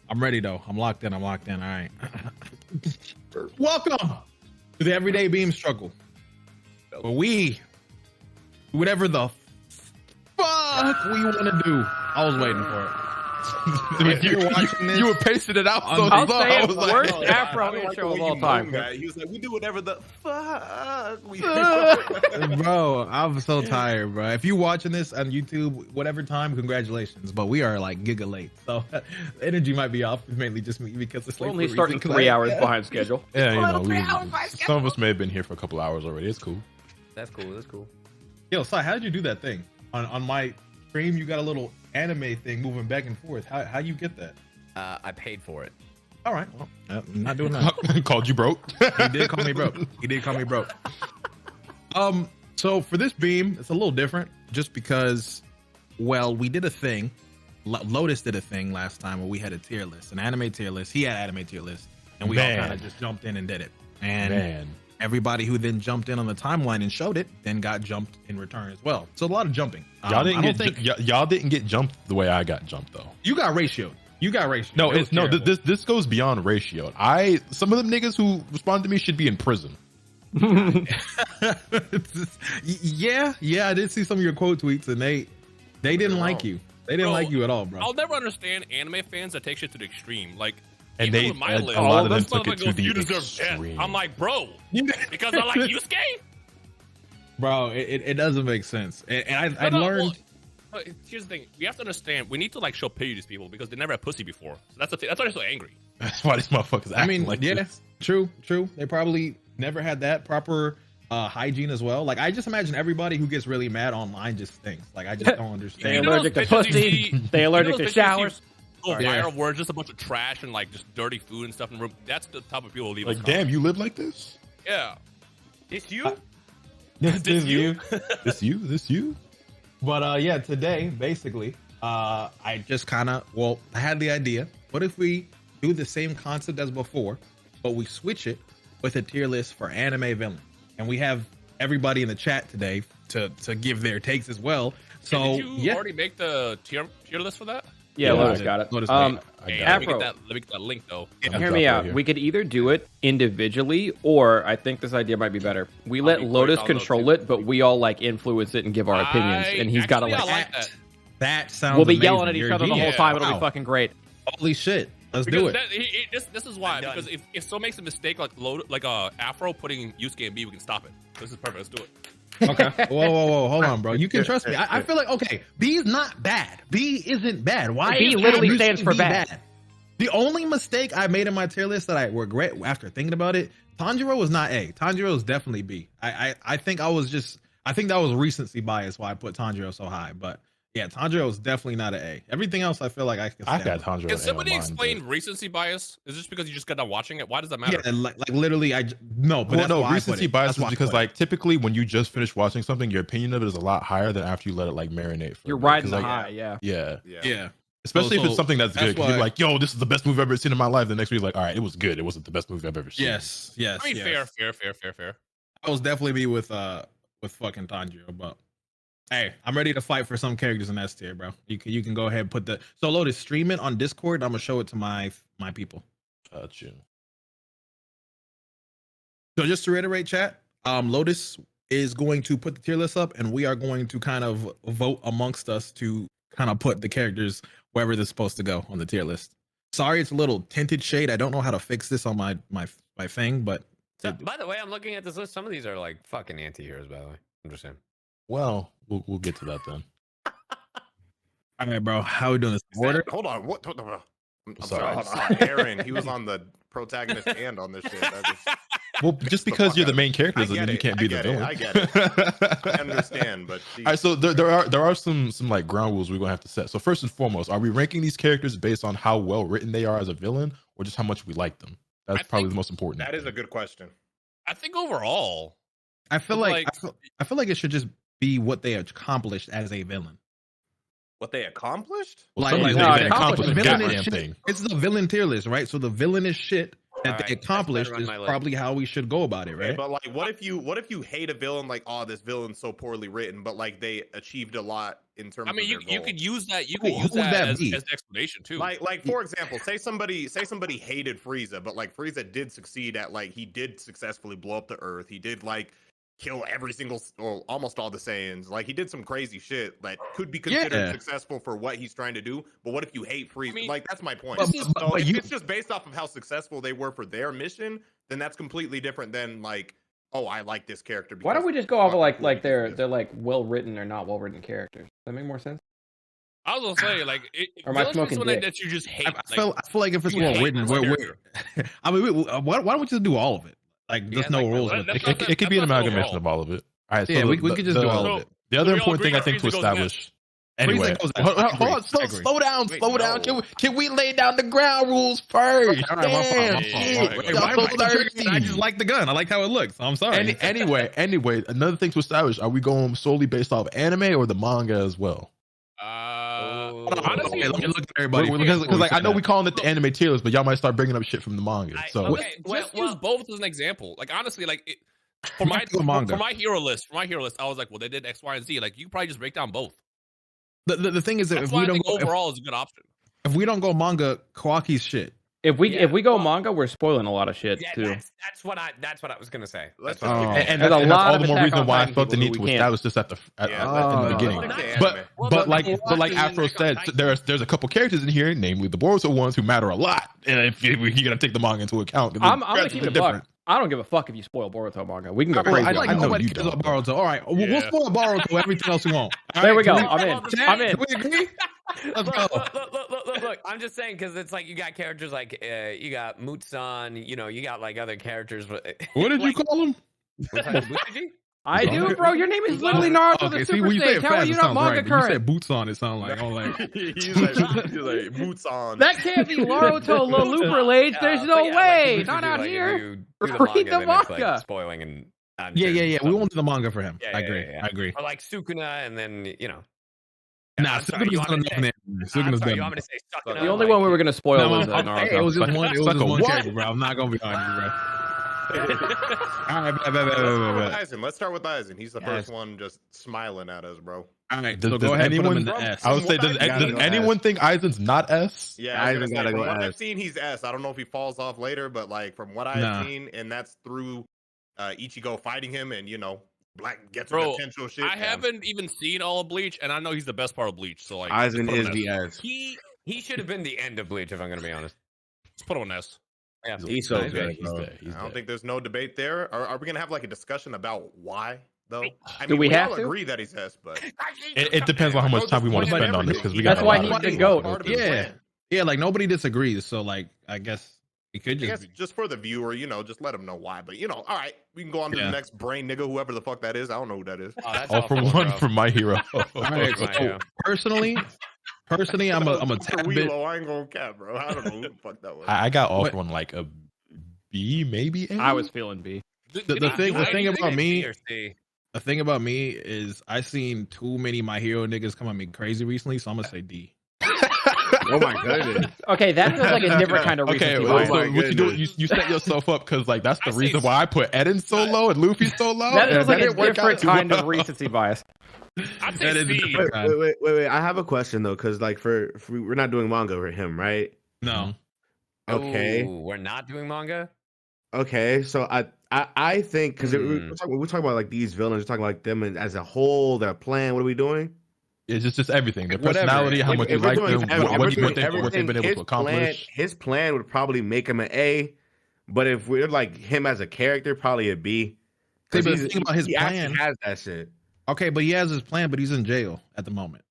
I'm ready though. I'm locked in. All right. Welcome to the Everyday Beam Struggle. Where we, whatever the fuck we want to do. I was waiting for it. If you're watching this, you were pacing it out so I'll slow. say I it, was like, worst oh, Afro intro of all time. He was like, we do whatever the fuck we Bro, I'm so tired, bro. If you're watching this on YouTube, whatever time, congratulations. But we are like giga late, so energy might be off. Mainly just me because it's We're late. only starting 3 hours behind schedule. Yeah, you know, some of us may have been here for a couple hours already. It's cool. That's cool. Yo, Sai, how did you do that thing on my stream? You got a little anime thing moving back and forth. How you get that? I paid for it. All right, well, I'm not doing that. Called you broke. He did call me broke. So for this beam, it's a little different, just because, well, we did a thing. Lotus did a thing last time where we had a tier list, an anime tier list. He had anime tier list, and we all kind of just jumped in and did it. And everybody who then jumped in on the timeline and showed it then got jumped in return as well. So a lot of jumping. Y'all didn't get jumped the way I got jumped though. You got ratioed. No, this goes beyond ratio. Some of them niggas who responded to me should be in prison. Yeah, I did see some of your quote tweets, and they didn't like you. They didn't like you at all, bro. I'll never understand anime fans that take shit to the extreme. Like, and even with my list, a lot of them this took it to motherfucker goes, the you deserve extreme. death. I'm like, bro, because I like Yusuke? Bro, it doesn't make sense. And I learned. Well, here's the thing: we have to understand. We need to like show pity to these people because they never had pussy before. So that's the thing. That's why they're so angry. That's why these motherfuckers acting like this. True. They probably never had that proper hygiene as well. Like, I just imagine everybody who gets really mad online just stinks. Like, I just don't understand. They allergic to pussy. They allergic to showers. Go viral where it's just a bunch of trash and like just dirty food and stuff in the room. That's the type of people who leave. Like, damn, you live like this? Yeah. It's you. This you. This you. But yeah, today basically, I just kind of I had the idea. What if we do the same concept as before, but we switch it with a tier list for anime villain, and we have everybody in the chat today to give their takes as well. So did you already make the tier list for that? Yeah, Lotus got it. Afro, let me get that link though. Hear me out. We could either do it individually, or I think this idea might be better. We let Lotus control it, but we all like influence it and give our opinions, and he's got to like that sounds. We'll be amazing. yelling at each other the whole time. It'll be fucking great. Holy shit! Let's do it. This is why, because if so makes a mistake like Afro putting Yusuke and B, we can stop it. This is perfect. Let's do it. Okay. Whoa. Hold on, bro. You can trust me. I feel like, okay, B is not bad. B isn't bad. Why? B literally stands for bad. The only mistake I made in my tier list that I regret after thinking about it, Tanjiro was not A. Tanjiro is definitely B. I think that was recency bias why I put Tanjiro so high. But yeah, Tanjiro is definitely not an A. Everything else, I feel like I got Tanjiro. Can somebody explain recency bias? Is this because you just got done watching it? Why does that matter? Yeah, like literally, recency bias is because like typically when you just finish watching something, your opinion of it is a lot higher than after you let it like marinate. You're riding the high, yeah. So Especially if it's something that's good. That's You're like, yo, this is the best movie I've ever seen in my life. The next week, like, all right, it was good. It wasn't the best movie I've ever seen. Yes. I mean, fair. I was definitely be with fucking Tanjiro, but hey, I'm ready to fight for some characters in S tier, bro. You can go ahead and put the Lotus stream it on Discord. I'm gonna show it to my people. Gotcha. So just to reiterate, chat, Lotus is going to put the tier list up, and we are going to kind of vote amongst us to kind of put the characters wherever they're supposed to go on the tier list. Sorry, it's a little tinted shade. I don't know how to fix this on my thing, but So, by the way, I'm looking at this list. Some of these are like fucking anti-heroes, by the way. I'm just saying. Well, we'll get to that then. All right, bro. How we doing this? Order? Hold on. What? I'm sorry. I saw Aaron. He was on the protagonist and on this shit. Well, just because you're the main character doesn't mean you can't be the villain. I get it. I understand, but all right. So there are some like ground rules we're gonna have to set. So first and foremost, are we ranking these characters based on how well written they are as a villain, or just how much we like them? That's probably the most important. That is a good question. I think overall, I feel like it should just be what they accomplished as a villain. What they accomplished? Like accomplished the villain goddamn is shit. thing. It's the villain tier list, right? So the villain is shit, that Alright, they that's accomplished better on is my list. probably how we should go about it, Okay, right? but like, what if you hate a villain? Like, oh, this villain's so poorly written, but like they achieved a lot in terms. I mean, of their you goal. could use that. You Who- could use who would that that as be? an explanation too. Like for example, say somebody hated Frieza, but like Frieza did succeed at like he did successfully blow up the Earth. He did like kill every single or almost all the Saiyans. Like he did some crazy shit that could be considered Yeah. successful for what he's trying to do. But what if you hate Frieza? I mean, like that's my point. but- So but if you- it's just based off of how successful they were for their mission, then that's completely different than like, oh, I like this character. Why don't because we just go off of fucking like cool he they're is. like well written or not well written characters? Does that make more sense? I was gonna say, like, Or am I villains is smoking someone dick? that you just hate. I feel like if it's you well hate written, one we're character. I mean, why don't we just do all of it? Like, there's Yeah, no like, rules let- with let's it. not- It could be an that's not amalgamation overall. of all of it. All right, so Yeah, we could just do all of it. The other we all important thing agree I think to Frieza goes establish. Anyway, Frieza goes hold next. on, I agree. slow down, Wait, slow down. no. Can we lay down the ground rules first? All right, my fault, Damn, my fault, shit. my fault. Wait, Y'all why so am I triggering? thirsty. I just like the gun. I like how it looks. I'm sorry. Anyway, another thing to establish: are we going solely based off anime or the manga as well? Honestly, Okay, let me look at everybody. Because like I know we calling it the anime tier list, but y'all might start bringing up shit from the manga. So okay, just use both as an example. Like honestly, like for Back to the manga. my hero list, I was like, well, they did X, Y, and Z. Like you could probably just break down both. The thing is that That's if why we I don't think go overall is a good option. if we don't go manga, Kawaki's shit. If we Yeah, go well- manga, we're spoiling a lot of shit Yeah, too. that's what I was gonna say. Let's That's just Oh. keep- and There's that's, a and that's lot all of the more Attack reason on why I Titan felt the people need who to we can't. establish this at the in the beginning. let's stick to But anime. but like Watching Afro Attack on said, Titan. there's a couple characters in here, namely the Boruto ones, who matter a lot. And if you're gonna take the manga into account, 'cause I'm they're gonna keep it different. buck. I don't give a fuck if you spoil Boruto manga. We can go Well, crazy. I on like I that. know nobody you cares don't. about Boruto. All right, we'll Yeah. spoil Boruto. Everything else we want. All There right, we go. can I'm in. Chat, I'm in. can we agree? Let's Look, go. look, I'm just saying because it's like you got characters like you got Mutsan, you got like other characters. But What did you like, call him? was that Musashi? I do, bro. Your name is literally Naruto Okay, the see, Super when you say Saiyan. it How are fast, you it not sounds manga right. But you current? said boots on, it sounds like, oh, like he's like boots on. That can't be Naruto Lelouch age. There's no But yeah, way. like, Not usually, out like, if here. you do Read the then it's, like, manga. spoiling and yeah. We won't do the manga for him. Yeah, I yeah, agree. yeah. I agree. Or like Sukuna, and then Nah, I'm sorry, you Sukuna's want me done to enough in say- there. I'm Sukuna's sorry, done you want me enough. to say Sukuna? The only like, one we were gonna spoil No, was hey, Naruto. it was just one. It was Suck just a one what? character, bro. I'm not gonna be honest, bro. All right, bet. Let's start with Aizen. He's the first one just smiling at us, bro. All right, Does- so does go ahead and put him anyone- in the S. I would say, does Gotta go anyone S. think Aizen's not S? Yeah, I was Aizen gonna say, gotta from go what I've S. seen, he's S. I don't know if he falls off later, but like from what I've Nah. seen, and that's through Ichigo fighting him, and Black gets Bro, potential shit. I haven't even seen all of Bleach, and I know he's the best part of Bleach. So like, Aizen just put him is in the S. S. He should have been the end of Bleach, if I'm gonna be honest. Just put him on S. Yeah, He's so Nice. good, He's bro. there. He's I don't there. think there's no debate there. Are we gonna have like a discussion about why though? I Do we have all to? agree that he's S, but It depends on how much time we want to spend on this because we got That's a why lot he's of the things GOAT. to go Part of through. his Yeah. plan. Yeah, like nobody disagrees. So like, I guess it could I just guess be. just for the viewer, just let them know why. But all right, we can go on to Yeah. the next brain nigga, whoever the fuck that is. I don't know who that is. Oh, that's All for awful, one bro. for my hero. All right, My so hero. personally, I'm a tad bit. I ain't gonna cap, bro. I don't know who the fuck that was. I got all What? for one like a B, maybe A? I was feeling B. The thing about me, Or C. the thing about me is I seen too many My Hero niggas come at me crazy recently, so I'm gonna say D. Oh my goodness. Okay, that feels like a different kind of Okay, recency well, bias. so my what you do? goodness. You set yourself up because like that's the I say reason why I put Eden so low and Luffy so low. That and feels like a didn't work out different too kind well. of recency bias. I That say is a C. different kind. Wait. I have a question though, because like for we're not doing manga for him, right? No, Okay. Ooh, we're not doing manga. Okay, so I think because Hmm. we're talking about like these villains, we're talking about like them as a whole, their plan. What are we doing? It's just everything. Their Whatever. personality, how much you If we're like doing them, everything- what they've been everything, able his to accomplish. his plan would probably make him an A, but if we're like him as a character, probably a B. See, 'Cause but the he's- thing about his he actually plan- has that shit. okay, but he has his plan, but he's in jail at the moment.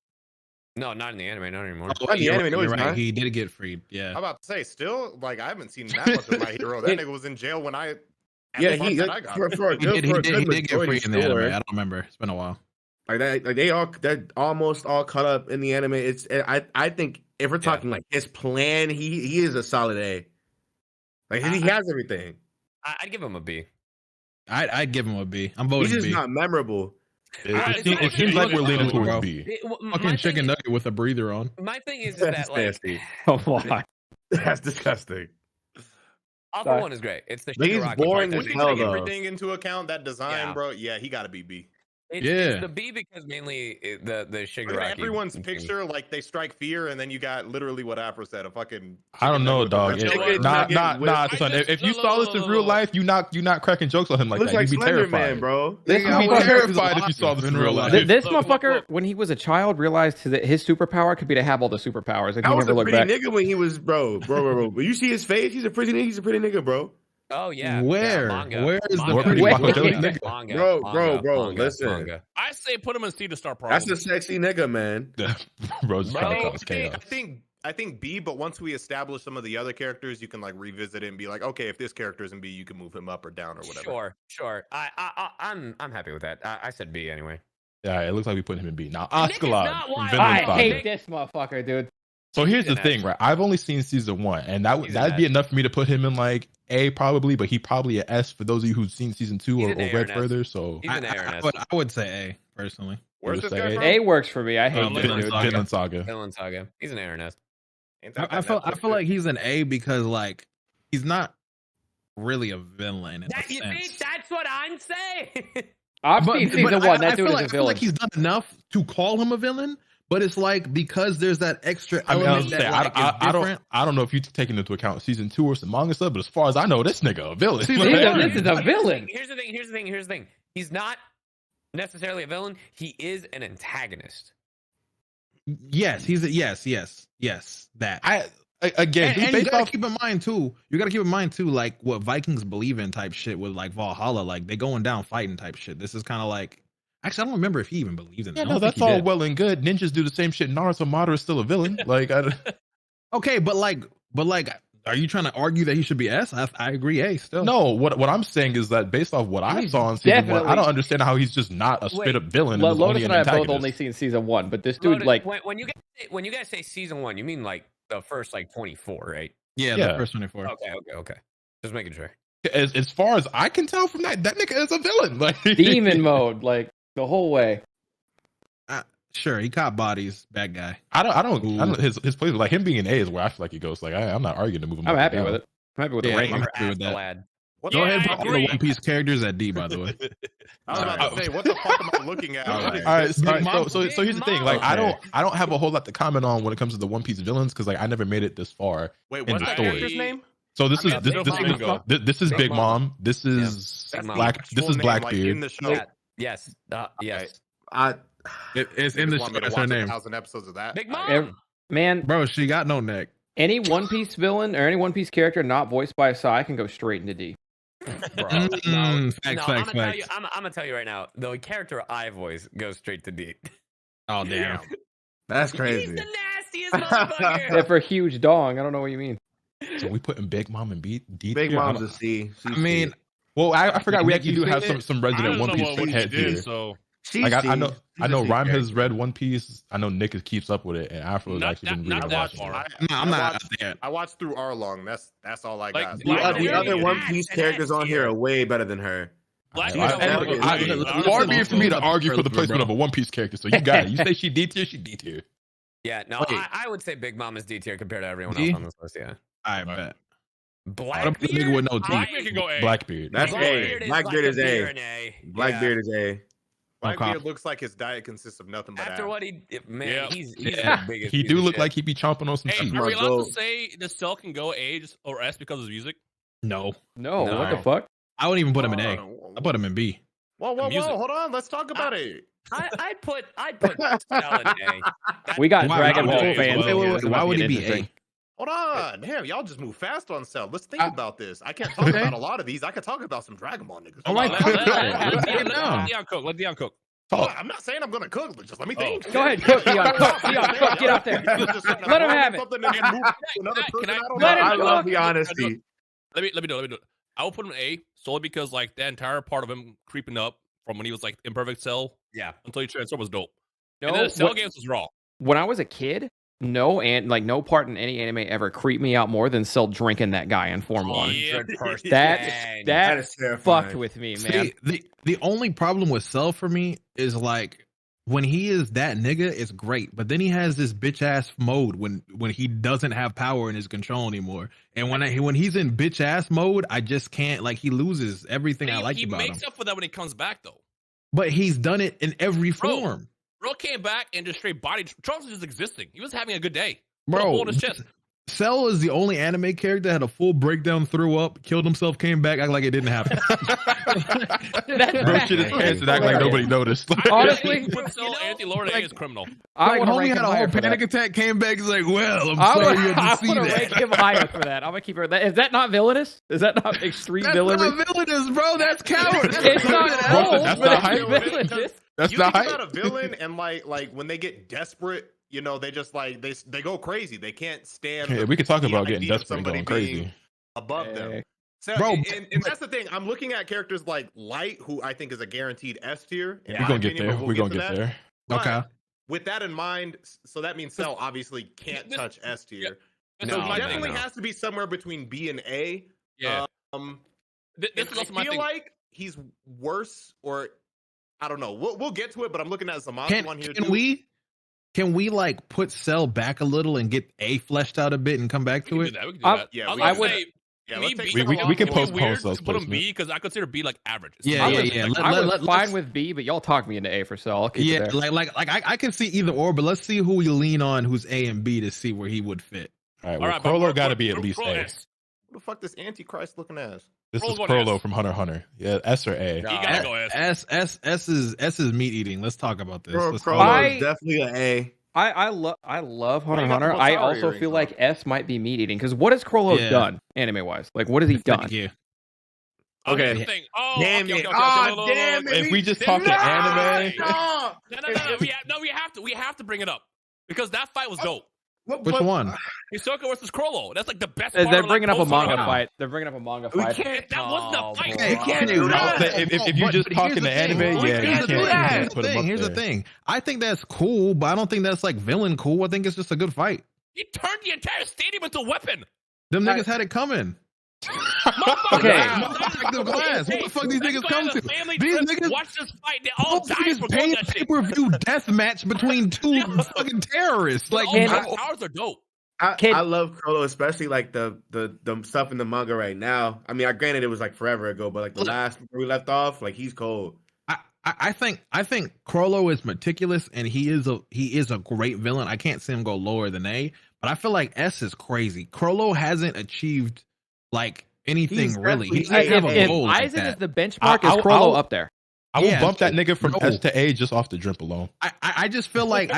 No, not in the anime, not anymore. Oh, in the You're anime, right, no, you're he's right. not. He did get freed. Yeah. I'm about to say, still, like I haven't seen that much of My Hero. That nigga was in jail when I. at Yeah, the part he that I got. for a He good, did, for a he good did get majority free in the anime. sure. I don't remember. It's been a while. Like that, like they're almost all caught up in the anime. I think if we're talking like his plan, he is a solid A. Like he has everything. I'd give him a B. I'd give him a B. I'm He's voting just B. not memorable. It seems like we're leaning Bro. towards B. Fucking chicken nugget with a breather on. My thing is That's that like nasty. Oh, why? That's disgusting. All for One is great. It's the He's Shigaraki boring part as that hell, makes it though. Everything into account, that design, Yeah. bro. Yeah, he got to be B. It's the B because mainly the Look Shigaraki. at everyone's thing. picture, like they strike fear, and then you got literally what Afro said, a fucking. I don't know, chicken dog. nugget with a red Nah, chicken. son. If you saw this in real life, you not cracking jokes on him like Looks that. like You'd be Slender terrified, Man, bro. You'd be terrified if you saw this in real life. This Look, motherfucker, look. when he was a child, realized that his superpower could be to have all the superpowers, and I he was never a looked pretty back. nigga when he was bro. When you see his face, he's a pretty nigga, bro. Oh yeah. Where? Yeah, manga. Where is the Manga. pretty Wait, fucking wait, nigga? Manga, Bro, manga, bro, manga, listen. manga. I say put him in C to start That's problem. a sexy nigga, man. Bro, just trying to Bro, cause chaos. I think B, but once we establish some of the other characters, you can like revisit it and be like, okay, if this character is in B, you can move him up or down or whatever. Sure. I'm happy with that. I said B anyway. Yeah, it looks like we put him in B. Now, Nick is Oscalon not from wild. Vinland I Saga. hate this motherfucker, dude. So here's the He's an thing, right? I've only seen season 1, and He's that'd an be S. enough for me to put him in like A probably, but he probably a S for those of you who've seen season 2 He's or an A or read an S. further. So He's an A or an S. I would say A personally. Where's We'll this just guy say from? A works for me. I hate Um, this Vinland dude. Saga. Vinland Saga. Vinland Saga. He's an A or an S. Ain't that I that feel Netflix like shit? he's an A because like he's not really a villain in a You sense. see, that's what I'm saying. I've seen season 1. That I dude feel is a like, I feel villain. like he's done enough to call him a villain, but it's like because there's that extra I mean, element that like, is different. I don't know if you taking into account season 2 or some manga stuff, but as far as I know, this nigga a villain. This is a villain. Here's the thing. He's not necessarily a villain. He is an antagonist. Yes, he's a yes. That Again, and you based gotta off keep in mind too. You gotta keep in mind too, like what Vikings believe in type shit with like Valhalla, like they going down fighting type shit. This is kind of like actually I don't remember if he even believes in it. yeah, I don't no, think that's he all did. well and good. Ninjas do the same shit. Naruto Madara is still a villain. Like, Okay, but are you trying to argue that he should be S? I agree A still. no, what I'm saying is that based off what I saw in season 1, definitely- I don't understand how he's just not a straight up villain. and is Lotus only and an I have both antagonist. only seen season 1, but this dude, Lotus, like, when you guys say season 1, you mean like the first like 24, right? Yeah, Yeah. the first 24. Okay. Just making sure. As far as I can tell from that nigga is a villain. Like demon mode, like, the whole way. Sure, he caught bodies, bad guy. I don't his place like him being an A is where I feel like he goes. Like I'm not arguing to move him. I'm up or happy down. with it. I'm happy with Yeah, the ranking. I'm happy with that. Lad. What Go the ahead and I put all the agree. One Piece characters at D, by the way. I was about to say, what the fuck am I looking at? All What right. is All right, this? so here's the thing. Like Okay. I don't have a whole lot to comment on when it comes to the One Piece villains because like I never made it this far. Wait, in what's the that story. character's name? So this I is mean, this is Big Big Mom. Mom. This is Big Mom. Black. That's This full is name, like, Blackbeard. in the show. Yes. Yes. It's You in the just want me show. to That's her watch name. 1,000 episodes of that. Big Mom. Man, Bro, she got no neck. any One Piece villain or any One Piece character not voiced by a Sai can go straight into D. Bro, Facts. I'm gonna tell you right now. The character I voice goes straight to D. Oh damn. That's He's crazy. the nastiest motherfucker. Except for huge dong. I don't know what you mean. So we putting Big Mom and D. Big tier? Mom's I a don't- C. I mean, well, I forgot we Nick, actually you do have seen it? some I resident don't One know Piece what he heads did, here. so she's Like I know She's I know a C Rhyme has character. read One Piece. I know Nick keeps up with it, and Afro has Not- actually been not really that watching far. it. no, I'm I not watched- out there. I watched through Arlong. That's all I Like, got. The other Yeah. One Piece characters on here are way better than her. Black I- Widow- I- far be it for me to argue for the placement of a One Piece character. So you got it. You say she D tier, she D tier. Yeah, no, Wait. I would say Big Mom is D tier compared to everyone D? else on this list. Yeah, I bet. Black What up with the nigga with no teeth? Blackbeard can go A. Blackbeard. That's Blackbeard A. Blackbeard is A. an A. Blackbeard is A. Blackbeard Okay. looks like his diet consists of nothing but After ass. what he, man, Yeah. he's Yeah. the biggest. He piece do of look shit. like he be chomping on some Hey, cheese. are we my allowed goat. to say the cell can go A or S because of his music? No, No, No. what the fuck? I wouldn't even put him in A. Whoa, I put him in B. whoa, Music. hold on. Let's talk about it. I'd put Cell in A. We got Why- Dragon why- Ball wait, fans. wait, in wait, here. wait, This why must would get he be interesting. Hold on. Damn, y'all just move fast on Cell. Let's think about this. I can't talk about a lot of these. I can talk about some Dragon Ball niggas. All right, Let Dion cook. Let Dion cook. Hold on, I'm not saying I'm gonna cook, but just let me think. Go ahead, cook, Dion. Cook, Dion. Cook. Get out there. Let him have it. Something and then move to another Can person. I- I don't Let know. him I love cook. the honesty. Let me do it. I will put him in A solely because like the entire part of him creeping up from when he was like imperfect Cell Yeah. until he transformed was dope. No, And then the Cell what- games was raw. when I was a kid, no part in any anime ever creeped me out more than Cell drinking that guy in Form 1. Yeah. That That is terrifying. fucked with me, man. See, the only problem with Cell for me is like when he is that nigga, it's great. But then he has this bitch ass mode when he doesn't have power in his control anymore. And when he's in bitch ass mode, I just can't, like, he loses everything I like about him. He makes up for that when he comes back though. But he's done it in every form. Bro came back and just straight body. Trunks was just existing. He was having a good day. Bro, his chest. Cell is the only anime character that had a full breakdown, threw up, killed himself, came back, act like it didn't happen. Bro shit his pants and act like nobody noticed. Honestly, Anthony Lord is criminal. Like, homie had a whole panic attack, came back, he's like, well, I'm sorry you had to see I want to rank him higher for that. I'm gonna keep it. Is that not villainous? Is that not extreme villainy? That's not villainous, bro. That's coward. It's not Bro, that's not hype. That's You not think hype. about a villain and like when they get desperate, you know, they just like they go crazy. They can't stand. Yeah, we could talk the about getting idea of desperate and somebody going being crazy. above them. So, Bro, and that's the thing. I'm looking at characters like Light, who I think is a guaranteed S tier. We're gonna get there. We're gonna get there. But Okay. with that in mind, so that means Cell obviously can't touch S tier. This So is he my definitely thing. has to be somewhere between B and A. Yeah. This is also my I feel thing. like he's worse, or I don't know. We'll get to it, but I'm looking at Zamasu one here too. Can we like put Cell back a little and get A fleshed out a bit and come back to it? We can do that. Yeah, I we would can. say Yeah, me let's take B- Cell we off. can It'll be postpone weird. Cell's put him placement. B because I consider B like average. Yeah, I yeah, was, yeah. I was Let's- fine with B, but y'all talk me into A for Cell. I'll keep it Yeah, there. like I can see either or, but let's see who we lean on, who's A and B, to see where he would fit. All right, All well, right, but Crollo we're- got to be at we're- least we're A. S. Who the fuck this Antichrist looking ass? This is Crollo's going Crollo S. from Hunter x Hunter. Yeah, S or A. You gotta go S. S is meat eating. Let's talk about this. Bro, Let's Crollo talk- is definitely an A. I love Hunter you x got the Hunter. I Masaru also earrings feel on. like S might be meat eating because what has Crollo Yeah. done anime wise? Like what has he done? Thank you. Okay. Here's the thing. Oh, Damn okay, it. okay, Ah, look, damn it. If we just No! talking anime, No! No. We have to bring it up because that fight was dope. Which one? Hisoka versus Crollo. That's like the best. They're part of, like, bringing up a post-fight. manga fight. They're bringing up a manga fight. That wasn't a fight. Hey, We can't do that. if you just talking the anime, yeah, you Here's the can't thing. put him up Here's the there. thing. I think that's cool, but I don't think that's like villain cool. I think it's just a good fight. He turned the entire stadium into a weapon. Them niggas had it coming. Okay. Effective glass. What the fuck these niggas come to? These niggas watch this fight. They all Those died for niggas paid doing a that shit. pay-per-view death match between two fucking terrorists. Like, All their powers are dope. I love Crollo, especially like the stuff in the manga right now. I mean, granted it was like forever ago, but like the last where we left off, like he's cold. I think Crollo is meticulous and he is a great villain. I can't see him go lower than A, but I feel like S is crazy. Crollo hasn't achieved like anything He's really. He definitely- doesn't have a If goal like Aizen is that. the benchmark, is I'll- Crollo up there? I will Yeah, bump that nigga from no. S to A just off the drip alone. I just feel like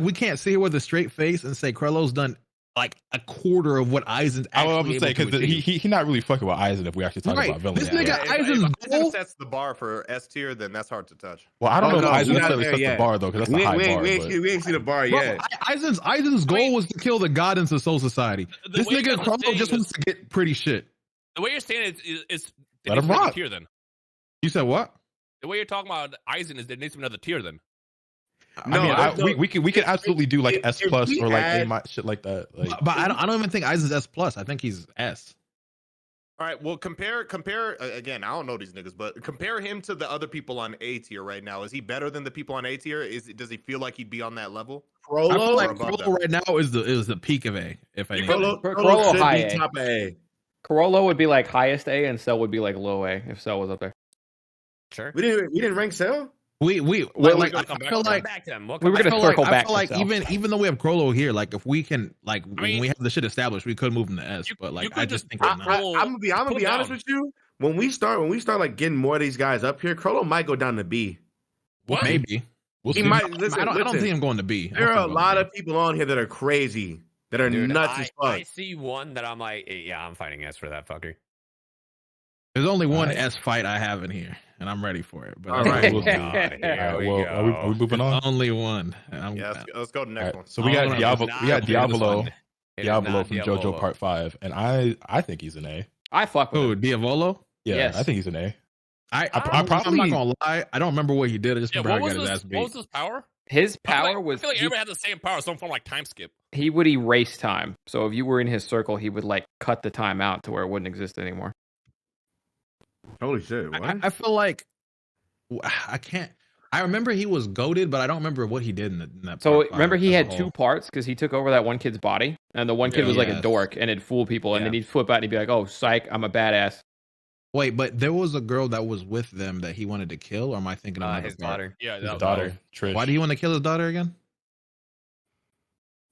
we can't sit here with a straight face and say Crollo's done like a quarter of what Aizen's I actually would say able to because achieve. he not really fucking with Aizen if we actually talk Right. about villains. This nigga Yeah, if Aizen's Aizen goal. sets the bar for S tier, then that's hard to touch. Well, I don't know Oh, if no, Aizen we not necessarily there sets the yet. bar though, because that's We a high bar. ain't but- seen the bar Bro, yet. Aizen's goal was to kill the god into Soul Society. The This way you nigga guys are Crollo saying just this- wants to get pretty shit. The way you're saying it is there Let needs him to be another rock. tier then. You said what? The way you're talking about Aizen is there needs to be another tier then. No, I mean, there's no- we could absolutely do like if- S if plus we or like had- A shit like that. Like, But I don't even think Aizen's S plus. I think he's S. All right, well, compare again. I don't know these niggas, but compare him to the other people on A tier right now. Is he better than the people on A tier? Does he feel like he'd be on that level? I feel Crollo, like above Crollo right now is the peak of A. If I Crollo Crollo should high be A. top of A. Corollo would be like highest A, and Cell would be like low A if Cell was up there. Sure. We didn't rank Cell. we We'll like come I back feel to like back to him. We were gonna I feel circle like, back. I feel like to Cell. even though we have Crollo here, like if we can like when mean- we have the shit established, we could move him to S. You- But you like could I just just think put we're not. Crollo- I'm gonna put be him honest down. with you. When we start like getting more of these guys up here, Crollo might go down to B. What? Maybe we'll He see. might. Listen, I don't listen, see him going to B. There are a lot of people on here that are crazy, that are Dude, nuts as I fuck. see one that I'm like, yeah, I'm fighting S for that fucker. There's only one Alright. S fight I have in here, and I'm ready for it. But All that's right. We'll see. Here All right, we well, go. are we moving on? only one. And I'm, Yeah, let's go to the next All right, one. so we got Oh, no, Diablo. it's We got not. Diablo. It is Diablo not from Diablo. JoJo Part 5, and I think he's an A. I fuck with who him. Diavolo? Yeah, Yes. I think he's an A. I probably- I'm not gonna lie. I don't remember what he did. I just Yeah, remember what I got was his ass his beat. what was his power? His I feel power like, was I feel like he, everybody had the same power, some form of like time skip. he would erase time. So if you were in his circle, he would like cut the time out to where it wouldn't exist anymore. Holy shit! What? I feel like I can't. I remember he was goated, but I don't remember what he did in that. So part remember, five he as a had whole. 2 parts because he took over that one kid's body, and the one kid was like a Yes. dork and it'd fool people, and then he'd flip out and he'd be like, "Oh, psych, I'm a badass." Wait, but there was a girl that was with them that he wanted to kill, or am I thinking of His another part? daughter. Yeah, His daughter, Trish. Why do you want to kill his daughter again?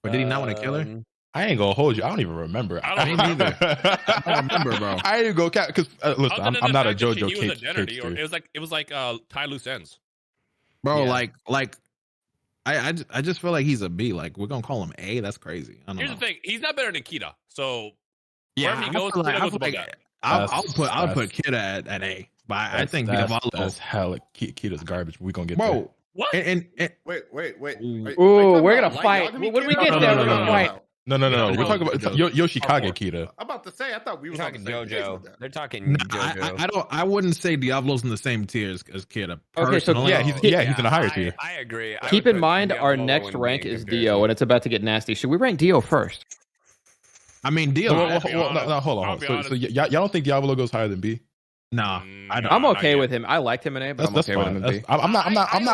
Or did he not want to kill her? I ain't gonna hold you. I don't even remember. I don't either. I don't remember, bro. I ain't gonna count because listen, Other than I'm the not a fact that she JoJo knew his identity, or cake. it was like tie loose ends. Bro, Yeah. like, I just feel like he's a B. Like, we're gonna call him A. That's crazy. I don't Here's know. the thing: he's not better than Kita. So Yeah, wherever he I goes, feel like- Kita I goes feel above like- that. I'll That's- put Kid at A. But I think Diavolo. that's hella Kita's garbage. We're gonna get Bro, What? and Wait. Ooh, we're gonna fight. When we get there, we're gonna fight. no. No, We're talking about Yoshikage Oh, Kita. I'm about to say, I thought we You're was on talking the same page with JoJo. that. They're talking JoJo. I wouldn't say Diablo's in the same tier as Kid. Okay, so Personally. Yeah, he's in a higher tier. I agree. I Keep would in put mind, our Diavolo next in rank main is comparison. Dio, and it's about to get nasty. Should we rank Dio first? I mean, Dio. Well, be no, honest. hold I'll on. be So honest. y'all don't think Diavolo goes higher than B? Nah, I don't. I'm not okay yet. with him. I liked him in A, but That's I'm okay fine. with him in B. I'm not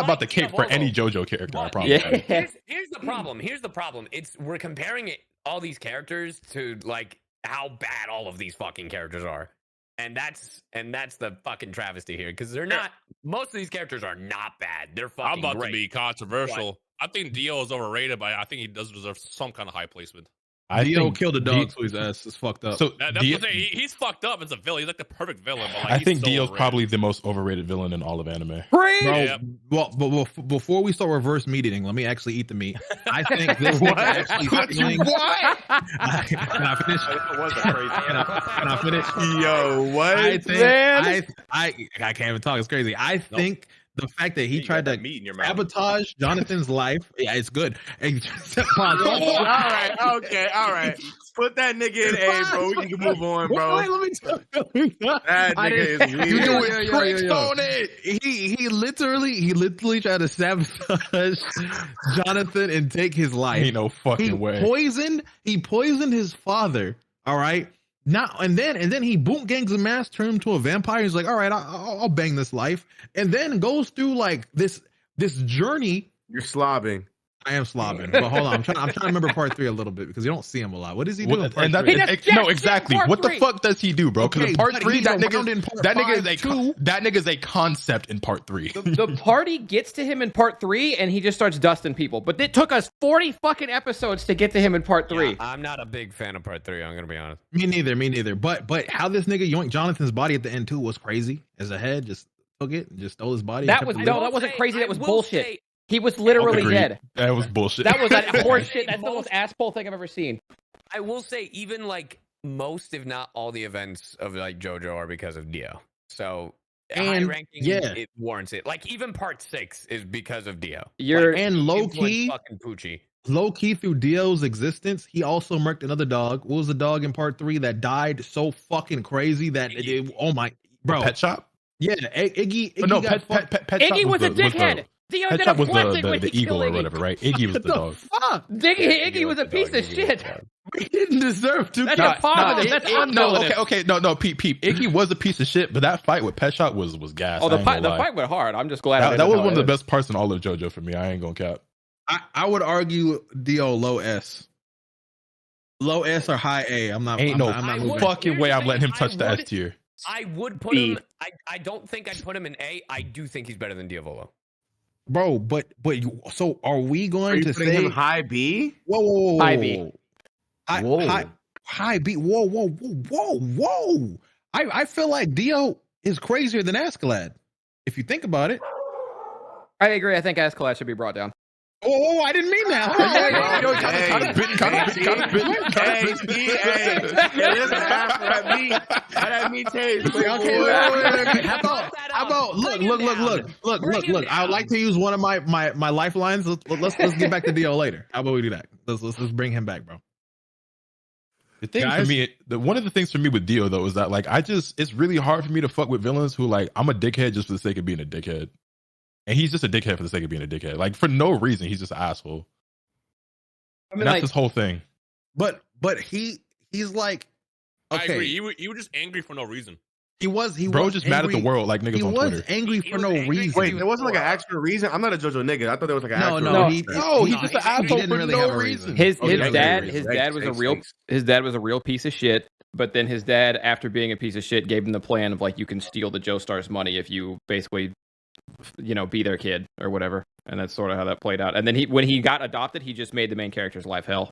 about to like cape for Diavolo. any JoJo character. I But promise. Yeah. Here's the problem. Here's the problem. It's we're comparing all these characters to like how bad all of these fucking characters are, and that's the fucking travesty here because they're not. Most of these characters are not bad. They're fucking I'm about great. to be controversial. I think Dio is overrated, but I think he does deserve some kind of high placement. Dio killed a dog, so his ass is fucked up. So That's Dio- what I'm saying. He's fucked up as a villain. He's like the perfect villain. But like, I he's think so Dio's overrated. probably the most overrated villain in all of anime. Bro, Yeah. well, but before we start reverse meat eating, let me actually eat the meat. I think this nigga actually feeling. Can I finish? It was a crazy. Can I finish? Yo, what? I think Man. I can't even talk. It's crazy. I think the fact that he You tried got to that meat in your mouth. sabotage Jonathan's life, yeah, it's good. And all right, okay, all right. Put that nigga in A, bro. We can move on, bro. Wait, let me tell you. That I nigga is didn't- weird. You doing Yo, yo, tricks yo, yo. on it. He literally tried to sabotage Jonathan and take his life. Ain't no fucking way. He poisoned his father. All right. Now and then he boot gangs a mask, turned him to a vampire. He's like, all right, I'll bang this life, and then goes through like this journey. You're slobbing. I am slobbing, but hold on, I'm trying to remember part 3 a little bit because you don't see him a lot. What does he do in part And that, 3? He does ex- jack no, shit exactly. in part What the 3. fuck does he do, bro? Because Okay, in part but 3, he's that around in part nigga is a concept in part 3. The party gets to him in part 3, and he just starts dusting people. But it took us 40 fucking episodes to get to him in part 3. Yeah, I'm not a big fan of part 3. I'm gonna be honest. Me neither. But how this nigga yoinked Jonathan's body at the end too was crazy. As a head, just took it and just stole his body. and That kept was it no, lit. that wasn't crazy. That was I will bullshit. say- He was literally Agreed. dead. That was bullshit. That was that horse shit. That's the most asshole thing I've ever seen. I will say, even like most, if not all, the events of like JoJo are because of Dio. So high And, ranking, yeah. it warrants it. Like even part 6 is because of Dio. You're Like, and low influenced key, fucking Poochie. through Dio's existence, he also murked another dog. What was the dog in part 3 that died so fucking crazy that oh my bro, Pet Shop? yeah, Iggy No, got Pet Shop Iggy was a the- dickhead. Dio Pet did a Shop was blessing when the he eagle killed or Iggy. whatever, right? Iggy was What the the dog. fuck? Iggy was a piece of shit. He didn't deserve to. That's kill- a positive. That's no, unvillainous. no, peep. Iggy was a piece of shit, but that fight with Pet Shop was gas. Oh, I the ain't gonna lie. fight went hard. I'm just glad. That was one of the best parts in all of JoJo for me. I ain't gonna cap. I would argue Dio low S. Low S or high A. I'm not. Ain't I'm no not, I'm not I moving. would- fucking way I'm letting him I touch the would- S tier. I would put B. him. I don't think I'd put him in A. I do think he's better than Diavolo. Bro, but so are we Are going you to putting say him high B? whoa, High B. High B. Whoa. I feel like Dio is crazier than Askeladd. If you think about it. I agree. I think Askeladd should be brought down. Oh, I didn't mean that. That meat taste. Okay, how about look. I would like to use one of my lifelines. Let's get back to Dio later. How about we do that? Let's bring him back, bro. The thing Guys? for me, one of the things for me with Dio though is that like it's really hard for me to fuck with villains who like I'm a dickhead just for the sake of being a dickhead, and he's just a dickhead for the sake of being a dickhead. Like for no reason, he's just an asshole. I mean, That's like, his whole thing. But he's like, I okay, agree. You were just angry for no reason. He was just mad at the world like niggas He on was Twitter. angry for no reason. Wait, there wasn't like an actual reason. I'm not a JoJo nigga. I thought there was like an actual He's just an asshole didn't for really no have a reason. His Okay, dad was a real piece of shit. But then his dad, after being a piece of shit, gave him the plan of like, you can steal the Joestar's money if you basically, be their kid or whatever. And that's sort of how that played out. And then when he got adopted, he just made the main character's life hell.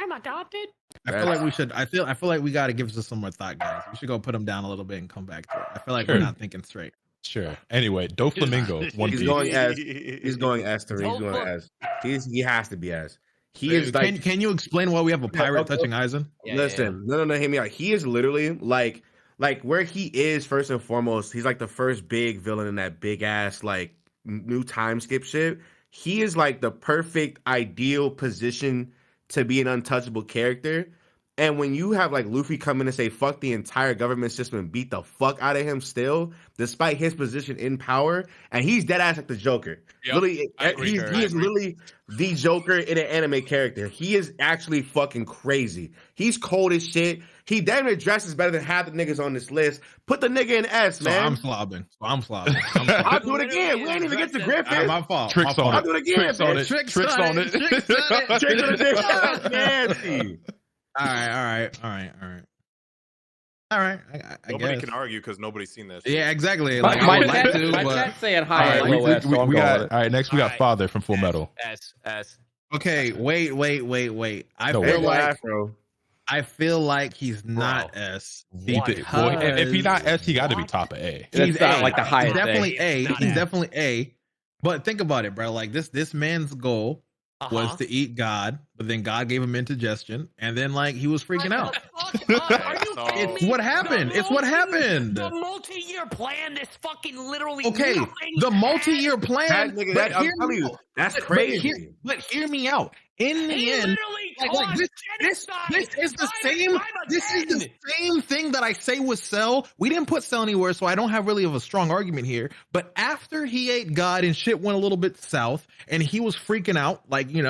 I'm adopted. I feel like we should. I feel like we got to give this some more thought, guys. We should go put him down a little bit and come back to it. I feel like we're not thinking straight. Sure. Anyway, Doflamingo. One He's piece. going as. He's going as to. He's going as. He has to be as. He is like. Can you explain why we have a pirate touching Aizen? Listen, no, hear me out. He is literally like where he is first and foremost. He's like the first big villain in that big ass like new time skip shit. He is like the perfect ideal position to be an untouchable character. And when you have like Luffy come in and say fuck the entire government system and beat the fuck out of him still, despite his position in power, and he's dead ass like the Joker. Yep, Literally, he is agree. literally the Joker in an anime character. He is actually fucking crazy. He's cold as shit. He damn near dresses better than half the niggas on this list. Put the nigga in S, So man. I'm slobbing. I'll do it again. We ain't even get to Griffith. My fault. Tricks on I'll it. do it again. Tricks on it. Tricks Tricks on on it. it. Tricks on it. Trick of the dick. That's nasty. All right. I Nobody guess. can argue because nobody's seen this. Yeah, exactly. My I would like chat's to, but- saying All hi. right, low S, so I'm we going got. with it. All right, next we got All right. Father from Full Metal. S. Okay, wait. I No, feel wait. like Afro. he's not S Well, because if he's not S, he got to be top of A. That's not like the highest He's definitely A. Not He's A. definitely A. But think about it, bro. Like this man's goal was to eat God, but then God gave him indigestion, and then like he was freaking out. It's what happened. It's what happened. The multi-year plan. This fucking literally. Okay, nothing the multi-year plan. That nigga, but I'm hear telling me you, out. that's But crazy. hear me out. In the He end, literally like caused this genocide is the time same. and time This is the again. same thing that I say with Cell. We didn't put Cell anywhere, so I don't have really of a strong argument here. But after he ate God and shit went a little bit south, and he was freaking out, like he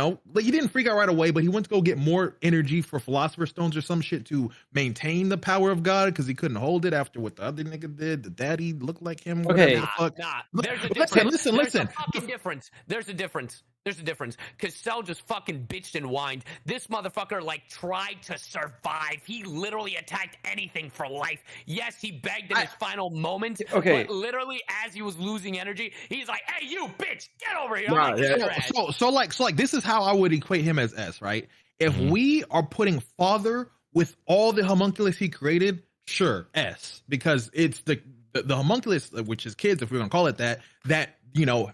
didn't freak out right away, but he went to go get more energy for Philosopher's Stones or some shit to maintain the power of God because he couldn't hold it after what the other nigga did. The daddy looked like him. Okay. whatever the fuck. Nah, Look, there's a listen, difference. listen. There's a fucking difference. There's a difference. Because Cell just fucking bitched and whined. This motherfucker like tried to survive. He literally attacked anything for life. Yes, he begged in his final moments. Okay. But literally, as he was losing energy, he's like, "Hey, you bitch, get over here!" I'm Nah, like, yeah. "Get your ass." So like this is how I would equate him as S, right? If we are putting Father with all the homunculus he created, sure, S, because it's the homunculus, which is kids, if we're gonna call it that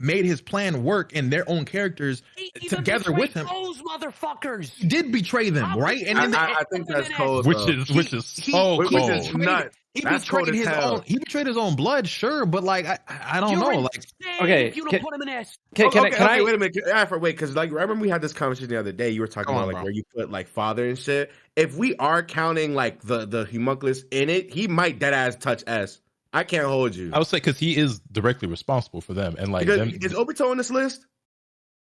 made his plan work in their own characters He even together with him. betrayed those motherfuckers. He did betray them, How right? And then I think that's cold. Which though. is so which cold. is nuts. he That's cold betrayed as his hell. own. He betrayed his own blood, sure, but like I don't know, like. Okay, if you don't can- put him in S. Can I? Wait a minute. Wait, because like I remember we had this conversation the other day. You were talking Go on, about like bro. where you put like Father and shit. If we are counting like the homunculus in it, he might dead ass touch S. I can't hold you. I would say because he is directly responsible for them, and like Because them, is Obito on this list?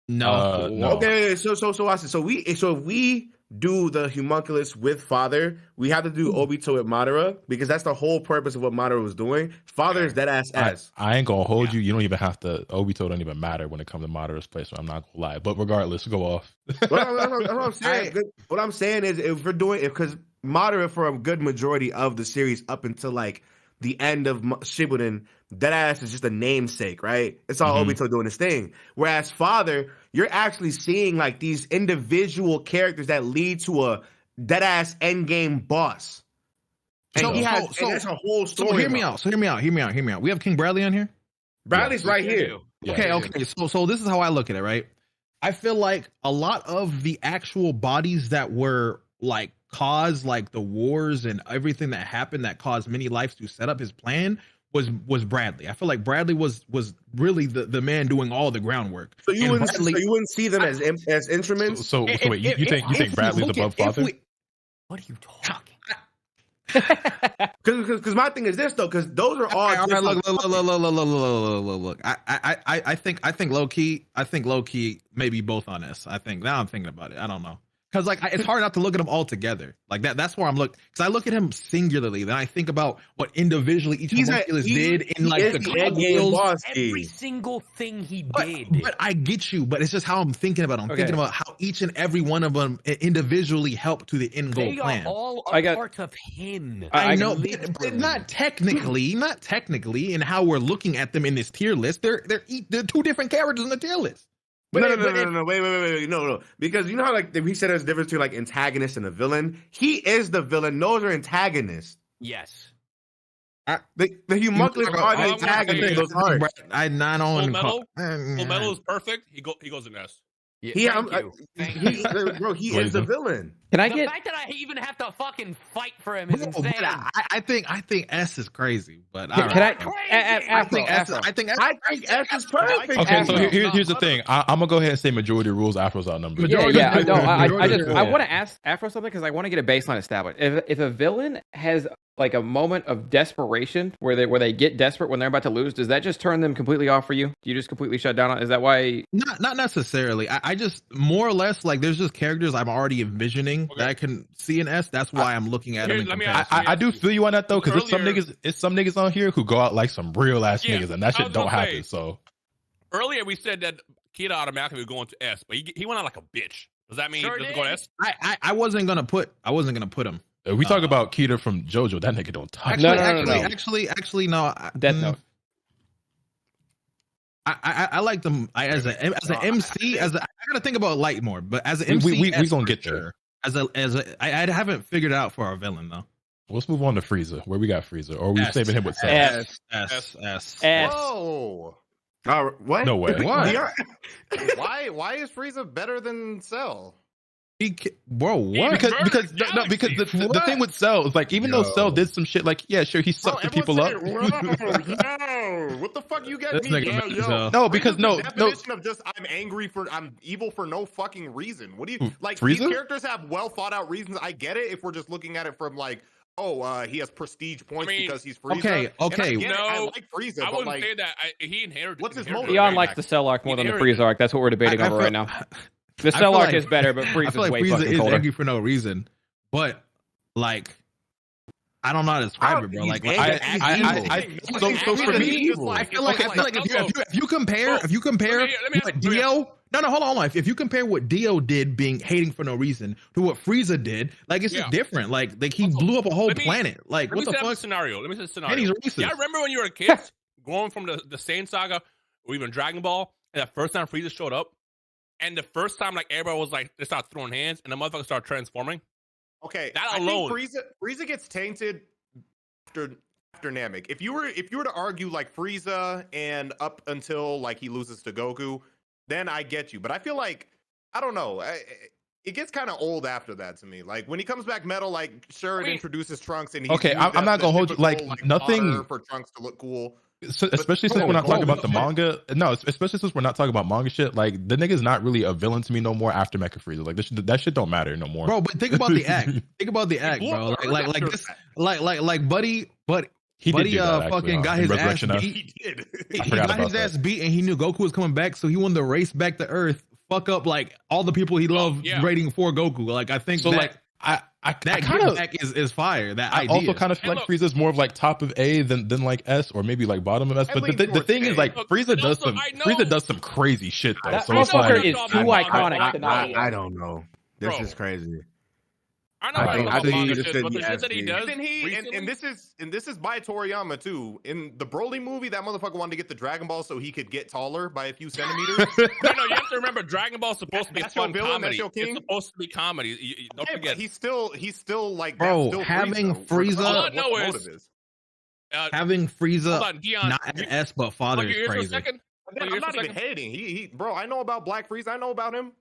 No, no. Okay, so I said so if we do the homunculus with Father, we have to do Obito with Madara because that's the whole purpose of what Madara was doing. Father is dead ass S. I ain't gonna hold you. You don't even have to. Obito don't even matter when it comes to Madara's place. So I'm not gonna lie. But regardless, go off. What I'm saying, what I'm saying is if we're doing because Madara for a good majority of the series up until like the end of Shippuden, deadass is just a namesake, right? It's all Obito doing his thing. Whereas Father, you're actually seeing like these individual characters that lead to a deadass endgame boss. And So- he has, so- and that's a whole story. So hear me out. We have King Bradley on here. Bradley's right here. Yeah. Okay. So this is how I look at it, right? I feel like a lot of the actual bodies that were like caused like the wars and everything that happened that caused many lives to set up his plan was Bradley. I feel like Bradley was really the man doing all the groundwork. So you And wouldn't see them as instruments. So wait, you think if Bradley's we look above at- Father? What are you talking? Because my thing is this though, because those are all. All right, different- look. I think low key maybe both on this. I think now I'm thinking about it. I don't know Because like it's hard not to look at them all together. Like that's where I'm looking. Because I look at him singularly, then I think about what individually each homunculus did in like the cogwheels. Every single thing he did. But I get you. But it's just how I'm thinking about it. I'm thinking about how each and every one of them individually help to the end goal They plan. are all a part of him. I know, but not technically, in how we're looking at them in this tier list. They're two different characters in the tier list. No, wait, no. Because you know how like we said there's a difference between like antagonist and a villain. He is the villain. Those are antagonists. Yes. The homunculus are the antagonists. Those arcs. I not on Full Metal is perfect. He goes in S. Yeah, Bro, he is the villain. Can I the get? fact that I even have to fucking fight for him is insane. I think S is crazy, but I think S is perfect. Okay, so here's the thing. I'm gonna go ahead and say majority rules. Afro's outnumbered. I want to ask Afro something because I want to get a baseline established. If a villain has like a moment of desperation where they get desperate when they're about to lose, does that just turn them completely off for you? Do you just completely shut down? Is that why? Not necessarily. I just more or less like there's just characters I'm already envisioning that I can see in S. That's why I'm looking at them. I do feel you on that though, because it's some niggas on here who go out like some real ass niggas, and that shit don't happen. So earlier we said that Kita automatically would go into S, but he went out like a bitch. Does that mean he doesn't go to S? I wasn't gonna put him. If we talk about Kita from JoJo, that nigga don't talk. Actually, no. Death Note. I like them as an MC. I gotta think about Light more, but as an MC, we gonna get there. I haven't figured it out for our villain though. Let's move on to Frieza. Where we got Frieza, or are we saving him with Cell? S. Whoa. What? No way. Why is Frieza better than Cell? Bro, what? Because the thing with Cell is like, even though Cell did some shit, like, yeah, sure, he sucked the people up. No, what the fuck you get me? No, because definition of just I'm evil for no fucking reason. What do you like? Frieza? These characters have well thought out reasons. I get it if we're just looking at it from like, he has prestige points because he's Frieza. Okay. I like Frieza, I but wouldn't like, say that. He inherited. What's his motive? Leon likes the Cell arc more than the Frieza arc. That's what we're debating over right now. The Cell arc is better, but Frieza is way Frieza fucking colder. Angry for no reason, but like, I don't know how to describe it, bro. Like, so for me, I feel like if you compare what Dio, hold on. If you compare what Dio did, being hating for no reason, to what Frieza did, like it's just different. Like he blew up a whole planet. Like what the fuck? Scenario. Let me say a scenario. And he's racist. Yeah, I remember when you were a kid, going from the Saiyan Saga or even Dragon Ball, and that first time Frieza showed up. And the first time, like, everybody was like, they start throwing hands, and the motherfuckers start transforming. Okay, that alone. I think Frieza gets tainted after Namek. If you were to argue like Frieza and up until like he loses to Goku, then I get you. But I feel like I don't know. It gets kind of old after that to me. Like when he comes back metal, like sure it introduces Trunks and I'm not gonna hold you like nothing for Trunks to look cool. So, especially since we're not talking about the manga. No, especially since we're not talking about manga shit. Like the nigga's not really a villain to me no more after Mecha Frieza. Like that shit don't matter no more. Bro, but think about the act. Bro. Like Buddy fucking got his ass beat. He got his ass beat, and he knew Goku was coming back, so he wanted to race back to Earth, fuck up like all the people he loved rating for Goku. Like I think so. That kind of is fire. That I idea. also kind of feel like Frieza's more of like top of A than like S, or maybe like bottom of S. But the thing is, like Frieza does some crazy shit though. That so motherfucker is too iconic to not. I don't know. This is crazy. I think he just said the shit that he does. Isn't he? And this is by Toriyama too. In the Broly movie, that motherfucker wanted to get the Dragon Ball so he could get taller by a few centimeters. No, you have to remember, Dragon Ball's supposed to be fun comedy. It's supposed to be comedy. Don't forget. He's still like, bro, still having Frieza. Having Frieza not an S but father is crazy. I'm not even hating. He bro, I know about Black Frieza. I know about him.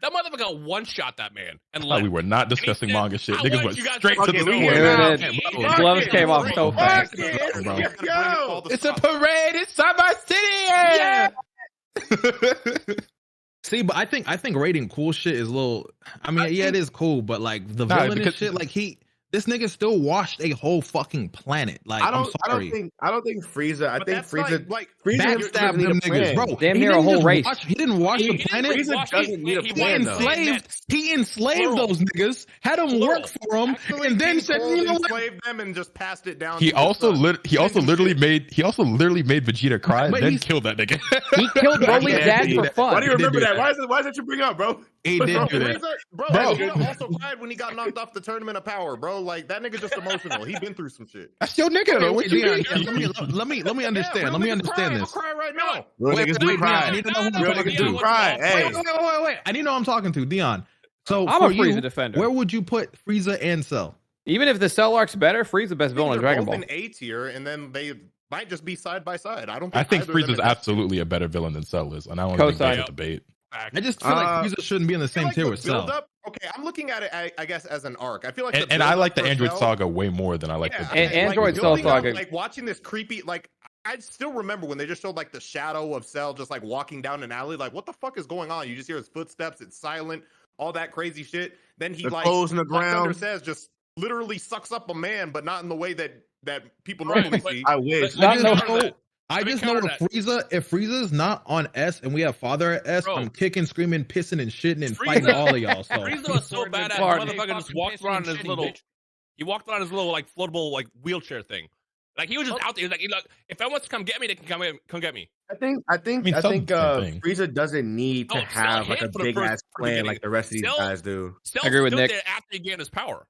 That motherfucker one-shot that man and we were not discussing manga shit. Niggas went straight to the point. Gloves came off so fast. It's a parade inside my city. Yeah. See, but I think rating cool shit is a little. I mean, it is cool, but like the villain and shit, like This nigga still washed a whole fucking planet. Like, I'm sorry. I don't think Frieza. I But think that's Frieza like Frieza Backstab doesn't need them a niggas, plan. bro. Damn He near a didn't whole just race. He didn't wash the planet. Frieza doesn't need a plan, though. He enslaved those niggas, had them work for him, Actually, and then King said, Cole "You know what? enslaved them and just passed it down. He to his also son. literally made Vegeta cry But and then he's- killed that nigga. He killed Broly's Yeah, dad he for did. fun. Why do you He did remember do that? that. Why is that you bring up, bro? He did Bro, do that." Bro, Bro. Vegeta also cried when he got knocked off the tournament of power, bro. Like that nigga just emotional. He been through some shit. That's your nigga though. What you Dion, mean? let me understand. Yeah, Let me real niggas understand cry. this. I'll cry right now. Real niggas do Dion, I cry. need to know who I'm Real talking niggas do to. cry. Hey, Wait. I need to know who I'm talking to, Dion. So I'm a for Frieza you, defender. where would you put Frieza and Cell? Even if the Cell arc's better, Frieza's the best villain in They're Dragon both Ball. in A tier, and then they might just be side by side. I don't. I think either of them Frieza's is- absolutely a better villain than Cell is, and I don't think Cosign. that's a debate. I just feel like Frieza shouldn't be in the I feel same like tier the with Cell. build-up- Okay, I'm looking at it, I guess, as an arc. I feel like, And I like the build-up for Android Cell- Saga way more than I like Yeah, the. And Android Cell building up, Saga. like watching this creepy, like I still remember when they just showed like the shadow of Cell just like walking down an alley. Like, what the fuck is going on? You just hear his footsteps. It's silent. All that crazy shit. Then he The like, clothes in the like Thunder ground. says, just literally sucks up a man, but not in the way that people normally see. I wish. Not Let me no- counter that. I Let me just know counter if Frieza's not on S and we have father at S, Bro. I'm kicking, screaming, pissing, and shitting and Frieza- fighting all of y'all. So Frieza was so badass. Clark. The motherfucker just walked around in his little. He walked around his little like floatable like wheelchair thing. Like he was just out there. He was like, look, if anyone wants to come get me, they can come get me. I think mean, Cell's the same thing. Frieza doesn't need to Oh, Cell have like a hit for the big first ass plan beginning. like the rest of these Cell- guys do. Cell I agree with stood Nick. there after he gained his power.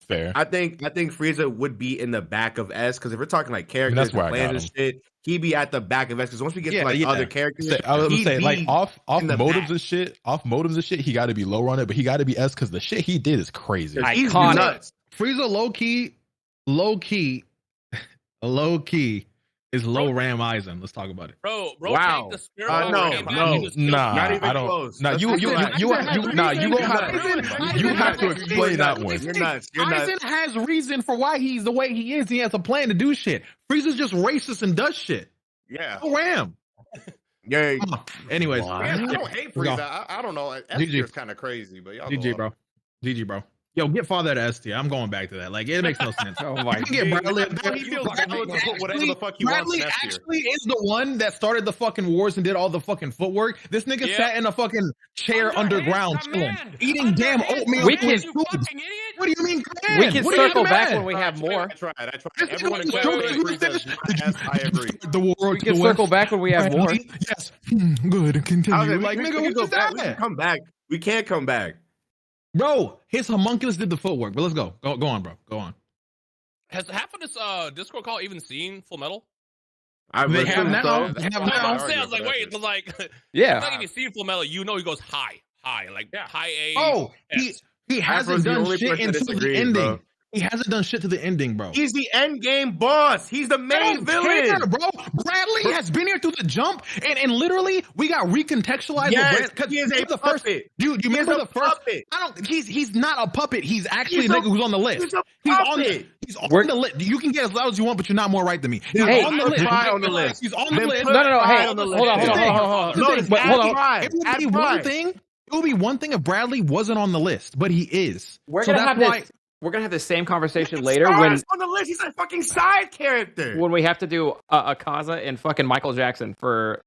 Fair. I think Frieza would be in the back of S because if we're talking like characters that's where I and plans got and shit, he'd be at the back of S because once we get Yeah, to like yeah. other characters, I was gonna he'd say like be off in the motives back. and shit, he got to be lower on it, but he got to be S because the shit he did is crazy. He's Iconic. nuts. Frieza low key is low Ram Eisen. Let's talk about it. Bro, Wow. take the spirit No, bomb came back, no. he just killed Nah, him. Not even I don't. close. Nah, That's you not gonna right. have you have to explain that one. You're nuts. You're nuts. Eisen has reason for why he's the way he is. He has a plan to do shit. Frieza's just racist and does shit. Yeah. Oh, Ram. Yeah. Come on. Anyways, What? I don't hate We go. Frieza. I don't know. S GG. tier is kind of crazy, but y'all GG, go bro. GG, bro. Yo, get father to S tier. I'm going back to that. Like, it makes no sense. Oh my You can get Bradley. He feels valid to put whatever the fuck he Bradley wants in S tier. actually is the one that started the fucking wars and did all the fucking footwork. This nigga Yeah. sat in a fucking chair underground chilling, eating damn oatmeal. We with can- his You food. fucking idiot! What do you mean? Can? We can What do you circle mean, back man? when we have more. I tried. This Everyone nigga in was chat joking. said He was Frieza is finished. S. I agree. The war We to can the circle west. back when we have more. Yes. Good. Continue. I was Like, we nigga, can what go is back. We can that? come back. We can't come back. Bro, his homunculus did the footwork. But let's go. Go on, bro. Go on. Has half of this Discord call even seen Full Metal? I They really have now. so. They have That's what now. I'm saying. I was like, wait, it's like, Yeah. it's like if you see Full Metal, you know he goes high, like high A. Oh, S. he hasn't Afro's the done only shit person that into the disagrees, ending. bro. He hasn't done shit to the ending, bro. He's the end game boss. He's the I main don't care, villain. bro. Bradley has been here through the jump, and literally we got recontextualized. Yes, with Brad, he is a the first. puppet. Dude, you He is remember a the first? puppet. I don't. He's not a puppet. He's actually He's a a- nigga who's on the list. He's a He's on the. puppet. He's on We're- the list. You can get as loud as you want, but you're not more right than me. He's Hey, on the put list. Pride on the list. He's on the Then list. put No. Hey, Pride hold on on, the list. hold on. Notice, But hold add on. Pride. It would Add be one Pride. thing. It would be one thing if Bradley wasn't on the list, but he is. We're So gonna that's have why. this. We're gonna have the same conversation later Stars on the list. He's a fucking side character. when we have to do Akaza and fucking Michael Jackson for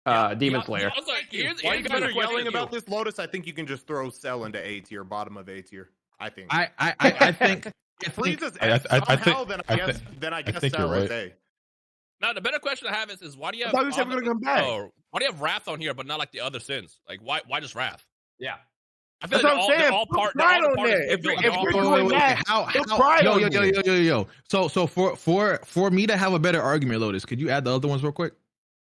Demon Slayer. I was like, here's Why you here's guys a are question yelling to about you. this, Lotus? I think you can just throw Cell into A tier, bottom of A tier. I think. I think. If Frieza's I S think- somehow, then I guess I think Cell you're is right. A. Now the better question I have is why do you I have? thought you said we were gonna come back. Oh, why do you have Wrath on here, but not like the other sins? Like why just Wrath? Yeah. I feel That's like what I'm saying. they're all Put part. Pride They're all on part there. of If the you're- villain. if They're you're all part doing of the that, How put Pride yo, on yo, yo, there. yo, yo, yo. So for me to have a better argument, Lotus, could you add the other ones real quick?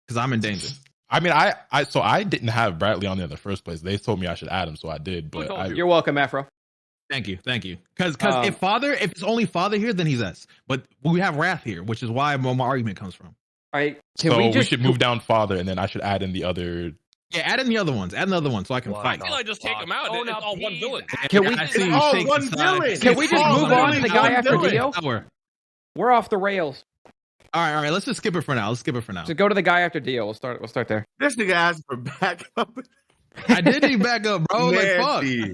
Because I'm in danger. I mean, I didn't have Bradley on there in the first place. They told me I should add him, so I did. But told I, You're welcome, Afro. Thank you. Because if it's only father here, then he's S. But we have Wrath here, which is why my argument comes from. All right. Can so we we just should move down father, and then I should add in the other. Yeah, add in the other ones. Add another one so I can What fight. I feel like just take them out. Oh, It's no, all one please. villain. Can we- I see It's you all shake one the side. villain. Can we just It's move all on to the one guy after villain. Dio? Power. We're off the rails. All right. Let's just skip it for now. So go to the guy after Dio. We'll start there. This nigga asked for backup. I did need backup, bro. Like fuck. Nasty.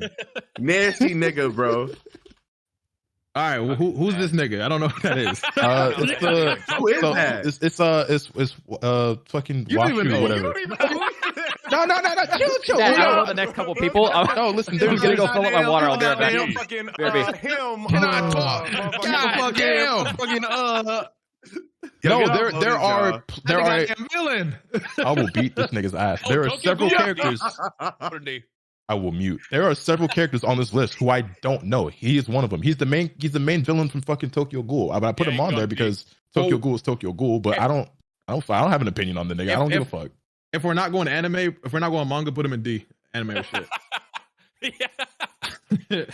Nasty nigga, bro. All right, well, who's this nigga? I don't know who that is. Who is that? It's fucking You don't even Washu know. or whatever. No, chill. Dad, I don't know the next couple people. No, listen, I'm there's gonna go fill up my water. I'll be right back. Him fucking him. Can I talk? God damn. Fucking no, there are goddamn villain. I will beat this nigga's ass. There are several characters. I will mute. There are several characters on this list who I don't know. He is one of them. He's the main villain from fucking Tokyo Ghoul. I put him on there because Tokyo Ghoul is Tokyo Ghoul, but I don't have an opinion on the nigga. I don't give a fuck. If we're not going to anime, if we're not going manga, put him in D. Anime or shit. It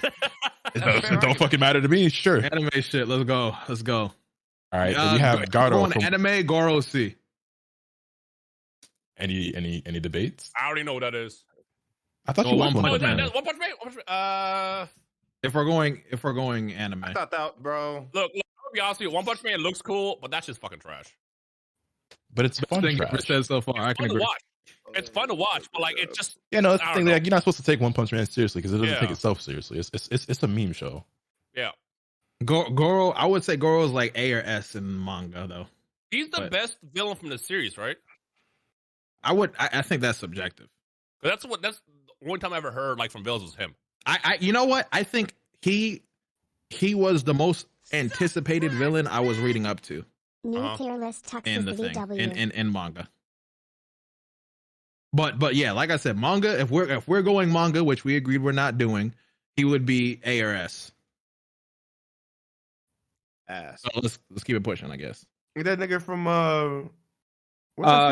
don't fucking matter to me. Sure. Anime shit. Let's go. All right. Then we have Garo from anime. Goro C. Any debates? I already know what that is. I thought you One was Punch one. Man. One Punch Man. If we're going anime, I thought that, bro. Look, I'll be honest with you. One Punch Man looks cool, but that's just fucking trash. But it's fun trash. Said so far. I can agree. It's fun to watch, but like it just it's the thing. Like, you're not supposed to take One Punch Man seriously because it doesn't take itself seriously. It's a meme show. Yeah. Goro, I would say Goro is like A or S in manga though. He's the best villain from the series, right? I think that's subjective. That's the only time I ever heard like from villains was him. You know what? I think he was the most anticipated villain I was reading up to. New Tierlist in the thing W. in manga. But yeah, like I said, manga. If we're going manga, which we agreed we're not doing, he would be A or S. So let's keep it pushing, I guess. Is that nigga from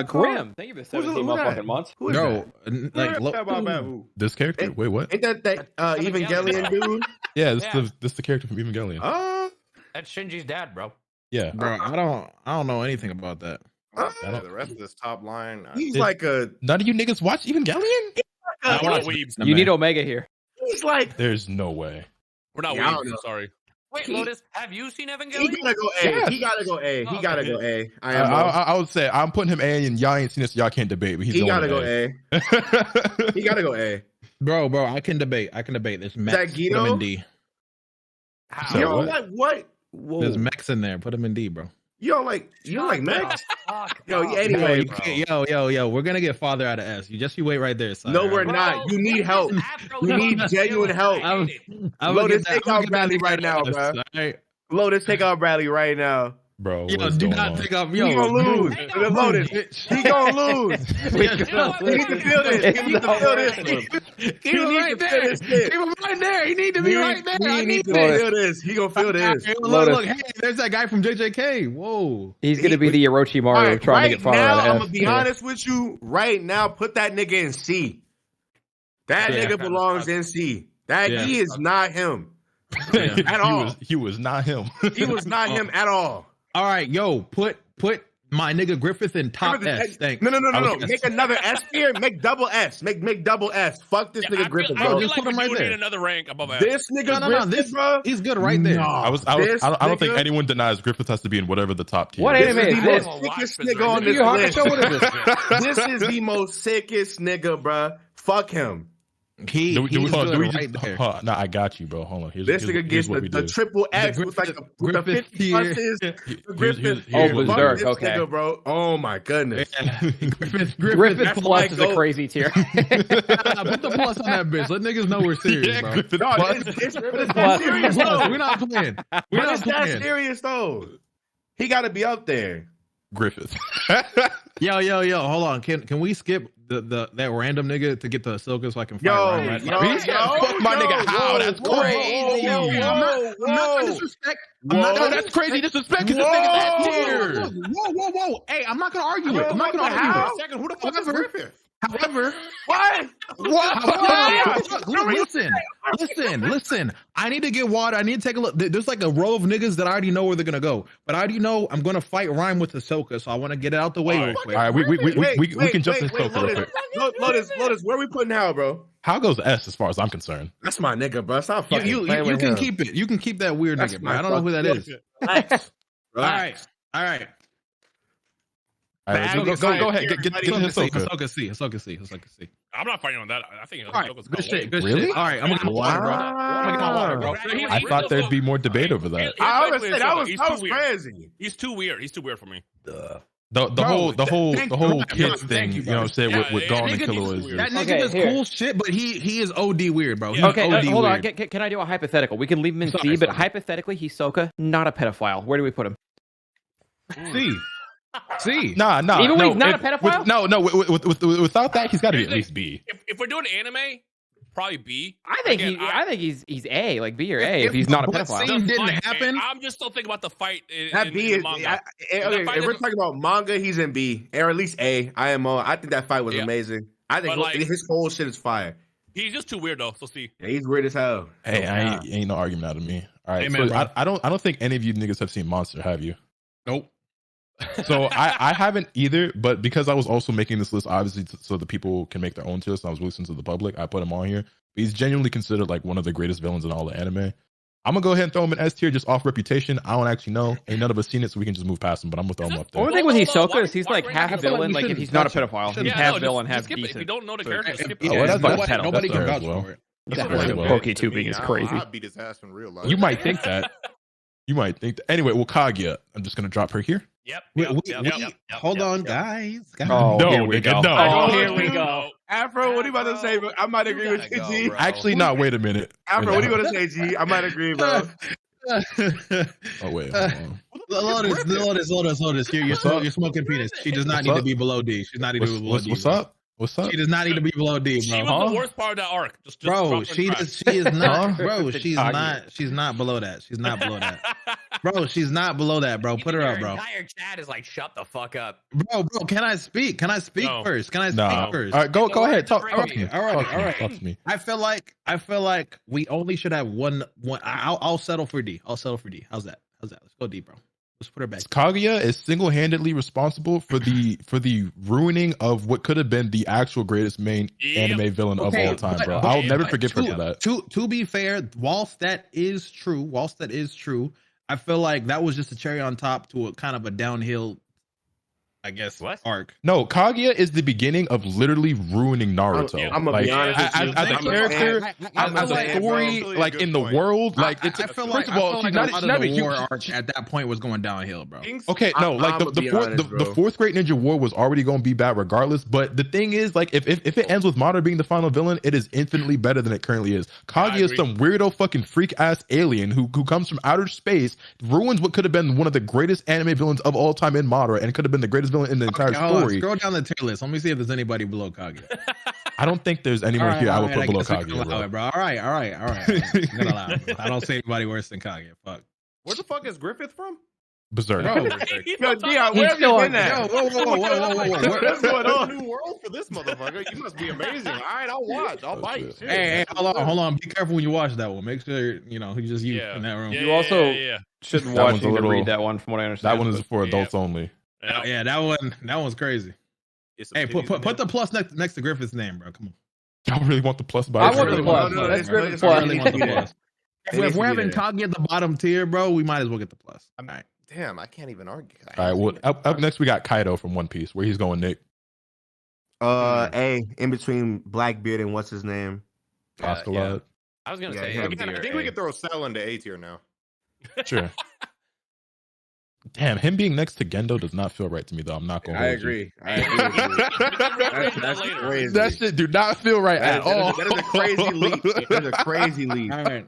Grim. Thank you for 17 motherfucking months. Who is that? This character? Wait, what? Ain't that Evangelion dude? Yeah, this is the character from Evangelion. That's Shinji's dad, bro. Yeah, bro. I don't know anything about that. The rest of this top line. He's like a. None of you niggas watch Evangelion? We're not weebs. You need Omega here. He's like. There's no way. We're not weebs. I'm sorry. Wait, Lotus, have you seen Evangelion? He gotta go A. Yes. He gotta go A. He gotta go A. I would say I'm putting him A, and y'all ain't seen this. So y'all can't debate. But he gotta go A. He gotta go A. Bro, I can debate. There's Mex. Is that Guido? Put him in D. So Yo, what? Whoa. There's Mex in there. Put him in D, bro. You don't like Max? Yo, anyway, Yo, we're gonna get father out of S. You wait right there, son. No, we're not. You need help. You need genuine help. Lotus, take out Bradley right now, bro. Lotus, take out Bradley right now. Bro, yo, do not take off. He gonna lose. Lotus, he gonna lose. We need to feel this. He need to feel this. He need to feel this. Keep him right there. He need to be right there. I need to feel this. He gonna feel this. Look, hey, there's that guy from JJK. Whoa. He's gonna be the Orochimaru trying to get father out of S. I'm gonna be honest with you. Right now, put that nigga in C. That nigga belongs in C. He is not him. At all. He was not him. He was not him at all. All right, yo, put my nigga Griffith in top S. Thanks. No. Make another S tier. Make double S. Make double S. Fuck this nigga Griffith, bro. Just put him right there. Another rank above S. This nigga Griffith, bro. He's good right there. I don't think anyone denies Griffith has to be in whatever the top tier. What anime is this? Sickest nigga on this list. What is this? This is the most sickest nigga, bro. Fuck him. He's good right there. No, I got you, bro. Hold on. This nigga gets the triple X with like the 50 pluses. Griffith. Berserk. Okay. Nigga, bro. Oh my goodness. Griffith plus is a crazy tier. Put the plus on that bitch. Let niggas know we're serious, bro. It's that serious though. We're not playing. It's that serious though. He got to be up there. Griffith. Yo, hold on. Can we skip that random nigga to get the Ahsoka so I can fight Ryan? Fuck my nigga. How? That's crazy. I'm not gonna disrespect. That's crazy disrespect because this nigga's S tier. Whoa. Hey, I'm not gonna argue it. I'm not gonna argue it. Second, who the fuck is Griffith? However, what? Listen. I need to get water. I need to take a look. There's like a row of niggas that I already know where they're gonna go, but I already know I'm gonna fight Rhyme with Ahsoka, so I want to get it out the way real quick. All right, we can jump to Ahsoka real quick. Lotus, where we putting Hal, bro? How goes S as far as I'm concerned? That's my nigga, bro. Stop fucking You can keep it. You can keep that weird nigga, bro. I don't know who that is. Relax. All right. All right, go ahead. Get Ahsoka C. I'm not fighting on that. I think All right, Ahsoka's good shit. gonna Good Really? shit. All right, I'm gonna get water, bro. I'm gonna get water, bro. I thought there'd be more debate over that. I was saying that was weird. crazy. He's too weird. He's too weird for me. The whole kids thing, you, you know what I'm saying, Yeah, with Dawn and nigga Killer needs is to That weird. nigga does here. cool shit, but he is OD weird, bro. He's Okay, OD hold on. weird. Can I do a hypothetical? We can leave him in Sorry, C, but sorry. hypothetically, Hisoka, not a pedophile. Where do we put him? C. Nah. Even when no, he's not if- a pedophile? without that, he's got to be at least B. If we're doing anime, probably B. I think he's A, like B or A, if he's not a But pedophile. scene didn't Fight, happen. man. I'm just still thinking about the fight. That B is. manga. Okay, fight if we're is- talking about manga, he's in B, or at least A. IMO. I think that fight was Yeah. amazing. I think But, like- his whole shit is fire. He's just too weird though. So see. Yeah, he's weird as hell. Hey, ain't no argument out of me. All right, Amen, so bro. I don't think any of you niggas have seen Monster, have you? Nope. So I haven't either, but because I was also making this list, obviously, so the people can make their own list, and I was releasing to the public, I put him on here. He's genuinely considered like one of the greatest villains in all the anime. I'm gonna go ahead and throw him in S tier just off reputation. I don't actually know. Ain't none of us seen it, so we can just move past him. But I'm gonna throw him up there. Only thing with Hold on, Hisoka is he's why- like why half rank him? villain, You like if shouldn't he's not a touch him. pedophile. He's Yeah, half no, villain, just half skip it. If you decent. don't know the character, just skip Oh, it. that's Nobody fair. nobody can That's vouch fair as well. for it. That's fair as well. Pokey tubing is crazy. I'd beat his ass in real life. You might think that. Anyway, well, Kaguya. I'm just gonna drop her here. Yep. Hold on, guys. Oh, No, here we nigga, go. no. Oh, Oh, here we dude. go. Afro, what are you about to say? Bro? I might agree with you, G. Actually, not. Wait a minute. Afro, what are you gonna say, G? I might agree, bro. Oh wait. Hold on. Lotus. You're smoking penis. She does not What's need to up? be below D. She's not need to be below D. What's up? What's up? She does not need to be below D, She bro. was the worst part of that arc. Just Bro, drop her she trash. is not. Huh? Bro, she's not below that. She's not below that. Bro, she's not below that, bro. Put her up, bro. Entire chat is like, shut the fuck up. Bro, can I speak? Can I speak No. first? Can I speak Nah. first? All right, go ahead. Talk to Okay, me. all right, all right. Talk to me. I feel like we only should have one. I'll settle for D. How's that? Let's go D, bro. Let's put her back. Kaguya is single-handedly responsible for the ruining of what could have been the actual greatest main anime villain of all time, bro. I'll never forgive her for that. To be fair, whilst that is true, I feel like that was just a cherry on top to a kind of a downhill, I guess, arc. No, Kaguya is the beginning of literally ruining Naruto. I'm gonna be honest with you. As a character, as a story, like in the world, like it's. I feel First of all, she's not a a war huge. arc at that point was going downhill, bro. Okay, no, like the fourth Great Ninja War was already going to be bad regardless. But the thing is, like, if it ends with Madara being the final villain, it is infinitely better than it currently is. Kaguya is some weirdo fucking freak ass alien who comes from outer space, ruins what could have been one of the greatest anime villains of all time in Madara, and could have been the greatest villain in the entire story. Scroll down the tier list. Let me see if there's anybody below Kaguya. I don't think there's anyone here I would put below Kaguya, bro. bro. All right. I'm gonna allow it, bro. I don't see anybody worse than Kaguya. Fuck. Where the fuck is Griffith from? Berserk. Bro. Yo, Dion, where have you been at? Whoa. What's going on? New world for this motherfucker. You must be amazing. All right, I'll watch. I'll bite. shit. Hey, hold on. Be careful when you watch that one. Make sure he's just you in that room. You also shouldn't That watch one's a it to little- read that one, from what I understand. That one is for adults only. Yeah, that one's crazy. Hey, put the plus next to Griffith's name, bro. Come on. Y'all really want the plus by I want the itself? plus. No, That's it's Griffith really- I plus. really want the plus. It needs If to we're be having there. Kaguya at the bottom tier, bro, we might as well get the plus. All right. Damn, I can't even argue. All right, well, up next we got Kaido from One Piece. Where he's going, Nick? A in between Blackbeard and what's his name? Oscar yeah. Lod? I was gonna Yeah, say, yeah, B I or think we A. could throw Cell into A tier now. Sure. Damn, him being next to Gendo does not feel right to me, though. I'm not going to I agree. I agree with you. That's crazy. That shit do not feel right at all. That is a crazy leap. That is a crazy leap. All right.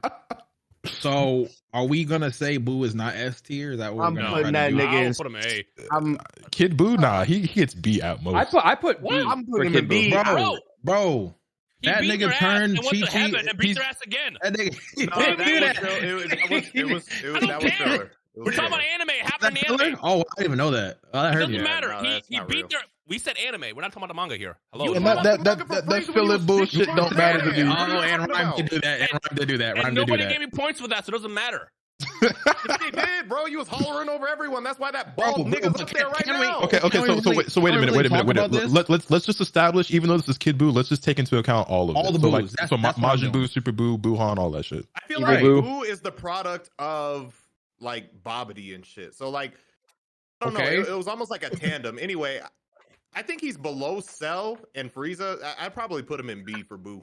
So, are we gonna say Boo is not S tier? Is that what I'm we're gonna putting try that to do? nigga I'll in. put him A. I'm Kid Boo, nah, he gets beat at most. I put B I'm for putting him Kid in Boo. B. Bro, He that beat nigga their ass turned and went to Chi-Chi. heaven and beat their ass again. That nigga, he No, didn't do that. That was filler. We're talking about anime. It happened That in the filler? anime. Oh, I didn't even know that. I It heard doesn't you. matter. no, he that's not beat real. their. We said anime. We're not talking about the manga here. Hello. And that filler bullshit don't matter to me. Oh, and Rhyme did do that. And Rhyme did do that. And Rhyme did do nobody that. gave me points for that, so it doesn't matter. He did, bro. You was hollering over everyone. That's why that bald nigga's up there right now. Okay. So wait a minute. Let's just establish. Even though this is Kid Boo, let's just take into account all of All it. the so like, boos. That's so what I'm Majin doing. Buu, Super Boo, Buhan, all that shit. I feel Evil like Boo. Boo is the product of like Bobbity and shit. So like I don't Okay. know. It was almost like a tandem. Anyway, I think he's below Cell and Frieza. I'd probably put him in B for Boo.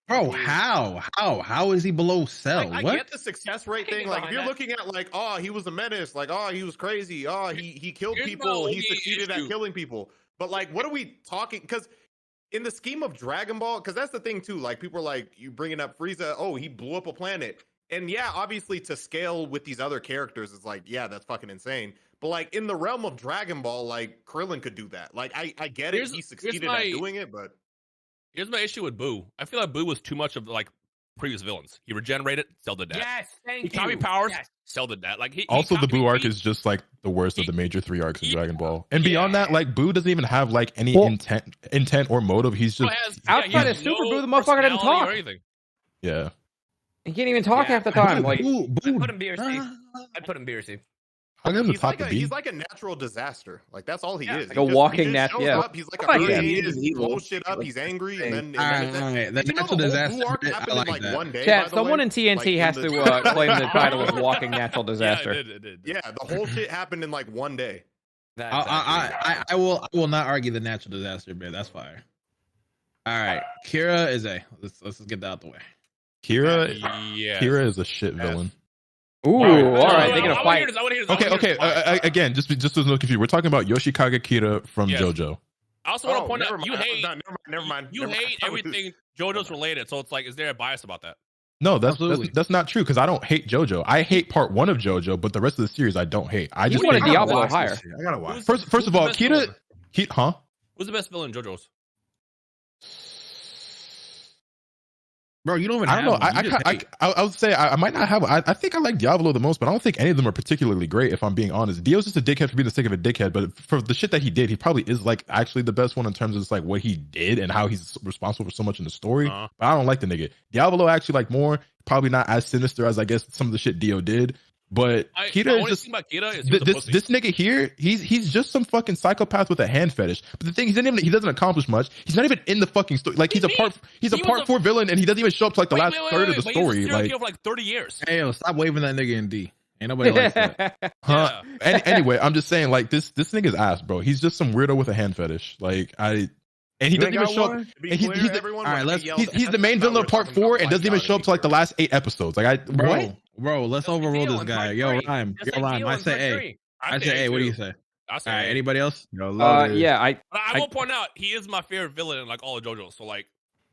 Bro, how is he below Cell? I What? get the success rate thing. Like, if you're looking at like, oh, he was a menace. Like, oh, he was crazy. Oh, he killed Here's people. my He only succeeded at issue. killing people. But like, what are we talking? Because in the scheme of Dragon Ball, because that's the thing too. Like, people are like, you bringing up Frieza. Oh, he blew up a planet. And yeah, obviously to scale with these other characters is like, yeah, that's fucking insane. But like in the realm of Dragon Ball, like Krillin could do that. Like I get it. He succeeded at doing it, but Here's my issue with Boo. I feel like Boo was too much of like previous villains. He regenerated, Cell did that. Yes, thank He you. copied powers, Yes. Cell did that. Like Also, the Boo arc is just like the worst of the major 3 arcs in Dragon Ball. And beyond that, like Boo doesn't even have like any intent or motive. He's just outside of Super Boo, the motherfucker didn't talk. yeah. He can't even talk half the time. Like, I'd put him B or C. I'd put him B or C. I'll give him the he's top like to a, B. he's like a natural disaster. Like that's all he is. like a walking natural. yeah. He's like I a like that. hurricane. He is He evil. blows shit up. He's angry, and then Alright, the did you know natural the whole disaster Boo arc bit, I happened like in like that. one day. chat, by the someone way? in TNT Like, has in to claim the title of Walking Natural Disaster. Yeah, it did. Yeah, the whole shit happened in like one day. I will not argue the natural disaster bit. That's fire. All right, Kira is A. Let's get that out the way. Kira Yeah. Kira is a shit villain. Ooh, all right, they're gonna fight. Okay. Again, just so no confusion, we're talking about Yoshikage Kira from Yes. JoJo. I also want to point never out you mind. hate Never mind. you hate everything JoJo's related. So it's like, is there a bias about that? No, that's Absolutely. that's not true because I don't hate JoJo. I hate part 1 of JoJo, but the rest of the series I don't hate. I You just wanted think- Diablo higher. I gotta watch. First Who's of the all, best Kira, villain? Who's the best villain in JoJo's? Bro, you don't even I don't know. have one. You just hate. I would say I might not have. I think I like Diablo the most, but I don't think any of them are particularly great. If I'm being honest, Dio's just a dickhead for being the sake of a dickhead. But for the shit that he did, he probably is like actually the best one in terms of just like what he did and how he's responsible for so much in the story. Uh-huh. But I don't like the nigga. Diablo actually like more. Probably not as sinister as I guess some of the shit Dio did. But The Kira is only just thing about Kira is he was a this pussy. this nigga here. He's just some fucking psychopath with a hand fetish. But the thing he doesn't accomplish much. He's not even in the fucking story. Like he's a part 4 villain, and he doesn't even show up to like the last third of the But story. He's a serial Like killer for like 30 years. Hey, yo, stop waving that nigga in D. Ain't nobody like that. Huh? Anyway, I'm just saying, like this nigga's ass, bro. He's just some weirdo with a hand fetish. And he doesn't even show up. To be And clear, he's everyone, all right, when let's- they yelled He's the at main us, villain we of were part talking 4 about and doesn't even show up to like the last 8 episodes. Like Bro, let's overrule this guy. Yo, Rhyme. Yo, Rhyme. I say A. I say A. What do you say? I say All right, A. anybody else? Yeah, But I will point out he is my favorite villain in like all of JoJo. So like,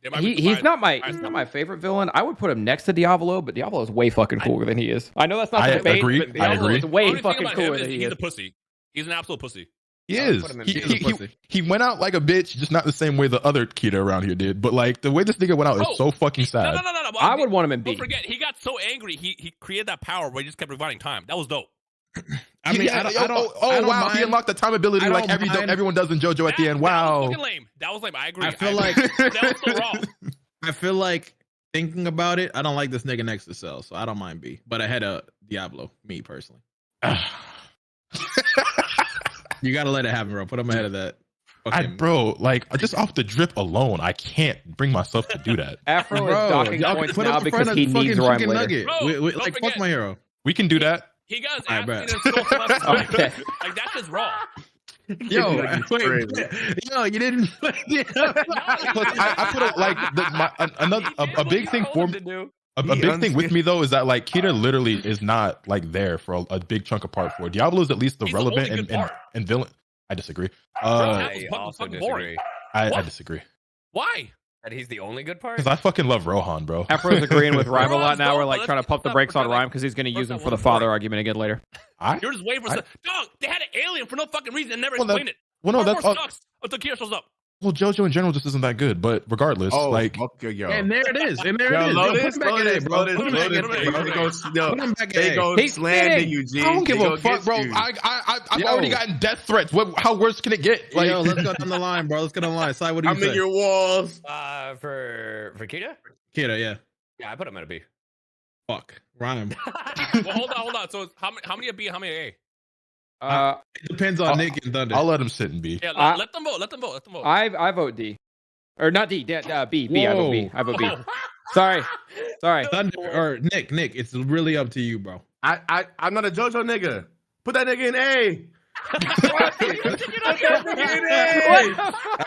there might be he's some not bias. my favorite villain. I would put him next to Diablo, but Diablo is way fucking cooler than he is. I know that's not I the debate, agree. but I Diablo agree. is The way only thing fucking about cooler him than is he he's is. a pussy. He's an absolute pussy. he I would is. put him in He, B. he, He's a pussy. he went out like a bitch, just not the same way the other Kira around here did. But like the way this nigga went out is so fucking sad. No. but I would want him in B. Don't forget, he got so angry. He created that power where he just kept rewinding time. That was dope. I mean, I don't wow, mind. he unlocked the time ability I like don't mind. everyone does in JoJo at the end. That Wow. was fucking lame. That was lame. I agree. I feel like that was so wrong. I feel like thinking about it, I don't like this nigga next to Cell, so I don't mind B. But ahead of Diablo, me personally. You gotta let it happen, bro. Put him ahead of that. Bro, like just off the drip alone, I can't bring myself to do that. Afro Bro, is docking y'all points put him now in because front he of needs fucking Rhyme chicken later. nugget. Bro, don't Like, fuck forget. my hero. We can do that. He got his I ass bet. beaten and still left. Okay. Like that's just wrong. Yo, Like, wait, crazy. yo, you didn't. Plus, I put it like a big thing for me. A big thing with me though is that like Kira literally is not like there for a big chunk of part 4. Diablo is at least the He's the relevant only good part. and villain. I disagree. I also fucking boring. disagree. I What? disagree Why? That he's the only good part. because I fucking love Rohan, bro. Afro's agreeing with Rhyme a lot now. We're Let's like go. trying to pump the Let's brakes on go. Rhyme because he's going to use him Let's for the go. father argument again later. You're just waiting for some dog. They had an alien for no fucking reason and never Well, explained it. Well, no, Part that's four sucks until Kira shows up. well, JoJo in general just isn't that good. But regardless, like okay, yo. And there it is. And there Yo, it is. Yo, Lotus, put him back in A, bro. Lotus, Put him back in A, Lotus, bro. they go, yo, Put him back in they A. go He's slander kidding. you, G. I don't give They a go fuck, get bro. you. I've Yo. already gotten death threats. How worse can it get? Like, Yo, let's go down the line, bro. Let's go down the line. Sai, what do you I'm say? in your walls. For Kita? Kira, yeah. Yeah, I put him at a B. Fuck. Rhyme. Well, hold on. So it's how many a B and how many a? It depends on Nick and Thunder. I'll let him sit and be. Yeah, let them vote. Let them vote. I vote D. Or not D, B. B. I vote B. I vote B. Oh. Sorry. Thunder or Nick, it's really up to you, bro. I'm not a JoJo nigga. Put that nigga in A.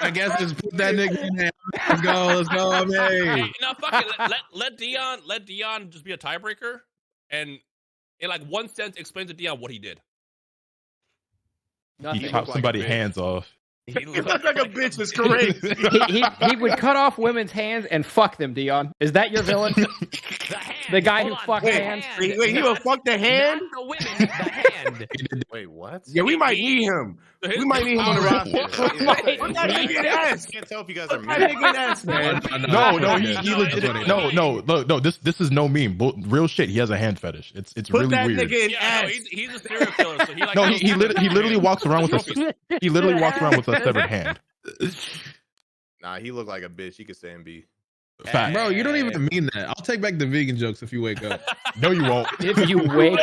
I guess just put that nigga in there. Let's go, I mean. Hey, no, fuck it. Let Dion just be a tiebreaker, and in like one sense, explain to Dion what he did. He chopped somebody's hands off. He looks like a bitch. Is correct. he would cut off women's hands and fuck them. Dion, is that your villain? The guy who fucked hands. Wait, he will fuck the hand? Not the women, the hand. Wait, what? Yeah, we might need him. We might need him on the roster. Put that nigga in ass. I can't tell if you guys are Put that nigga in ass, man. No, he legit. No, this is no meme. Real shit. He has a hand fetish. It's Put really that weird. nigga in Yeah, ass. no, he's a serial killer. So he like No, he literally walks around with a severed hand. Nah, he looked like a bitch. He could say and be. Fact. Bro, you don't even mean that. I'll take back the vegan jokes if you wake up. No, you won't. If you wake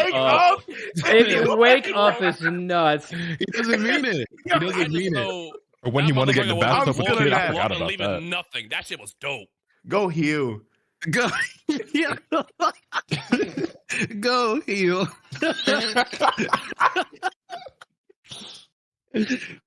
up, it's nuts. He doesn't mean it. He doesn't mean it. Or when he wanted to get in the bathtub with the kid, I forgot about leaving that. nothing. That shit was dope. Go heal. Go, yeah. Go heal. All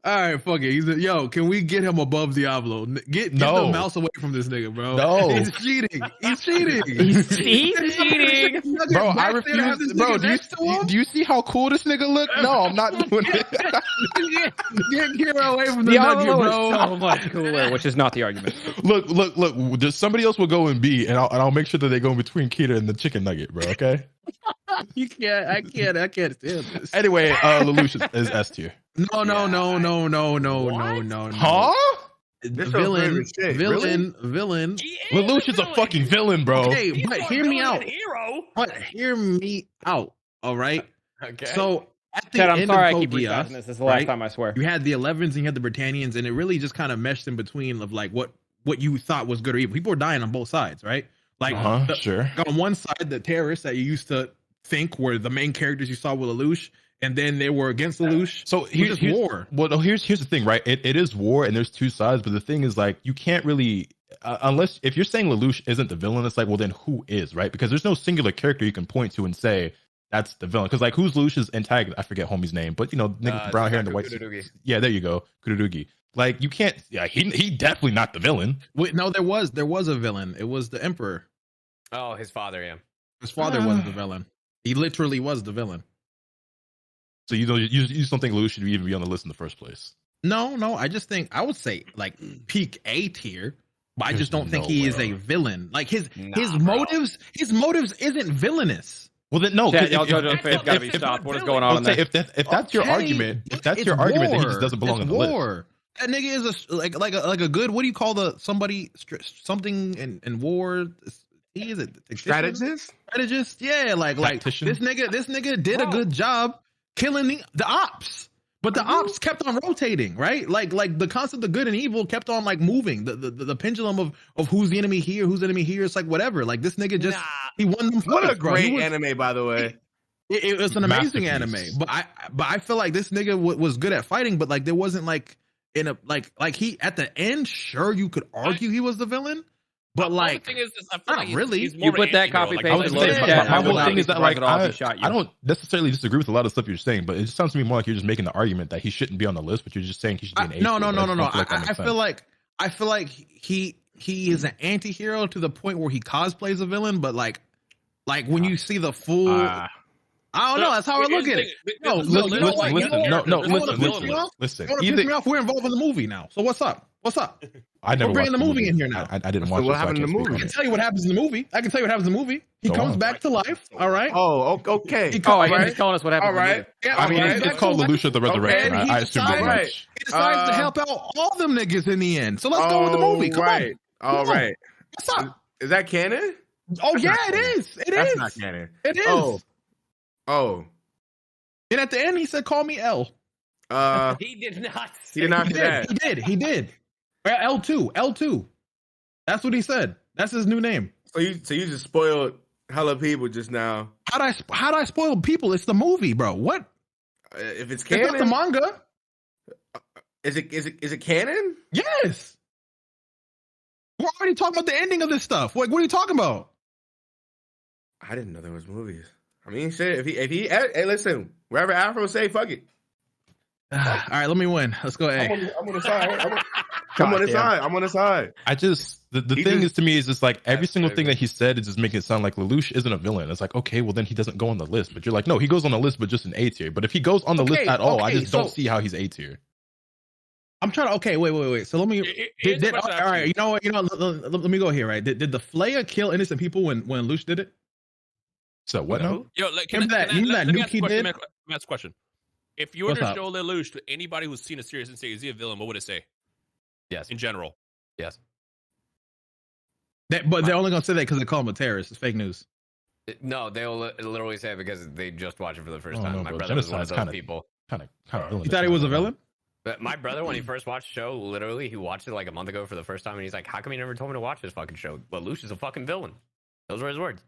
right, fuck it. Yo, can we get him above Diablo? Get the mouse away from this nigga, bro. No. He's cheating. He's cheating. He's cheating. Bro, I refuse. Bro, do you see how cool this nigga look? No, I'm not doing it. Get Kira away from the Diablo nugget, is bro. so much cooler, which is not the argument. Look. Just somebody else will go in B, and I'll make sure that they go in between Kira and the chicken nugget, bro. Okay. You can't. I can't stand this. Anyway, Lelouch is S tier. No. Huh? Villain. Lelouch is a fucking villain, bro. Okay, but hear me out. Hero. But hear me out. All right. Okay. So at the Chad, I'm end sorry I of keep Code restocking Geass, this. This is the last right, time, I swear. you had the 11s and you had the Britannians, and it really just kind of meshed in between of like what you thought was good or evil. People were dying on both sides, right? Like Sure. on one side, the terrorists that you used to think were the main characters you saw with Lelouch, and then they were against Lelouch. So here's war. Well, here's the thing, right? It is war, and there's two sides. But the thing is, like, you can't really unless if you're saying Lelouch isn't the villain, it's like, well, then who is, right? Because there's no singular character you can point to and say that's the villain. Because like, who's Lelouch's antagonist? I forget homie's name, but you know, nigga with the brown hair and the white suit. Yeah, there you go, Kurudugi. Like, you can't. Yeah, he definitely not the villain. Wait, no, there was a villain. It was the Emperor. Oh, his father. Yeah, his father was the villain. He literally was the villain. So you just don't think Lelouch should even be on the list in the first place? No. I just think I would say like peak A tier, but I just don't think he is a villain. Like his motives isn't villainous. Well, then no. Chad, y'all JoJo's face gotta be stopped. What is going on there? If that's your argument, then he just doesn't belong on the list. That nigga is like a good. What do you call something in war? He is a strategist. Yeah, like this nigga did a good job killing the ops, but the ops kept on rotating, right? Like the concept of good and evil kept on like moving. The pendulum of who's the enemy here, who's the enemy here. It's like whatever. Like this nigga just he won them. What a great anime, by the way. It was an amazing anime, but I feel like this nigga was good at fighting, but like there wasn't like in a like he at the end. Sure, you could argue he was the villain. But like, the thing is, I feel like really. You put that copy paste. My whole thing is that like I don't necessarily disagree with a lot of stuff you're saying, but it just sounds to me more like you're just making the argument that he shouldn't be on the list, but you're just saying he should be an A. No. I feel like he is an anti-hero to the point where he cosplays a villain, but like when you see the full. I don't know. That's how I look at it. Listen. Piss me off. We're involved in the movie now. So what's up? I never We're bringing the movie in here now. I didn't watch. What happened in the movie? I can tell you what happens in the movie. He comes back to life. All right. Oh, okay. He's telling us what happened. All right. Yeah, I mean, it's called Lelouch of the Resurrection. I assume very much. He decides to help out all them niggas in the end. So let's go with the movie. Come on. All right. What's up? Is that canon? Oh yeah, it is. That's not canon. It is. Oh. And at the end, he said, "Call me L." He did not. He did not say that. He did. Well, L2. That's what he said. That's his new name. So you just spoiled hella people just now. How'd I spoil people? It's the movie, bro. What? If it's canon, it's not the manga. Is it canon? Yes. We're already talking about the ending of this stuff. What are you talking about? I didn't know there was movies. I mean, shit. If he, hey, listen. Wherever Afro say, fuck it. All right, let me win. Let's go A. I'm on the side. I'm on the side. I just the thing is to me is just like every single thing that he said is just making it sound like Lelouch isn't a villain. It's like, okay, well then he doesn't go on the list. But you're like, no, he goes on the list, but just an A tier. But if he goes on the list at all, I just don't see how he's A tier. I'm trying to. Okay, wait. So let me. All right, you know what? Let me go here. Right? Did the Flaya kill innocent people when Lelouch did it? So what? No. Yo, like, Remember that nuke he did? Last question. If you were to show Lelouch to anybody who's seen a series and say, is he a villain, what would it say? Yes. In general. Yes. But they're only going to say that because they call him a terrorist. It's fake news. No, they'll literally say it because they just watched it for the first time. No, My bro. brother was one of those Kinda, people. Kind of villain. You thought he was a villain? But my brother, when he first watched the show, literally, he watched it like a month ago for the first time, and he's like, how come he never told me to watch this fucking show? Lelouch is a fucking villain. Those were his words.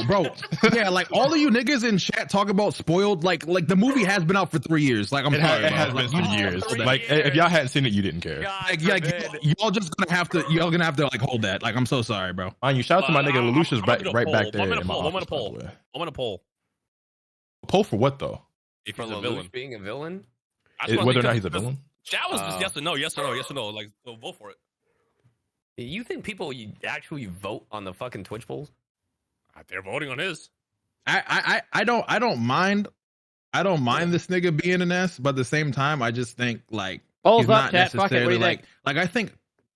Bro, yeah, like all of you niggas in chat talk about spoiled. Like the movie has been out for 3 years. Like It has been for years. Like if y'all hadn't seen it, you didn't care. Y'all just gonna have to like hold that. Like I'm so sorry, bro. You shout out to my nigga Lelouch is right back there. I'm gonna poll. Poll for what though? If For he's a Lelouch villain. being a villain? Whether or not he's a villain? That was just yes or no, yes or no. Like, so vote for it. You think people actually vote on the fucking Twitch polls? They're voting on his. I don't mind this nigga being an S, but at the same time, I just think like Balls he's up, not chat. Fuck it. What do you necessarily think? like I think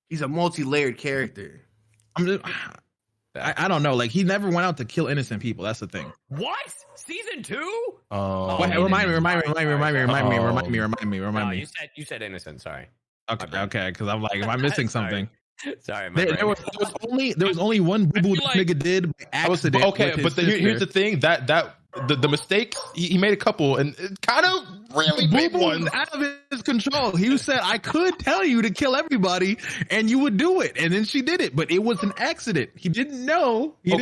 He's a multi-layered character. I'm just, I don't know. Like he never went out to kill innocent people. That's the thing. What? Season 2? Wait, remind me. No, you said innocent. Sorry. Okay, because I'm like, am I missing something? Sorry, There was only one boo boo this nigga did by accident. Okay, but here's the thing that the mistakes he made a couple and it kind of really big ones out of his control. He said, "I could tell you to kill everybody, and you would do it." And then she did it, but it was an accident. He didn't know. But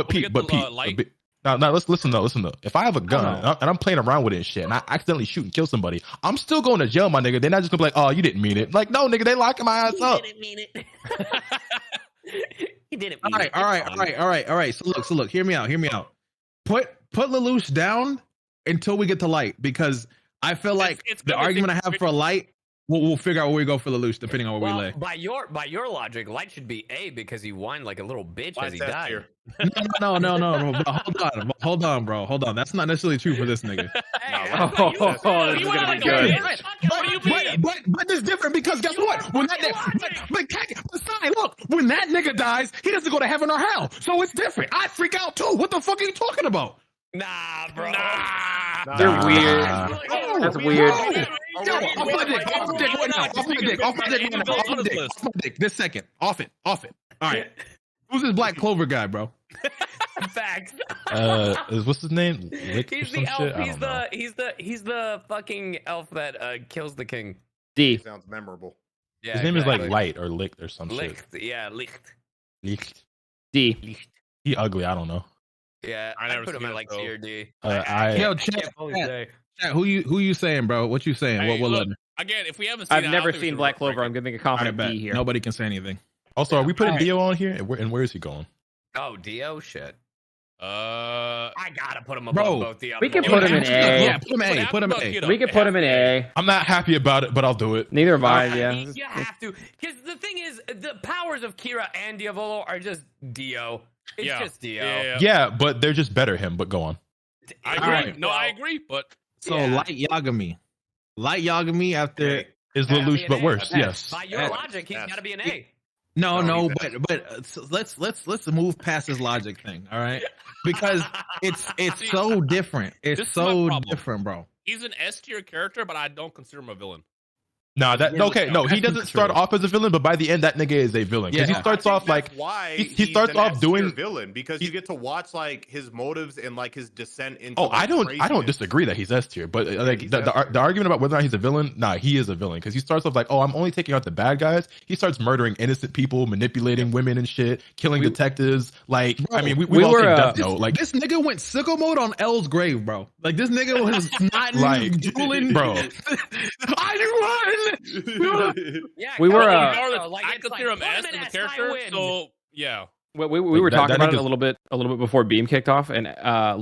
Pete. Now let's listen though. If I have a gun and I'm playing around with it and shit, and I accidentally shoot and kill somebody, I'm still going to jail, my nigga. They're not just gonna be like, "Oh, you didn't mean it." Like, no, nigga, they locking my ass up. He didn't mean it. He didn't All mean it. right. So look. Hear me out. Put Lelouch down until we get to Light, because I feel like the argument I have for Light, we'll figure out where we go for Lelouch depending on where we lay. By your logic, Light should be A because he whined like a little bitch as he died. Here. No. But hold on, bro. Hold on. That's not necessarily true for this nigga. This is gonna be good. But it's different because guess what? When that when that nigga dies, he doesn't go to heaven or hell. So it's different. I freak out too. What the fuck are you talking about? Nah, bro. They're weird. That's weird. Off my dick. This second. Off it. All right. Who's this Black Clover guy, bro? Facts. What's his name? Lick He's or some the elf. shit? He's the fucking elf that kills the king. D. Sounds memorable. Yeah, His name is like Light or Licht or some Licht. shit. Yeah, Licht. Licht. D. He ugly. I don't know. Yeah, I I never put him seen at it, like though. tier D. Yo, chat, who you saying, bro? What you saying? Hey, what look, letter? Again, if we haven't seen I've it, I never don't think we seen should Black rank Clover. it. I'm giving a All right, confident bet. D here. Nobody can say anything. Also, are we putting Alright. Dio on here? And where is he going? Oh, Dio, shit. Uh, I gotta put him above Bro, both the other we can ones. put him in A. Yeah, put him A. Put him A. We could put him in A. I'm not happy about it, but I'll do it. Neither am I. Yeah. You have to, because the thing is, the powers of Kira and Diavolo are just Dio. It's just Dio. Yeah, but they're just better him. But go on. I agree. Alright. No, I agree. But So Yeah. Light Yagami after. Is Gotta be Lelouch, an but A. worse. Yes. By your Yes. logic, he's gotta be an A. No, but so let's move past this logic thing, all right? Because it's so different. This It's is my so problem. different, bro. he's an S tier character, but I don't consider him a villain. No, he doesn't start off as a villain, but by the end, that nigga is a villain because he Yeah. starts I think off like that's why he starts an off S-tier doing. villain because you get to watch like his motives and like his descent into. Oh, like, I don't craziness. disagree that he's S tier, but like he's the argument about whether or not he's a villain, nah, he is a villain because he starts off like, oh, I'm only taking out the bad guys. He starts murdering innocent people, manipulating women and shit, killing detectives. Like, Bro, I mean, we we all were, seen Death Note. Like, This nigga went sicko mode on L's grave, bro. Like this nigga was not Like, drooling, bro. I won. Yeah, We were, Kyle, Regardless, like, I it's consider him put S in as a S, I character. win. So yeah, Well, we were talking about it a little bit before Beam kicked off, and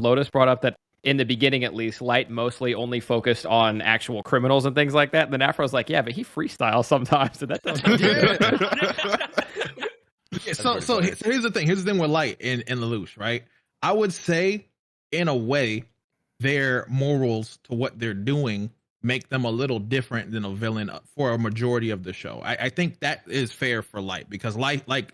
Lotus brought up that in the beginning, at least, Light mostly only focused on actual criminals and things like that. And then Afro's like, yeah, but he freestyles sometimes, and that doesn't. So here's the thing. Here's the thing with Light and Lelouch, right? I would say, in a way, their morals to what they're doing make them a little different than a villain for a majority of the show. I think that is fair for Light, because Light, like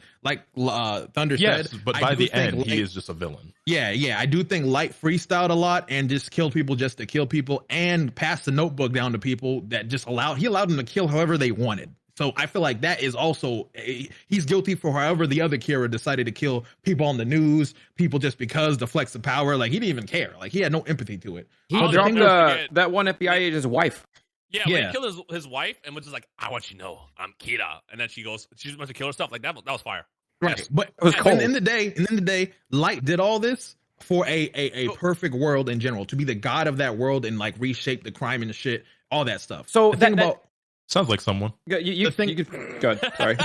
Thunder said, but by the end, Light, he is just a villain. Yeah, I do think Light freestyled a lot and just killed people just to kill people, and passed the notebook down to people that just allowed them to kill however they wanted. So I feel like that is also, he's guilty for however the other Kira decided to kill people on the news, people just because the flex of power. Like, he didn't even care. Like, he had no empathy to it. He dropped that one FBI agent's wife. Yeah, when he killed his wife and was just like, I want you to know I'm Kira. And then she just wants to kill herself. Like, that was fire. Right. Yes. But it was cold. In the day, Light did all this for a perfect world in general, to be the god of that world and like reshape the crime and shit, all that stuff. So the thing about sounds like someone. You go ahead. Sorry.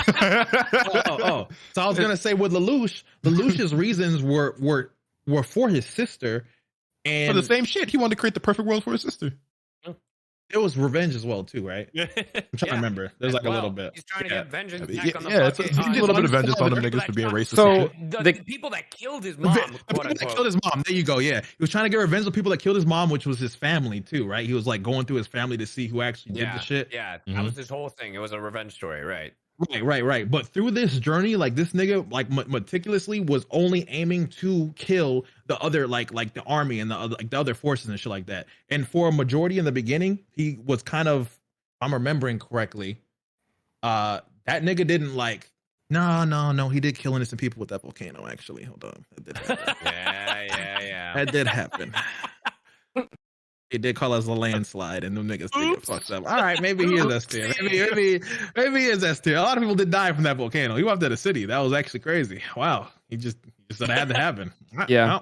So I was gonna say with Lelouch's reasons were for his sister, and for the same shit. He wanted to create the perfect world for his sister. It was revenge as well too, right? I'm trying to remember. There's like a little bit. He's trying to get vengeance back on the it's a little bit of vengeance on them niggas for being racist. So the people that killed his mom, there you go. Yeah, he was trying to get revenge on people that killed his mom, which was his family too, right? He was like going through his family to see who actually did the shit. Yeah, that was his whole thing. It was a revenge story, right? Right. But through this journey, like, this nigga, like, meticulously was only aiming to kill the other, like the army and the other forces and shit like that. And for a majority in the beginning, he was kind of, if I'm remembering correctly, that nigga didn't like. No. He did kill innocent people with that volcano. Actually, hold on. That did happen. yeah. That did happen. It did call us a landslide, and them niggas did get fucked up. All right, maybe he is S tier. Maybe he is S tier. A lot of people did die from that volcano. He went up to the city. That was actually crazy. Wow, he just said it had to happen. Yeah.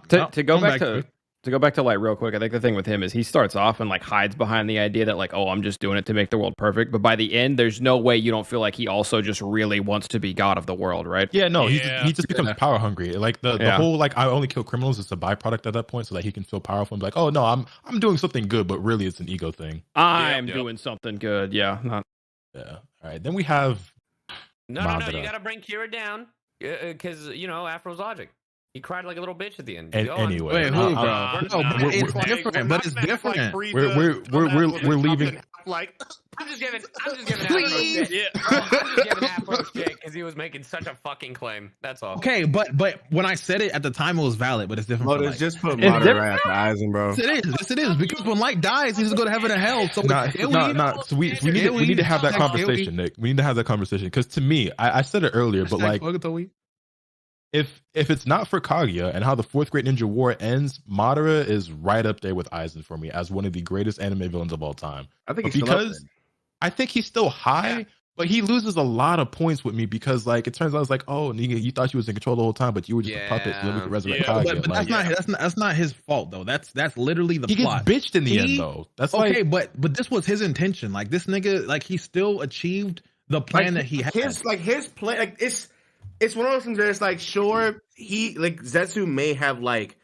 To go back to Light real quick, I think the thing with him is he starts off and like hides behind the idea that like, oh, I'm just doing it to make the world perfect. But by the end, there's no way you don't feel like he also just really wants to be god of the world, right? Yeah, no, he just becomes power hungry. Like the whole like, I only kill criminals is a byproduct at that point, so that he can feel powerful and be like, oh no, I'm doing something good, but really it's an ego thing. I'm doing something good. Yeah. All right. Then we have no, you gotta bring Kira down because Afro's logic. He cried like a little bitch at the end. And anyway, wait, who, bro? It's different, but it's different. We're leaving. Like, I'm just giving Afro shit because he was making such a fucking claim. That's all. Okay, but when I said it at the time, it was valid, but it's different. Well, it's just put Madara right after Aizen, bro. Yes, it is because when Light dies, he's gonna go to heaven and hell. So So we need to have that conversation, Nick. We need to have that conversation because to me, I said it earlier, but like, if it's not for Kaguya and how the Fourth Great Ninja War ends, Madara is right up there with Aizen for me as one of the greatest anime villains of all time. I think I think he's still high, but he loses a lot of points with me because like it turns out it's like, oh, nigga, you thought you was in control the whole time, but you were just a puppet so we could resurrect Kaguya. But that's not his fault though. That's literally the plot. He gets bitched in the end though. That's okay, but this was his intention. Like this nigga, like he still achieved the plan that he had. His plan, like it's one of those things that it's like, sure, he like Zetsu may have like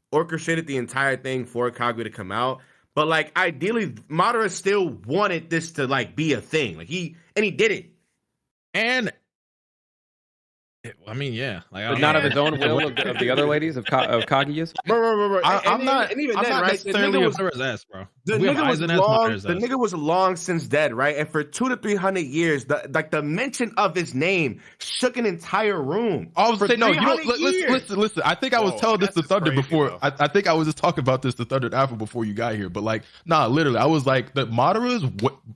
orchestrated the entire thing for Kaguya to come out, but like ideally, Madara still wanted this to like be a thing. Like he did it. And I mean, yeah, like, but not of his own will of the other ladies of Kaguya's. Bro. I'm not necessarily his ass, bro. The nigga was long since dead, right? And for 200 to 300 years, the mention of his name shook an entire room. I was saying, no, listen. I think I was telling this to Thunder before. I think I was just talking about this to Thunder and Afro before you got here. But like, nah, literally, I was like, the Madara's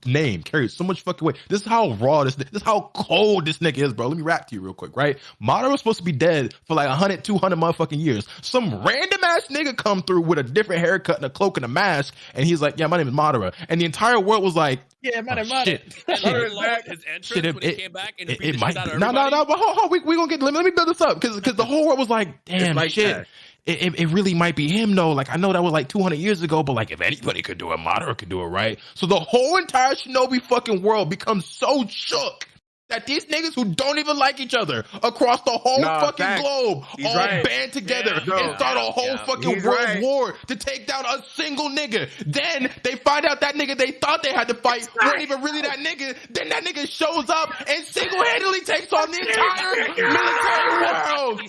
name carries so much fucking weight. This is how raw this is how cold this nigga is, bro. Let me rap to you real quick, right? Madara was supposed to be dead for like 100, 200 motherfucking years. Some random ass nigga come through with a different haircut and a cloak and a mask, and he's like, yeah, my name is Madara. And the entire world was like, yeah, my name is Madara. His entrance when he came back and it might be. No, but hold, we gonna get, let me build this up, because the whole world was like, damn, like shit. It really might be him though. Like I know that was like 200 years ago, but like if anybody could do it, Madara could do it, right? So the whole entire Shinobi fucking world becomes so shook that these niggas who don't even like each other across the whole fucking globe all band together and start a whole fucking world war to take down a single nigga. Then they find out that nigga they thought they had to fight wasn't even really that nigga. Then that nigga shows up and single-handedly takes on the entire military world.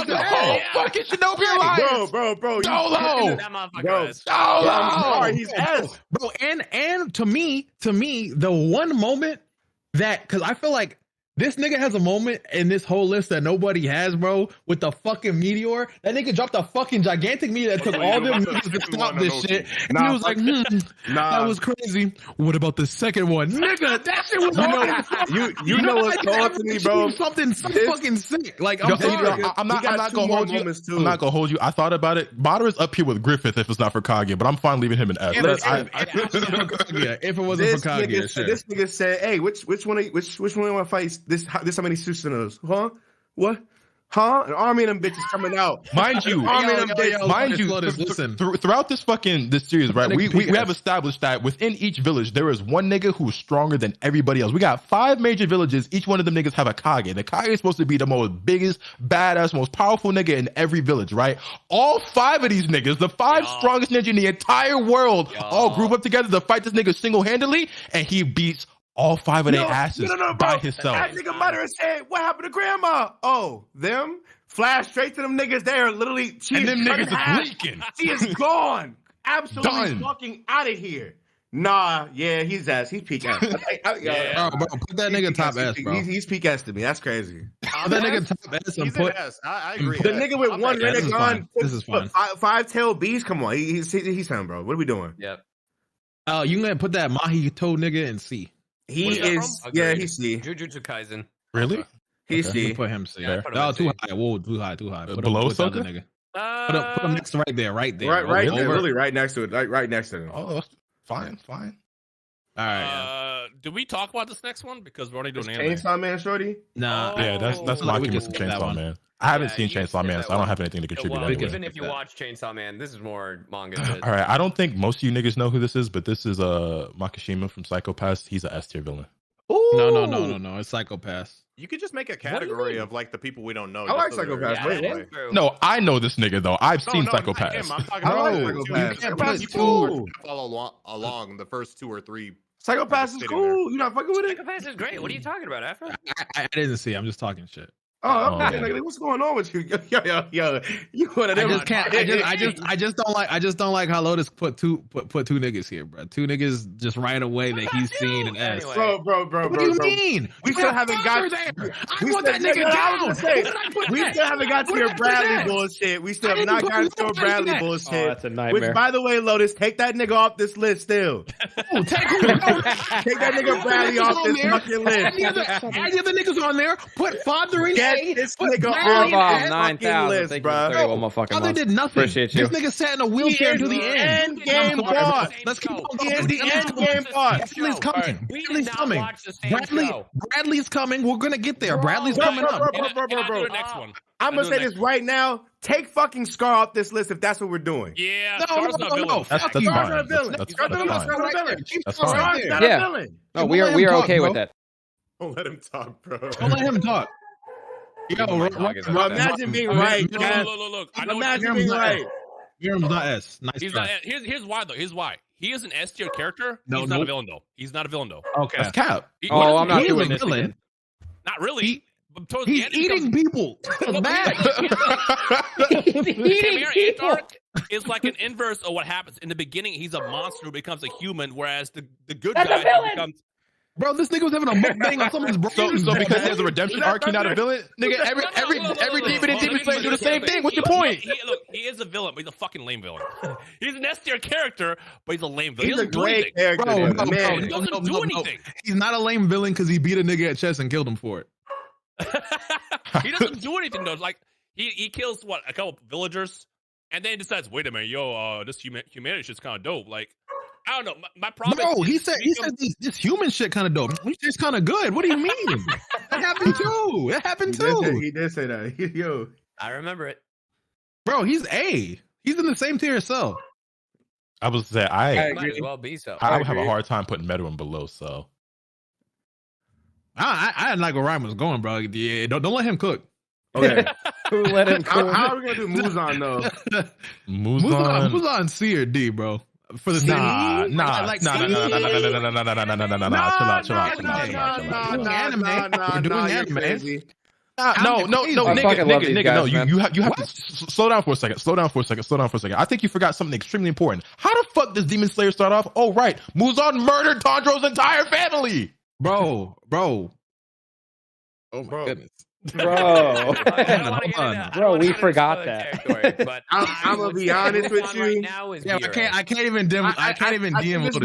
The whole fucking Shinobi Alliance. Bro. Dolo. That motherfucker is. I'm sorry, he's S. Bro, and to me, the one moment that, because I feel like this nigga has a moment in this whole list that nobody has, bro, with the fucking meteor. That nigga dropped a fucking gigantic meteor that took all them niggas to stop this shit. And he was like, that was crazy. What about the second one? Nigga, that shit was you know what's going to me, bro? Something so fucking sick. Like, I'm sorry. I'm not gonna hold you. I'm not gonna hold you. I thought about it. Madara's up here with Griffith if it's not for Kage, but I'm fine leaving him in F. If it wasn't for Kage, this nigga said, "Hey, which one you want to fight? This how many Susanos? Huh? What? Huh? An army of them bitches coming out. Mind you, listen. Throughout this series, right? We have established that within each village there is one nigga who's stronger than everybody else. We got 5 major villages. Each one of them niggas have a Kage. The Kage is supposed to be the most biggest, badass, most powerful nigga in every village, right? All 5 of these niggas, the 5 strongest ninja in the entire world, all group up together to fight this nigga single-handedly, and he beats all 5 of their asses by himself. That nigga Madara said, "What happened to Grandma?" Oh, them? Flash straight to them niggas. They are literally. And them niggas is leaking. She is gone. Absolutely fucking out of here. Nah, yeah, he's ass. He's peak ass. Bro, put that nigga top S, bro. He's peak ass to me. That's crazy. Put that nigga top S and put. I agree. The nigga with one Renegon, This is fine. 5-tailed beast. Come on, he's saying, bro. What are we doing? Yep. Oh, you gonna put that Mahi toe nigga in C? He is. Yeah, he's C. Jujutsu Kaisen. Really? He's C. Put him C. Yeah, No, too high. Whoa, too high. Below put the other Sokka? nigga. Put him next to right there. Right there, really right next to it. Right next to him. Oh, fine. All right. Did we talk about this next one? Because we're already doing anime. Chainsaw Man, shorty. Nah. Yeah, that's my we with can skip that Chainsaw one. Man. I haven't seen you can Chainsaw skip Man, that so I don't one. have anything to contribute Well, anyway. even if you watch Chainsaw Man, this is more manga. All right, I don't think most of you niggas know who this is, but this is Makishima from Psycho Pass. He's a S tier villain. No. It's Psychopaths. You could just make a category of like the people we don't know. I like just so Psychopaths. they're- Wait, that's true. No, I know this nigga though. I've seen No, Psycho not him. Pass. I'm talking I about like the Psychopaths. two- you can't put Psychopaths people cool. follow along the first 2 or 3. Psychopaths is cool. You not fucking with it? Psychopaths is great. What are you talking about, Afro? I didn't see. I'm just talking shit. Oh, Oh, okay. okay. Like, what's going on with you? Yo, you one of them? I just can't. I just don't like how Lotus put two niggas here, bro. 2 niggas just right away that he's seen and S. Anyway. bro. What do you mean? We still haven't got there. I we want that still- nigga no, I was down. gonna say, What did I put We that? still haven't got to What your did I put that? Bradley bullshit. We still I have didn't not put gotten to your nobody Bradley that. bullshit. Oh, that's a nightmare. Which, by the way, Lotus, take that nigga off this list still. Oh, take Take that nigga Bradley off this fucking list. Any other niggas on there? Put Father in Get A. this Put nigga Bradley off in that S. fucking 9,000. list, Thank you bruh. for 31 motherfucking Father months. did nothing. Appreciate you. This nigga sat in a wheelchair to the end. End game boss. Let's keep on He is going. the end game boss. Bradley's coming. We did Bradley's not coming. watch the same show. Bradley's coming. We're gonna get there. Bradley's Bro, coming bro, up. bro. And I'll do the next one. I'm gonna say this right now. Take fucking Scar off this list if that's what we're doing. Yeah, No, Scar's not villain. That's Scar's fine. not a villain. That's Scar's not a fine. villain. That's Scar's fine. not Yeah. a villain. No, we are okay with that. Don't let him talk, bro. Don't let him talk. Yo, Bro, imagine being right, guys. Look. I know Imagine being right. Miriam's not S. Nice He's try. not. Here's why though. Here's why. He is an S tier character. No, He's not a nope. villain though. He's not a villain though. Okay. That's Cap. Oh, I'm not He is doing a this villain. again. Not really. But towards the He's end, he eating becomes- people. It's bad. Chimera Ant arc is like an inverse of what happens in the beginning. He's a monster who becomes a human, whereas the good guy becomes. Bro, this nigga was having a mukbang on someone's brain. So because there's a redemption arc, he's not a villain, nigga. Every demon and demon slayer do the same thing. What's your point? He is a villain, but he's a fucking lame villain. He's an S tier character, but he's a lame villain. He's He a doesn't do great anything. character, Bro, man. no, Man. He doesn't do anything. He's not a lame villain because he beat a nigga at chess and killed him for it. He doesn't do anything though. Like he kills a couple villagers, and then he decides, wait a minute, this humanity shit's kind of dope. Like I don't know. My problem. Bro, he said this human shit kind of dope. It's kind of good. What do you mean? That happened too. That happened too. He did say that. Yo. I remember it. Bro, he's A. He's in the same tier as Cell. I was say Might as well be so. I would have a hard time putting Metal in below. So I didn't like where Ryan was going, bro. Yeah, don't let him cook. Okay. Who let him cook? How are we gonna do Muzan though? Muzan C or D, bro. For the Chill out. No. You have to slow down for a second. I think you forgot something extremely important. How the fuck does Demon Slayer start off? Oh right, Muzan murdered Tanjiro's entire family, bro. Oh my goodness. Bro, we forgot that. But I'm gonna be honest with you. Right now is Yeah, I can't even DM Lotus. I can't even DM Lotus.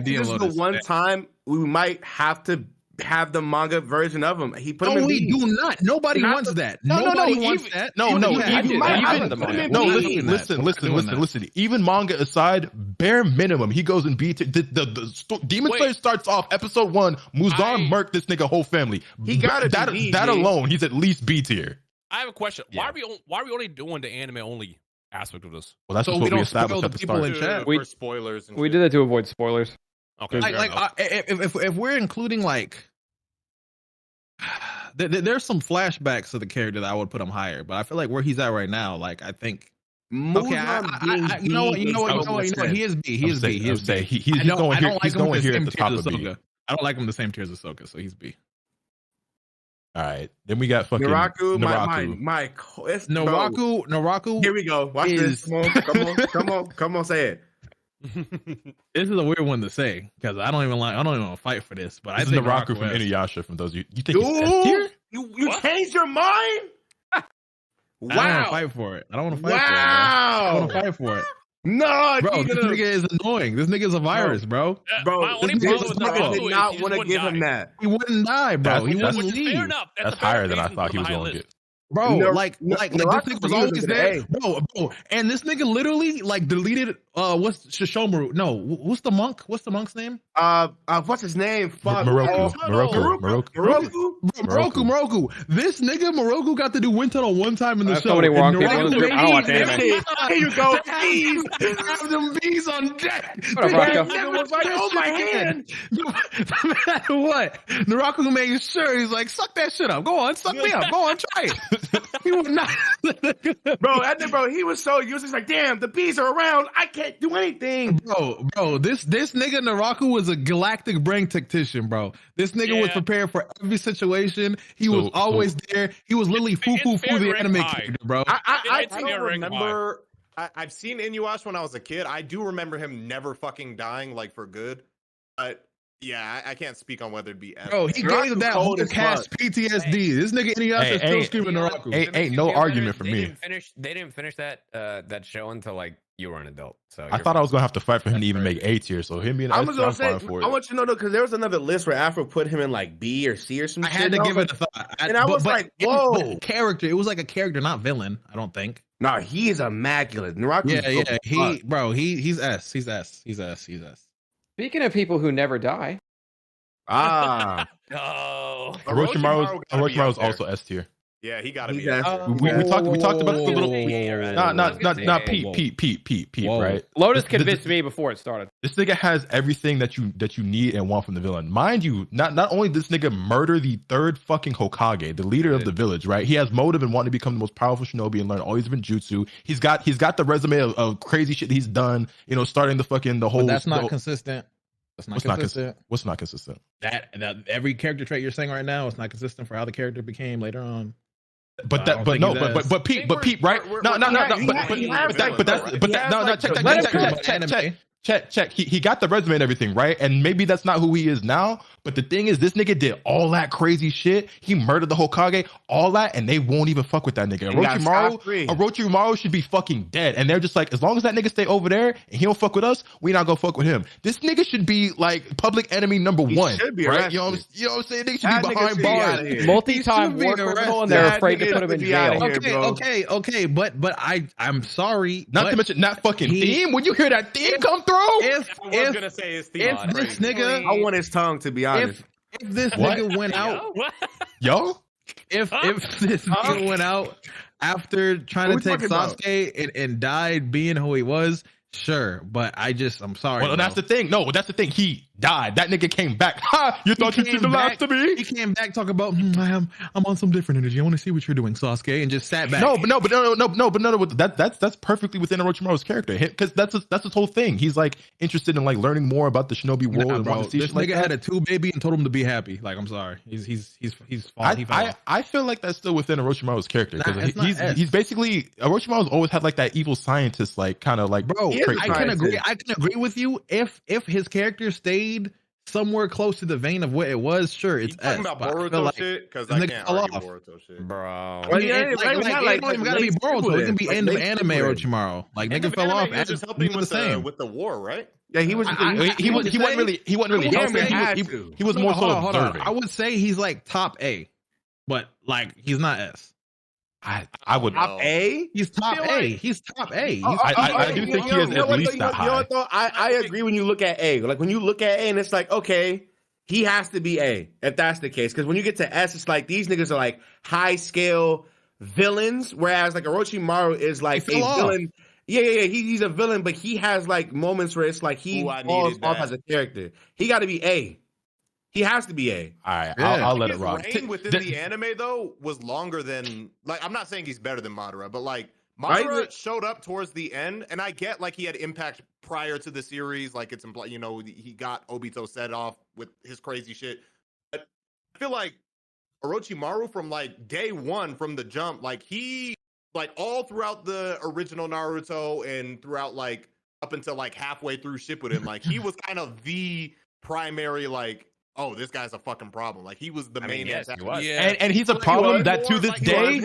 This is the one time we might have to have the manga version of him. He put him in. No, we do not. Nobody wants that. Nobody wants that. Listen. Even manga aside, bare minimum, he goes in B tier. The Demon Slayer starts off episode 1. Muzan murked this nigga whole family. He got that alone. He's at least B tier. I have a question. Why are we only doing the anime only aspect of this? Well, that's so just what we established at the people start. in chat. For spoilers. And We shit. did that to avoid spoilers. Okay. If we're including like, there's some flashbacks to the character that I would put him higher, but I feel like where he's at right now, like I think. Okay, you know what? He is B. He is B. He's going here. He's going here at the top of B. I don't like him the same tier as Ahsoka, so he's B. All right, then we got fucking Naraku. Naraku. Here we go. Watch this. Come on, say it. This is a weird one to say because I don't even want to fight for this. But this I think Naraku from Inuyasha. From those you think he's S tier? You changed your mind? Wow! I don't want to fight for it. I don't want to fight for it. Bro. I don't want to fight for it. No, bro, this nigga is annoying. This nigga is a virus, bro. Bro, this nigga did not want to give him that. He wouldn't die, bro. He wouldn't leave. Fair enough. That's higher than I thought he was going to get. Bro, like this nigga was always there, bro. And this nigga literally like deleted. What's Shishomaru? No, what's the monk? What's the monk's name? What's his name? Moroku. This nigga Moroku got to do wind tunnel one time in the show. So many wrong people in this group. I don't watch anime. Here you go, bees. Have them bees on deck. Nigga was like, oh my hand. No matter what, Naraku made sure he's like, suck that shit up. Go on, suck me up. Go on, try it. He would not. bro, he was so used. He's like, damn, the bees are around. I can't do anything. Bro, this nigga Naraku was a galactic brain tactician, bro. This nigga was prepared for every situation. He was always there. He was literally foo the anime character, bro. I don't remember. I've seen Inuyasha when I was a kid. I do remember him never fucking dying, like for good. But yeah, I can't speak on whether it'd be F. Bro, he gave him that whole cast PTSD. This nigga Inuyasha still screaming Naraku. Ain't no argument for me. They didn't finish that show until like you were an adult. So I thought I was gonna have to fight for him to even make A tier. So him being I was gonna say, I want you to know though, because there was another list where Afro put him in like B or C or something. I had to give it a thought, and I was like, whoa, character. It was like a character, not villain. I don't think. Nah, he is immaculate. Naraku, he's S. He's S. He's S. He's S. Speaking of people who never die. No. Orochimaru is also S tier. Yeah, he got to be. We talked about this a little. Not Pete, right? Lotus convinced me before it started. This nigga has everything that you need and want from the villain. Mind you, not only does this nigga murder the third fucking Hokage, the leader of the village, right? He has motive and wanting to become the most powerful shinobi and learn all these different jutsu. He's got the resume of crazy shit that he's done. You know, starting the whole. But that's not consistent. That's not consistent. What's not consistent? That every character trait you're saying right now is not consistent for how the character became later on. But Pete, right? Check. He got the resume and everything, right? And maybe that's not who he is now. But the thing is, this nigga did all that crazy shit. He murdered the Hokage, all that, and they won't even fuck with that nigga. Orochimaru should be fucking dead. And they're just like, as long as that nigga stay over there and he don't fuck with us, we not gonna fuck with him. This nigga should be like public enemy number one, right? You know what I'm saying? Nigga should be behind bars. Multi-time war criminal, and they're afraid to put him in jail. Okay, but I'm sorry. Not to mention that fucking theme. When you hear that theme come through, if this nigga, I want his tongue to be honest. If this nigga went out, if this nigga went out after trying to take Sasuke and died being who he was, sure. But I'm sorry. Well, that's the thing. No, that's the thing. died. That nigga came back. Ha! You thought you should the last to me? He came back, talk about I'm on some different energy. I want to see what you're doing, Sasuke, and just sat back. That's perfectly within Orochimaru's character, because that's his whole thing. He's like interested in like learning more about the shinobi world and bro, want to see this shit like nigga that. had a 2 baby and told him to be happy. Like, I'm sorry, he's I feel like that's still within Orochimaru's character, because Nah, he's basically Orochimaru's always had like that evil scientist like kind of like bro. I can agree with you if his character stayed somewhere close to the vein of what it was. Sure, it's talking about Boruto shit, because I can't argue Boruto shit, bro. It don't even gotta be Boruto. It can be end of anime Orochimaru. Like, nigga fell off. He was just helping with the war, right? Yeah, he was. He wasn't really helping. He was more so observing. I would say he's like top A, but like he's not S. I would top A. He's top A. He's top A. I do think he is at least that high. I agree when you look at A. Like when you look at A, and it's like, okay, he has to be A if that's the case. Because when you get to S, it's like these niggas are like high scale villains, whereas like Orochimaru is like a villain. Yeah. He's a villain, but he has like moments where it's like he falls off as a character. He got to be A. He has to be A. All right, I'll let it rock. His reign within the anime though was longer than, like, I'm not saying he's better than Madara, but like Madara showed up towards the end, and I get like he had impact prior to the series, like it's implied, you know, he got Obito set off with his crazy shit. But I feel like Orochimaru from like day one, from the jump, like he like all throughout the original Naruto and throughout like up until like halfway through Shippuden, like he was kind of the primary like, oh, this guy's a fucking problem. Like he was the main antagonist. Yeah. And he's a problem that to this day,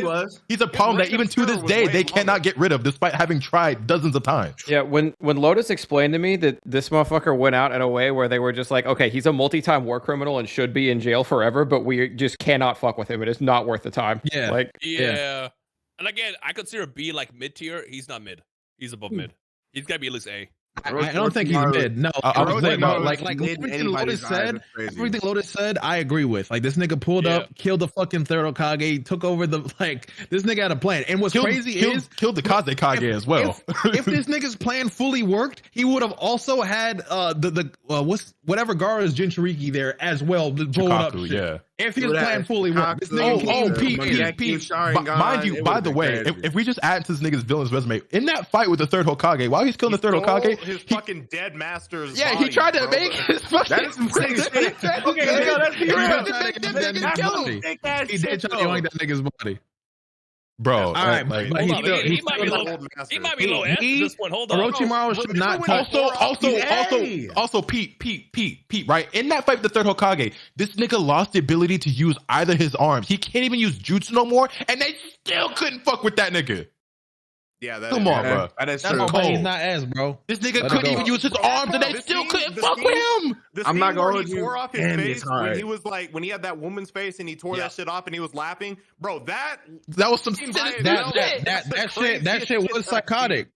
he's a problem that even to this day they cannot get rid of, despite having tried dozens of times. Yeah, when Lotus explained to me that this motherfucker went out in a way where they were just like, okay, he's a multi-time war criminal and should be in jail forever, but we just cannot fuck with him. It is not worth the time. Yeah. Like, yeah. And again, I consider B like mid tier. He's not mid. He's above mid. He's got to be at least A. I don't think he's mid. No, I was saying, no, like everything Lotus said, I agree with. Like, this nigga pulled up, killed the fucking third Hokage, took over the, like, this nigga had a plan. And what's crazy is killed the Kazekage as well. If this nigga's plan fully worked, he would have also had whatever Gaara's Jinchuriki there as well, blowing up shit. Yeah. If his plan fully worked. This nigga Pete. Mind you, by the way, if we just add to this nigga's villain's resume, in that fight with the third Hokage, while he's killing the third Hokage, his fucking dead master's yeah, body, he tried to make his fucking. That is some sick shit. Okay, let's be real. He did try to yoink that nigga's body. Bro, all right, like, but he might be low S at this point. Hold on. Orochimaru should not touch. Also, Pete, right? In that fight with the third Hokage, this nigga lost the ability to use either his arms. He can't even use jutsu no more, and they still couldn't fuck with that nigga. Yeah, come on, bro. That's true. He's not ass, bro. This nigga couldn't even use his arms, and they still couldn't fuck with him. I'm not going to tore off his face when he was like, when he had that woman's face and he tore that shit off and he was laughing, bro. That was some shit. That shit was psychotic.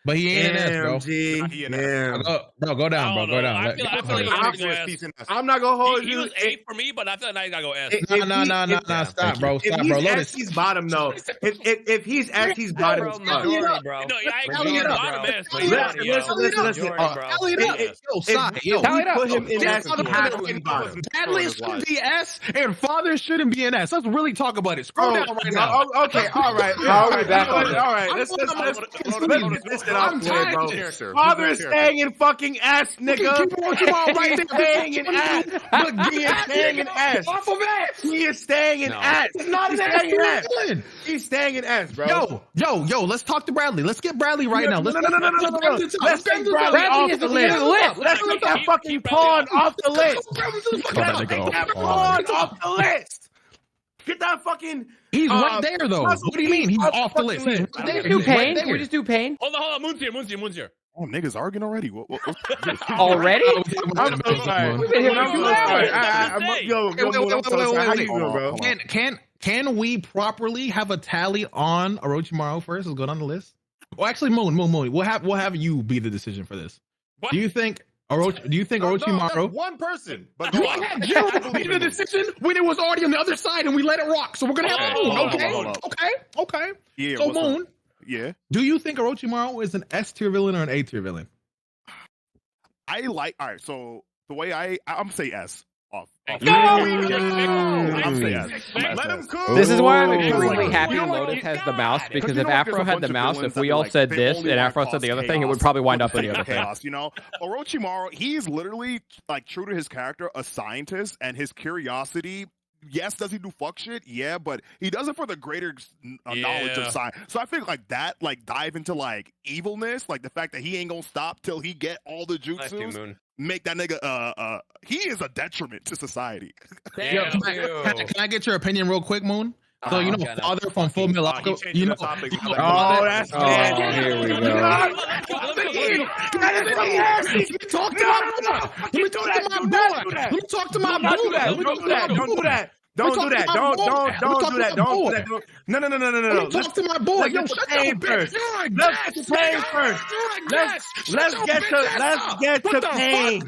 But he ain't an S, bro. Go down, bro. Go down. I'm not gonna hold you. He was A for me, but I feel like now he's gotta go S. Nah. Stop, bro. Stop, bro. Lotus, he's bottom though. If he's S, he's bottom. Bro. No, I agree. Bottom S. Listen. Put him in S. Dadley should be S, and Father shouldn't be an S. Let's really talk about it. Scroll down right now. Okay, all right. Let's I'm tired of this. Father is staying in fucking S, nigga. He is staying in S. Look, he is staying in S. Off of S. He is staying in S. It's not an S. He's staying in S, bro. Yo, let's talk to Bradley. Let's get Bradley right now. No. Let's take Bradley off the list. Let's take that fucking pawn off the list. Let's take that pawn off the list. Get that fucking. He's right there, though. What do you mean? He's off the list. Can we just do pain? Hold on. Moon's here. Oh, niggas arguing already. Already? I'm so sorry. We've been here for 2 hours. Wait. Can we properly have a tally on Orochimaru first? Let's go down the list. Well, actually, Moon. We'll have you be the decision for this. What? Do you think Orochimaru? No, one person. But we had Jill be the decision when it was already on the other side, and we let it rock. So we're gonna have Moon. Okay. Yeah. So Moon. Up? Yeah. Do you think Orochimaru is an S tier villain or an A tier villain? All right. So the way I'm gonna say S. Off. I'm saying yes. Let him cook. This is why I'm Because, extremely like, happy you know what? Lotus has the mouse, because you if know, like, Afro there's a had the bunch of mouse, villains if that we be all like, said they this only and wanna Afro said the cause other thing, it would chaos probably wind for up in the the other thing. chaos, you know, Orochimaru, he's literally like true to his character, a scientist, and his curiosity. Yes, does he do fuck shit? Yeah, but he does it for the greater knowledge of science. So I think like that, like dive into like evilness, like the fact that he ain't gonna stop till he get all the jutsus. Make that nigga he is a detriment to society. Yo, can I get your opinion real quick, Moon? So you know, Father from Full Metal Alchemist. You know, that's here we go. Let me talk to my boy. Let me talk to my boy. Don't do that. Don't do that. Don't do that. Don't do that. Don't do that. No. Let me talk to my boy. Yo, shut your first. bitch. Let's get to pain first. Let's get to pain.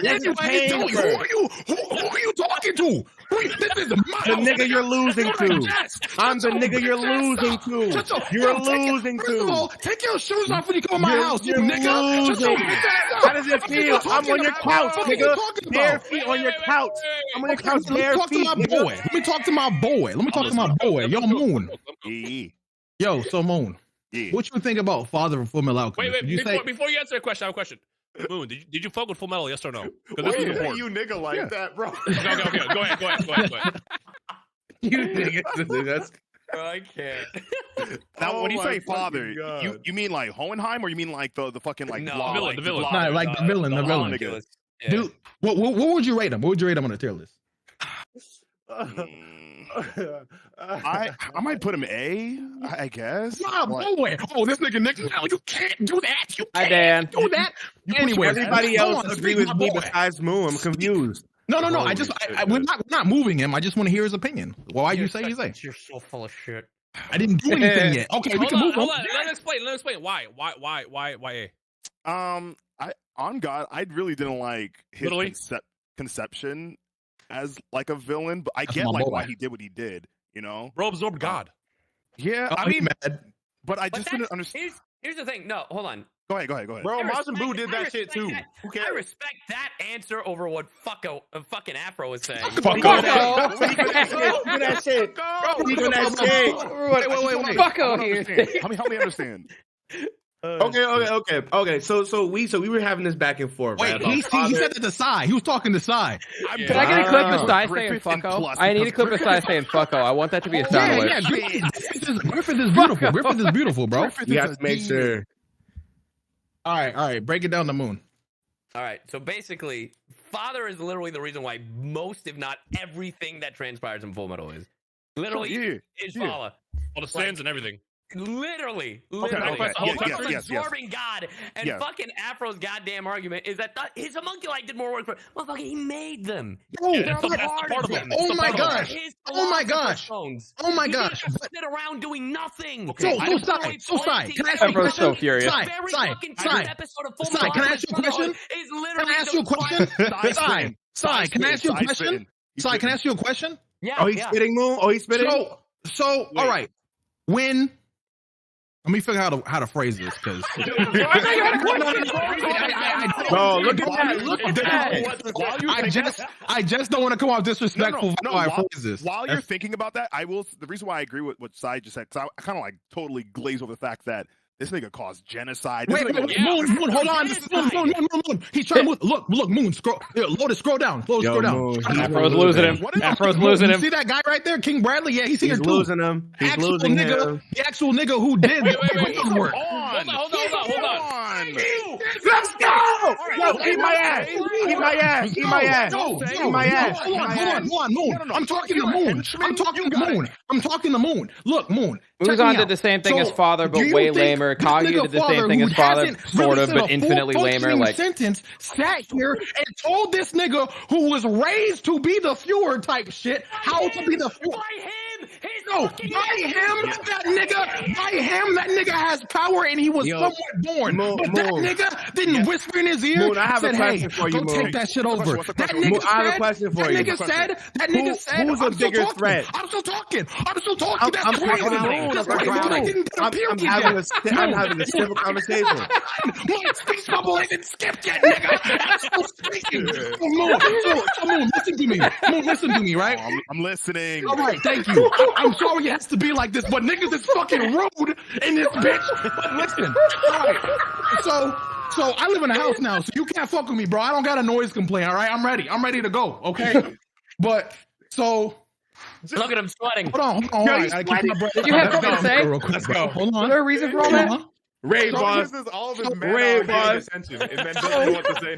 Let's get to pain first. Who are you talking to? This is The nigga you're losing to. I'm the nigga you're losing to. You're losing First of all, to. take your shoes off when you come in my house, you You're nigga. losing. How does it feel? I'm on your couch, nigga. Bare feet on your couch. I'm on your couch, bare Talk to feet, my nigga. boy. Let me talk to my boy. Let me talk to my boy. Yo, Moon. Yo, so Moon. What you think about Father from Full Metal Alchemist? Wait, before you answer the question, I have a question. Moon, did you fuck with Full Metal? Yes or no? Why This is you important. you nigga like that, bro? Okay. Go ahead. You nigga. That's I can't. Now, when you say my father, fucking God. you mean like Hohenheim, or you mean like the fucking like blonde, the villain. Nah, like the villain. nigga. Yeah. Dude, what would you rate him? What would you rate him on the tier list? I might put him A, I guess. Nah, boy. Oh, this nigga Nick. No, you can't do that. You Hi, can't Dan. do that. Anyway, everybody go else on, agree speak, with my me boy. besides Moo. I'm confused. No. We're not moving him. I just want to hear his opinion. Well, why you say? You're so full of shit. I didn't do anything yet. Okay, we can move on. Let us explain. Why A? I on God, I really didn't like his conception as like a villain, but I get like why he did what he did. You know, Bro absorbed God. Yeah, I mean, but I just didn't understand. Here's the thing. No, hold on. Go ahead. Bro, Majin Buu did that shit too. Who cares? I respect that answer over what fucking Afro is saying. Fuck off. Speak on that shit. Speak on that shit. Wait. Fuck out here. Help me understand. Okay. So we were having this back and forth. Wait, right, he said that to Sai. He was talking to Sai. Can I get a clip of Sai saying Griffith and fucko? plus, I need a because clip of Sai saying fucko. I want that to be a sound Yeah, alert. Griffith is beautiful. Griffith is beautiful, bro. You have to make sure. All right. Break it down to Moon. All right. So basically, Father is literally the reason why most, if not everything, that transpires in Full Metal is literally is Father. All the sins and everything. Literally. Okay. Yes. Absorbing God, and fucking Afro's goddamn argument is that his homunculite did more work for motherfucker. He made them. Bro, They're that's part part of of him. it. Oh my gosh. His Oh my philosopher's gosh. stones. Oh my He gosh. didn't just sit around doing nothing. So Sai, can I ask you a Afro's question? so furious. Sai, Episode of Full Sai, can I ask you a question? Is Can literally I ask you a question? Sai, can I ask you a question? spitting. Sai, can I ask you a question? Yeah. Oh, he's spitting, Moo? Oh, he's spitting? So all right. When let me figure out how to phrase this because Bro, look at that. Look at that. I just don't want to come off disrespectful how I phrase this. While you're thinking about that, the reason why I agree with what Sai just said, because I kind of like totally glaze over the fact that this nigga caused genocide. Wait, Moon, hold on. This is Moon. He's trying to move. Look, Moon, scroll. Lotus, scroll down. Scroll down. Afro's losing him. Afro's losing him. See that guy right there, King Bradley? Yeah, he's here too. Losing him. He's losing him. The actual nigga who did the work. Hold on. Let's go! Yo, eat my ass! Eat my ass! Eat my ass! Eat my ass! Hold on, Moon. I'm talking to Moon. I'm talking to Moon. Look, Moon. Muzan did the same thing as Father, but way lamer. Kaguya did the same thing as Father, sort of, but infinitely lamer. Like sentence sat here and told this nigga who was raised to be the Fuhrer type shit how to be the Fuhrer. By him! No, by him, that nigga has power and he was somewhat born. But that nigga didn't whisper in his ear. Moon, I have a question for you, go Moon. take that shit over. That nigga I have a question for you. That nigga said, who's a bigger threat? I'm still talking. That's I'm having a civil conversation. Moon, speech bubble isn't skipped yet, nigga. I'm still speaking. Moon, listen to me. Moon, listen to me, right? I'm listening. All right, thank you. I'm sorry it has to be like this, but niggas is fucking rude in this bitch. But listen, all right. So I live in a house now, so you can't fuck with me, bro. I don't got a noise complaint, all right? I'm ready to go, okay? But so Look at him sweating. Hold on. I gotta keep my breath. Did you have something to say? Real quick, Let's go. Hold on. Is there a reason for all that? Ray boss. This is all of his man Ray on boss. attention, and then doesn't know what to say.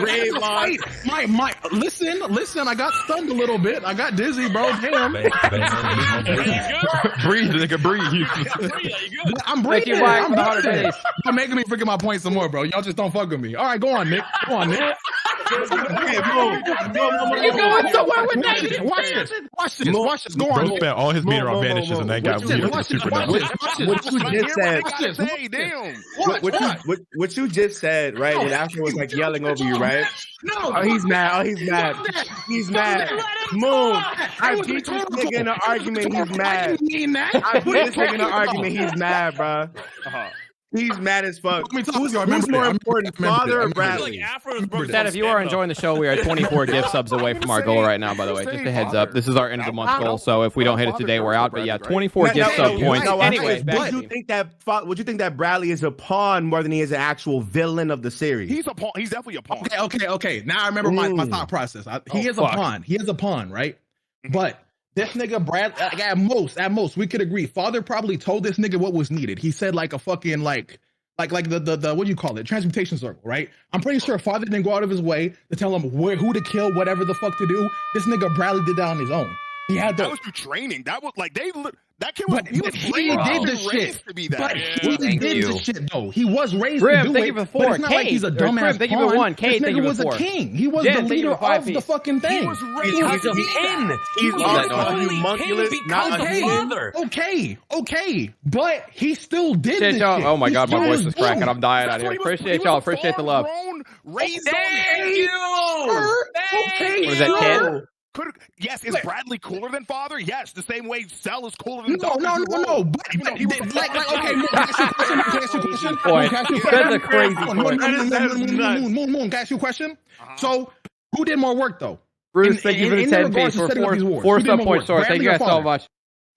Ray boss. Listen, I got stunned a little bit. I got dizzy, bro. Damn. Breathe, nigga, breathe. I'm breaking. you back I'm for the breaking. 100 days. You're making me forget my points some more, bro. Y'all just don't fuck with me. All right, go on, Nick. You going somewhere with that? Watch this. Go on, Bro Nick. spent all his meter on vanishes and then got Watch this. What you just said. Hey, damn. What you just said, right? When Afro was like yelling over you, right? No. Oh, he's mad. He's mad. Moon. I beat this nigga in an argument. He's mad. I beat this nigga in an argument. He's mad, bro. He's mad as fuck. Who's more important, Father or Bradley? Dad, if you are enjoying the show, we are 24 gift subs away from our goal right now, by the way. Just a heads up. This is our end of the month goal, so if we don't hit it today, we're out. But yeah, 24 gift sub points. Anyway, would you think that Bradley is a pawn more than he is an actual villain of the series? He's a pawn. He's definitely a pawn. Okay. Now I remember my thought process. He is a pawn. He is a pawn, right? But this nigga Brad, like, at most, we could agree. Father probably told this nigga what was needed. He said like a fucking like the what do you call it? Transmutation circle, right? I'm pretty sure Father didn't go out of his way to tell him who to kill, whatever the fuck to do. This nigga Bradley did that on his own. He had that was through training. That was like that kid was. But he did the shit. To be that. But he did the shit though. He was raised Grim, to do thank it. you for But 4. it's not like he's a dumbass thank you for pawn. 1. Kate, This thank nigga you was for a 4. king. He was Jen, the thank you leader for 5 of the piece. fucking thing. He's a king. He's also a Literally homunculus, king not a because human. father. Okay, but he still did this Y'all. shit. Oh my He god, my still voice was is cracking. blue. I'm dying out That's here. what he was- Appreciate he y'all. was Appreciate the love. full-grown, raised Thank you. Okay, What is that, sure. Ken? Yes, is Bradley cooler than Father? Yes, the same way Cell is cooler than No. But he was a like, father. okay, Moon, can I ask you a question? Point. That's a crazy point. Moon, can I ask you a question? So, who did more work though? Bruce, thank you for the in 10 regards piece to for setting up these wars. 4 Who did sub more point work, source. Thank Bradley you or guys so Father? much.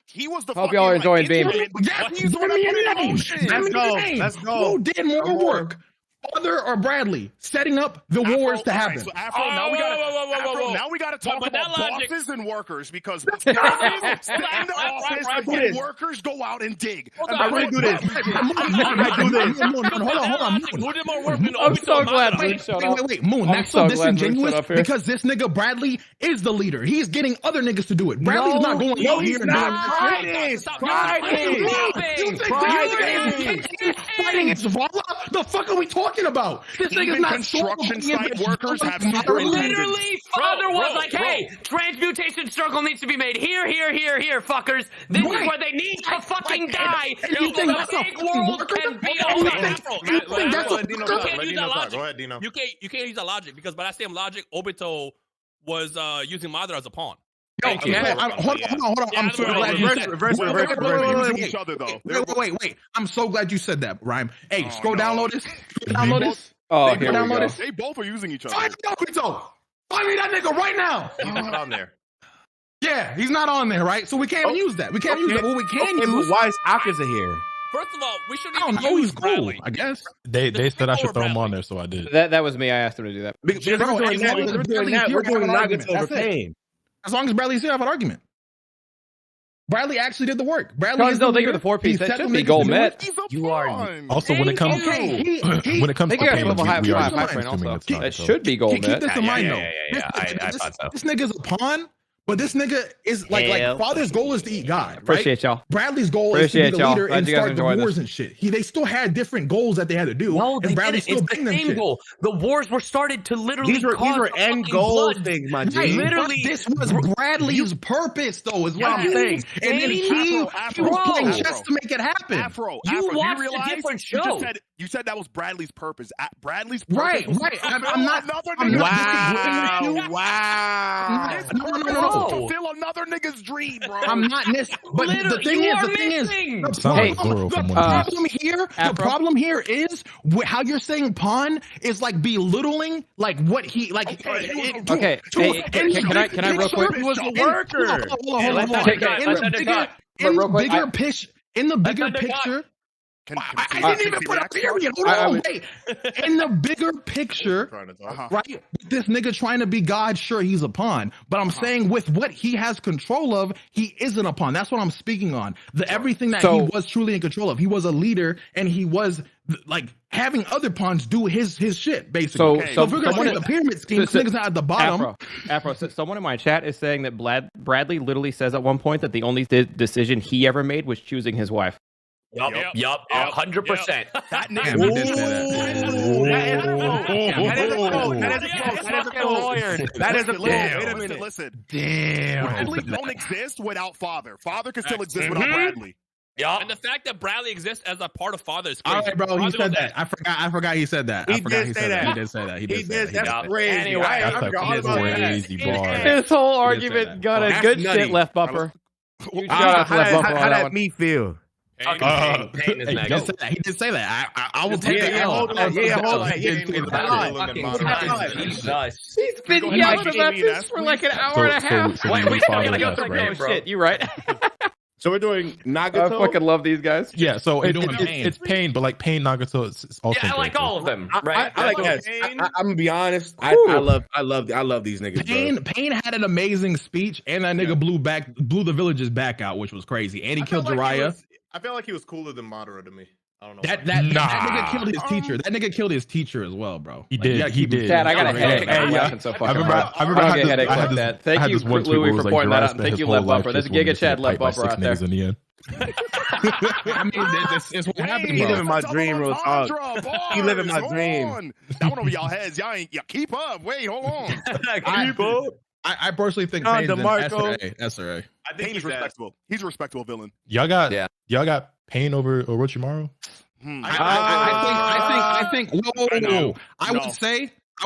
He was the Hope y'all are enjoying Beam. He's the one that put it in motion. Let's go. Who did more work? Father or Bradley setting up the wars to happen? So Afro, now we got to talk But about that logic- bosses and workers because in the office, the workers go out and dig. I'm gonna do this. Hold on. Who did more work? I'm so glad Bruce showed up. Wait, Moon. I'm That's so so glad Bruce disingenuous showed up here. because this nigga Bradley is the leader. He's getting other niggas to do it. Bradley's not going out here and doing this shit. You think fighting is Vala? The fuck are we talking about? This nigga's Even not construction site workers have secret Literally, Father was like, hey, transmutation circle needs to be made here, fuckers. This is where they need to fucking die. And you think that's a big fucking world worker? can be You over. think that's a You worker? can't use that logic. Go ahead, Dino. You can't use that logic because by that same logic, Obito was using Madara as a pawn. Hold on. I'm so glad you said Reverse. each other though. Wait. I'm so glad you said that, Rhyme. Hey, scroll down, load this. Download this. Oh, They here we go. They both are using each other. Find me that nigga right now. He's not on there. Yeah, he's not on there, right? So we can't use that. We can't use that. What we can use. Why is Akaza here? First of all, we I shouldn't don't even know. use He's cool, Bradley. I guess. They said I should throw him on there, so I did. That was me. I asked him to do that. Because we're doing that. We're doing Nagato over pain. As long as Bradley's here, I have an argument. Bradley actually did the work. Bradley Cons, is the don't think leader. of the 4 piece. He That set should the be niggas gold to do met. it. He's a You are- pawn. Also, when it comes when it comes Thank to you guys pain, for the high we are friend also. assuming it's That not, so. should be gold Keep met. this in mind, though. I thought so. This nigga's a pawn, But this nigga is like father's goal is to eat God. Right? Appreciate y'all. Bradley's goal is to be the leader and start the wars this. and shit. They still had different goals that they had to do. No, and Bradley still it's bring the them same shit. goal. The wars were started to literally These were end goal things, my G. Right, Literally, this was Bradley's purpose, though, is what I'm saying. And then he was playing chess to make it happen. Afro, You watched do you realize a different you show. You said that was Bradley's purpose. Bradley's purpose. Right. I'm not disagreeing with you. Wow. No. Fulfill another nigga's dream, bro. I'm not but the thing is, the problem here is how you're saying pawn is like belittling like what he like. Okay, can I real quick? He was a worker. In the bigger picture. I didn't even put a period. Hold on, wait. In the bigger picture, right? This nigga trying to be God, sure, he's a pawn. But I'm saying with what he has control of, he isn't a pawn. That's what I'm speaking on. Everything that he was truly in control of. He was a leader, and he was like having other pawns do his shit, basically. So if we're gonna say the pyramid scheme, niggas at the bottom. Afro. So someone in my chat is saying that Bradley literally says at one point that the only decision he ever made was choosing his wife. Yup, 100%. That nigga. That is a quote. Wait a minute, listen. Damn. Bradley don't exist without father. Father can still exist without Bradley. Yeah, and the fact that Bradley exists as a part of father is crazy. All right, bro. He said that. I forgot he said that. He did say that. He did say that. He did. That's crazy. Anyway, I crazy bar. This whole argument got a good shit left bumper. How that me feel? Pain is next. He did say that. I will take the L. Hold on. He's been yelling about this for like an hour and a half. We gotta go to Oh shit, you right. So we're doing Nagato. I fucking love these guys. Yeah, so it's pain, but like pain Nagato is also. Yeah, I like all of them. Right? I like that. I'm gonna be honest. I love these niggas. Pain had an amazing speech, and that nigga blew the village's back out, which was crazy. And he killed Jiraiya. I feel like he was cooler than Madara to me. I don't know. That nigga killed his teacher. That nigga killed his teacher as well, bro. He did. Chad, I got a headache. I remember I get headaches like that. Thank you, Louis, for pointing that out. And thank you, Left Buffer. There's Giga Chad Left Buffer out there. I mean, it's what happened. He live in my dream, real talk. He live in my dream. That one over y'all heads. Y'all keep up. Wait, hold on. Keep up. I personally think Pain's an SRA. I think he's respectable. He's a respectable villain. Y'all got Pain over Orochimaru? I think. Whoa. I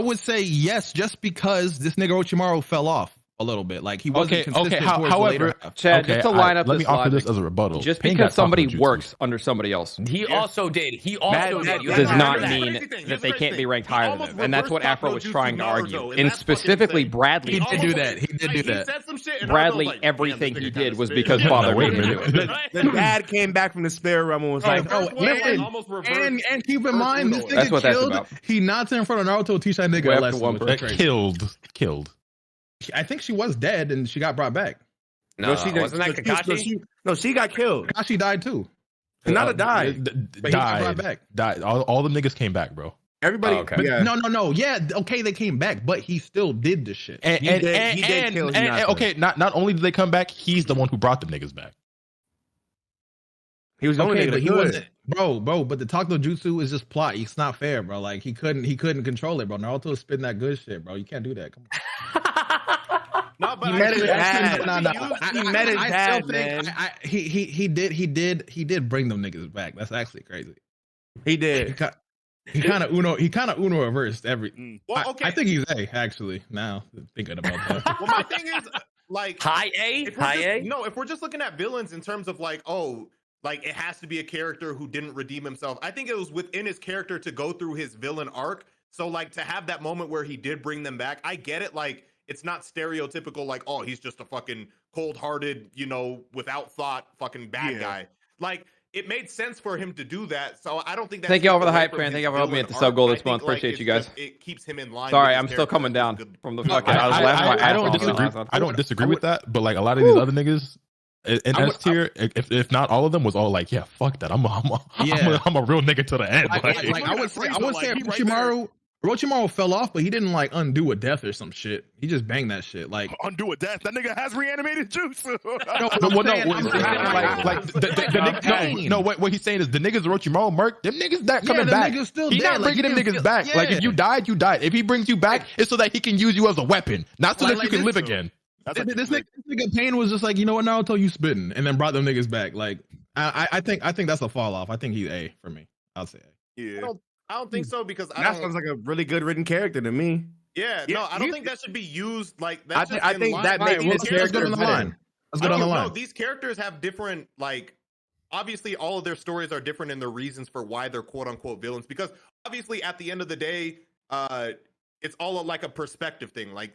would say yes, just because this nigga Orochimaru fell off a little bit. Like he wasn't consistent. However, Chad, just to line up let this me offer logic, this as a rebuttal. just because somebody works under somebody else, He also did. He also did. does not mean that they can't be ranked higher than them. And that's what Afro was trying to argue. And specifically, Bradley. He did do that. He did that. Bradley, everything he did was because father wouldn't do it. The dad came back from the spare realm and was like, and keep in mind, this That's nigga what that's killed. about. He knocks in front of Naruto, teach that nigga a lesson. Killed. I think she was dead and she got brought back. No, wasn't that Kakashi? No, she got killed. Kakashi died too. Hinata died. But he got brought back. Died. All the niggas came back, bro. Everybody. Okay. Yeah. No. Yeah, okay, they came back, but he still did the shit. He did kill Hinata. Okay, not only did they come back, he's the one who brought the niggas back. He was the only nigga but that he could. wasn't, bro. But the Takuto Jutsu is just plot. It's not fair, bro. Like he couldn't control it, bro. Naruto was spitting that good shit, bro. You can't do that. Come on. No, but He met his dad. He met his dad, man. He did bring them niggas back. That's actually crazy. He did. He kind of Uno reversed every. Well, okay. I think he's A actually. Now thinking about that. Well, my thing is like High A. No, if we're just looking at villains in terms of like, like it has to be a character who didn't redeem himself. I think it was within his character to go through his villain arc. So like to have that moment where he did bring them back, I get it. Like it's not stereotypical. Like, oh, he's just a fucking cold-hearted, without thought, fucking bad guy. Like it made sense for him to do that. So I don't think that. Thank you all for the hype, man. Thank you for helping me at the sub goal this month. Appreciate you guys. It keeps him in line. Sorry, I'm still coming down from the fucking. I don't disagree with that, but like a lot of these other niggas in S tier, if not all of them, was all like, yeah, fuck that. I'm a real nigga to the end. I would say Orochimaru fell off, but he didn't like undo a death or some shit. He just banged that shit. Like undo a death. That nigga has reanimated jutsu. What he's saying is the niggas Orochimaru murked, them niggas not coming back. Niggas still He's not bringing them niggas back. Yeah. Like if you died, you died. If he brings you back, it's so that he can use you as a weapon, not so that you can live again. This nigga Pain was just like, you know what, Naruto, you spitting, and then brought them niggas back. Like I think that's a fall off. I think he's A for me. I'll say A. Yeah. I don't think so because That sounds like a really good written character to me. Yeah, no, I don't think that should be used like that. I think that makes his character on the line. Let's get on the line. These characters have different, like, obviously all of their stories are different in their reasons for why they're quote unquote villains. Because obviously at the end of the day, it's all like a perspective thing. Like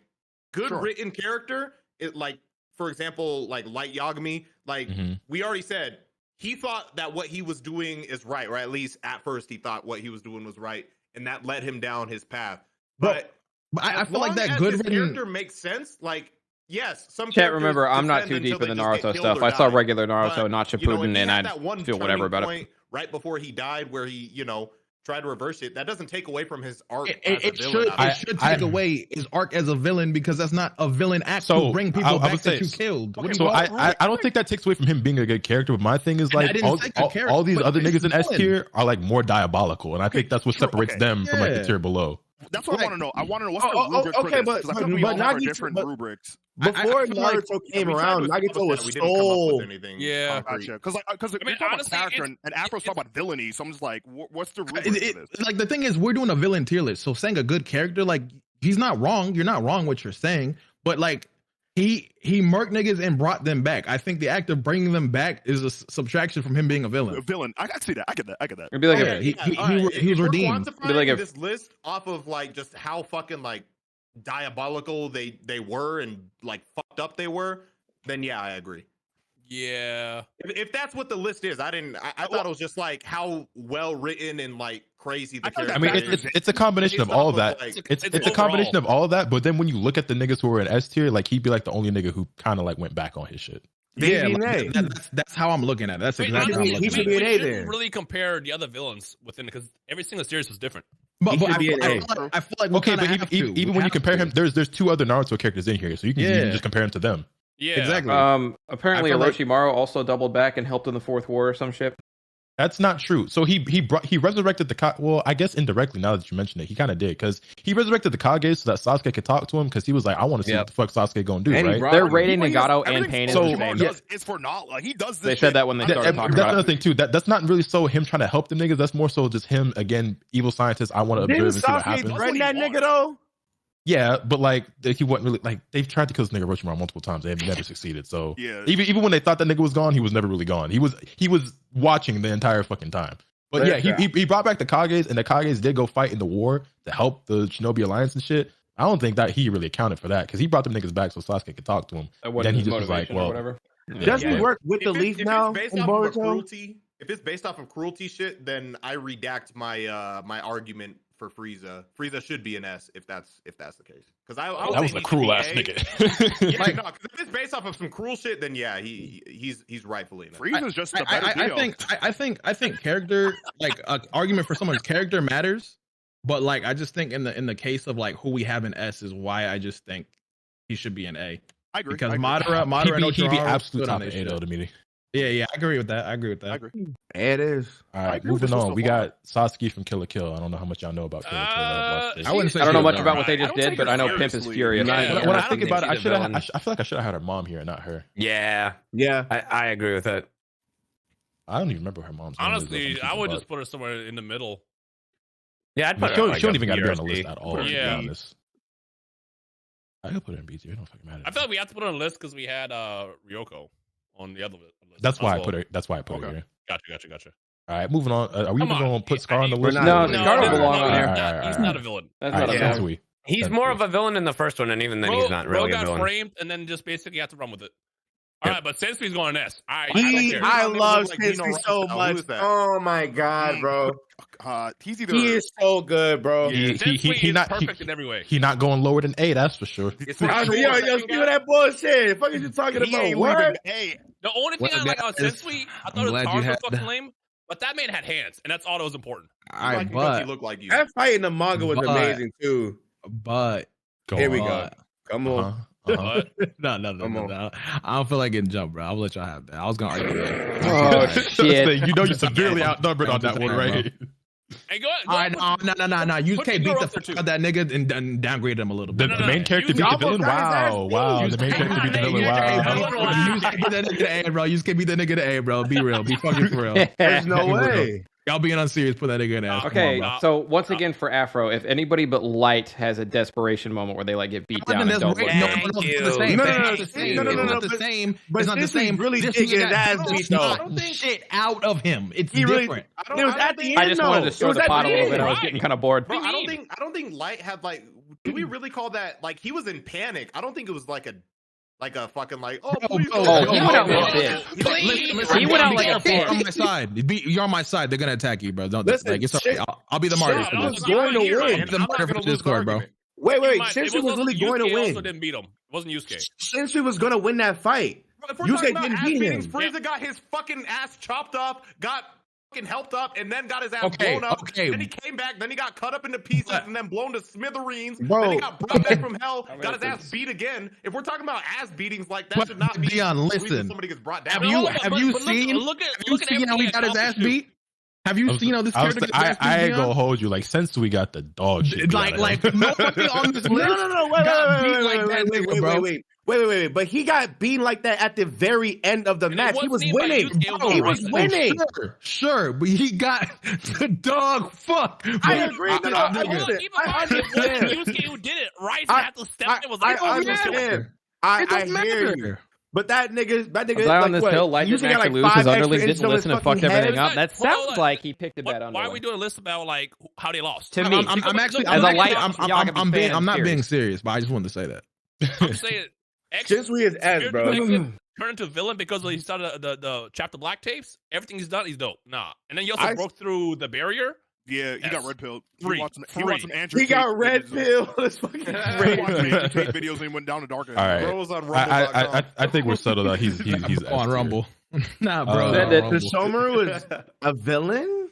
good written character, it like, for example, like Light Yagami, like we already said, he thought that what he was doing is right, or at least at first he thought what he was doing was right, and that led him down his path. But I feel like that good written character makes sense. Like, yes, some Can't remember. I'm not too deep in the Naruto stuff. I saw regular Naruto, not Shippuden, and I feel whatever about it. Right before he died, where he, tried to reverse it. That doesn't take away from his arc. It should take away his arc as a villain, because that's not a villain act to bring people back that you killed. I don't think that takes away from him being a good character. But my thing is like all these other niggas in S tier are like more diabolical, and I think that's what separates them from like the tier below. That's what I want to know. I want to know what's the rubric for this, because I feel we all have different rubrics. Before Naruto came around, Nagito was so yeah, gotcha. Because we're talking about character, and Afro's talking about villainy, so I'm just like, what's the rubric for this? Like the thing is, we're doing a villain tier list, so saying a good character, like he's not wrong. You're not wrong what you're saying, but like he murked niggas and brought them back. I think the act of bringing them back is a subtraction from him being a villain. A villain, I see that. I get that. It'd be like he was redeemed. Be like this list off of like just how fucking like diabolical they were and like fucked up they were, then yeah, I agree. Yeah. If that's what the list is, I thought it was just like how well written and like crazy the character. I mean, it's a combination of all of that. It's a combination of all of that. But then when you look at the niggas who were in S tier, like he'd be like the only nigga who kind of like went back on his shit. Yeah, like, that's how I'm looking at it. That's exactly how I'm looking at it. He should be an A then. Really compare the other villains within it, because every single series is different. But I feel like okay, but even when you compare him, there's two other Naruto characters in here, so you can even just compare him to them. Yeah, exactly. Apparently Orochimaru also doubled back and helped in the Fourth War or some shit. That's not true. So he resurrected the well, I guess indirectly now that you mention it, he kind of did, because he resurrected the Kage so that Sasuke could talk to him, because he was like, I want to see what the fuck Sasuke gonna do, right? They're rating Nagato and Pain. So it's for not like he does this. They said that when they started talking about it. That's another thing too. That's not really so him trying to help them niggas. That's more so just him again, evil scientist. I want to observe and see what happens. Threaten that nigga though. Yeah, but like he wasn't really like, they've tried to kill this nigga Orochimaru multiple times. They have never succeeded. So even when they thought that nigga was gone, he was never really gone. He was watching the entire fucking time. But yeah, he brought back the Kages, and the Kages did go fight in the war to help the Shinobi Alliance and shit. I don't think that he really accounted for that, because he brought them niggas back so Sasuke could talk to him. Then he just was like, well, whatever. Doesn't he work with the leaf now? If it's based off of cruelty shit, then I redact my my argument for Frieza. Frieza should be an S if that's the case. Because that was a cruel ass nigga. Yeah, no, because if it's based off of some cruel shit, then yeah, he's rightfully an S. Frieza's just a better I think character, like argument for someone's character matters, but like I just think in the case of like who we have in S is why I just think he should be an A. I agree. Because Madara and Orochimaru, he'd be absolute top A though to me. Yeah, I agree with that. I agree. It is. All right, moving on. We got Sasuke from Kill la Kill. I don't know how much y'all know about Kill la Kill. I don't know much about what they just did, but I know Pimp is furious. When I think about it, I feel like I should have had her mom here and not her. Yeah. I agree with that. I don't even remember her mom's name. Honestly, I would just put her somewhere in the middle. Yeah, I'd put her. She don't even got to be on the list at all. Yeah. To be honest. I could put her in B tier. It don't fucking matter. I feel like we have to put her on the list because we had Ryoko on the other list. That's why I put her. That's why I put her here. Gotcha. All right, moving on. Are we even going to put Scar on the list? No, Scar don't belong on there. He's not a villain. That's not a villain. He's more of a villain in the first one, and even then, he's not really a villain. Got framed, and then just basically have to run with it. All right, but Sensui's going on S. I love Sensui so much. Oh my god, bro. He is so good, bro. He's perfect in every way. He's not going lower than A, that's for sure. Yo, give that bullshit. What are you talking about? The only thing I like about Sensui, I thought his powers were fucking lame, But that man had hands, and that's all that was important. All right, like because he but looked like you. That fight in the manga was amazing too. Here we go. Come on. No. on. I don't feel like getting jumped, bro. I'll let y'all have that. I was gonna argue that. Oh shit! You know you're severely outnumbered on that one, right? Hey, go ahead. All right, no. You Put can't your beat girl the up there, fuck too. out that nigga and downgrade him a little bit. The main character beat the villain. Wow. The main character beat the villain. Wow. You just can't beat that nigga to A, bro. You just can't beat that nigga to A, bro. Be real. Be fucking for real. There's no way. Y'all being unserious, put that nigga in ass. Okay, Come on, so once again for Afro, if anybody but Light has a desperation moment where they like get beat down and don't look No, good. it's not the same. But It's not the same. really This taking his nigga ass got beat the though. shit out of him. It's He really- different. It was at the end. I just wanted to stir the pot a little bit. I was Right. getting kind of bored. Bro, I don't think Light had like. Do we really call that like he was in panic? I don't think it was like a fucking like. Oh, Bro, please, bro, Oh, he bro, went out bro, like bro. this. Listen, He went out be like a careful. bitch. You're on my side. You're on my side. They're gonna attack you, bro. Don't Listen, like it's all right. I'll be the martyr for Shit, this. was going to win. I'm the martyr for Discord, bro. Wait. It Shinsu was really going to Yusuke also win. didn't beat him. It wasn't Yusuke. Shinsu was going to win that fight. Bro, if we're Yusuke talking about didn't ass beat beatings, him. Frieza got his fucking ass chopped up, got fucking helped up, and then got his ass Okay, blown up. okay. Then he came back, then he got cut up into pieces, and then blown to smithereens. Bro. Then he got brought back from hell, I mean, got his it's- ass beat again. If we're talking about ass beatings like that, But, should not be Dion, the reason listen. somebody gets brought Have down. you But seen? Look at Have you seen how he got his ass beat? Have you seen how this I character gets his ass beat? ain't Dion? gonna hold you. Like, since we got the dog shit. Like nobody on this list No. got beat like that nigga, bro. Wait. But he got beaten like that at the very end of the And it match. He was wasn't even winning. like Yusuke, He was Frieza. winning. Sure, but he got the dog fuck. I agree. No, Hold listen, on, keep in I mind, it wasn't understand. Yusuke who did it. Rice I- had to step in. It was I like, oh, yeah. understand. It I doesn't hear you. matter. But that nigga, Was I on this what, hill? Light you didn't got, actually like, lose. His 5 underlings extra didn't inches on listen his and fucked fucking everything head? up. That Hold sounds on. like he picked a bet on. Why are we doing a list about like how they lost? To me, I'm actually As a light I'm Yagami being fan, I'm not serious. being serious, but I just wanted to say that. I'm saying X Shinsui is S, bro. turned into a villain because he started the chapter black tapes. Everything he's done, he's dope. Nah, and then he also broke through the barrier. Yeah, he got Yes. red pill. He Free. watched some Andrew He Tate got red videos. pill. That's fucking He crazy. watched Andrew Tate videos and he went down the dark end. All right. Bro was on Rumble.com. I think we're settled that he's on S tier. Rumble. Nah, bro. That- The Rumble. Shomaru is a villain?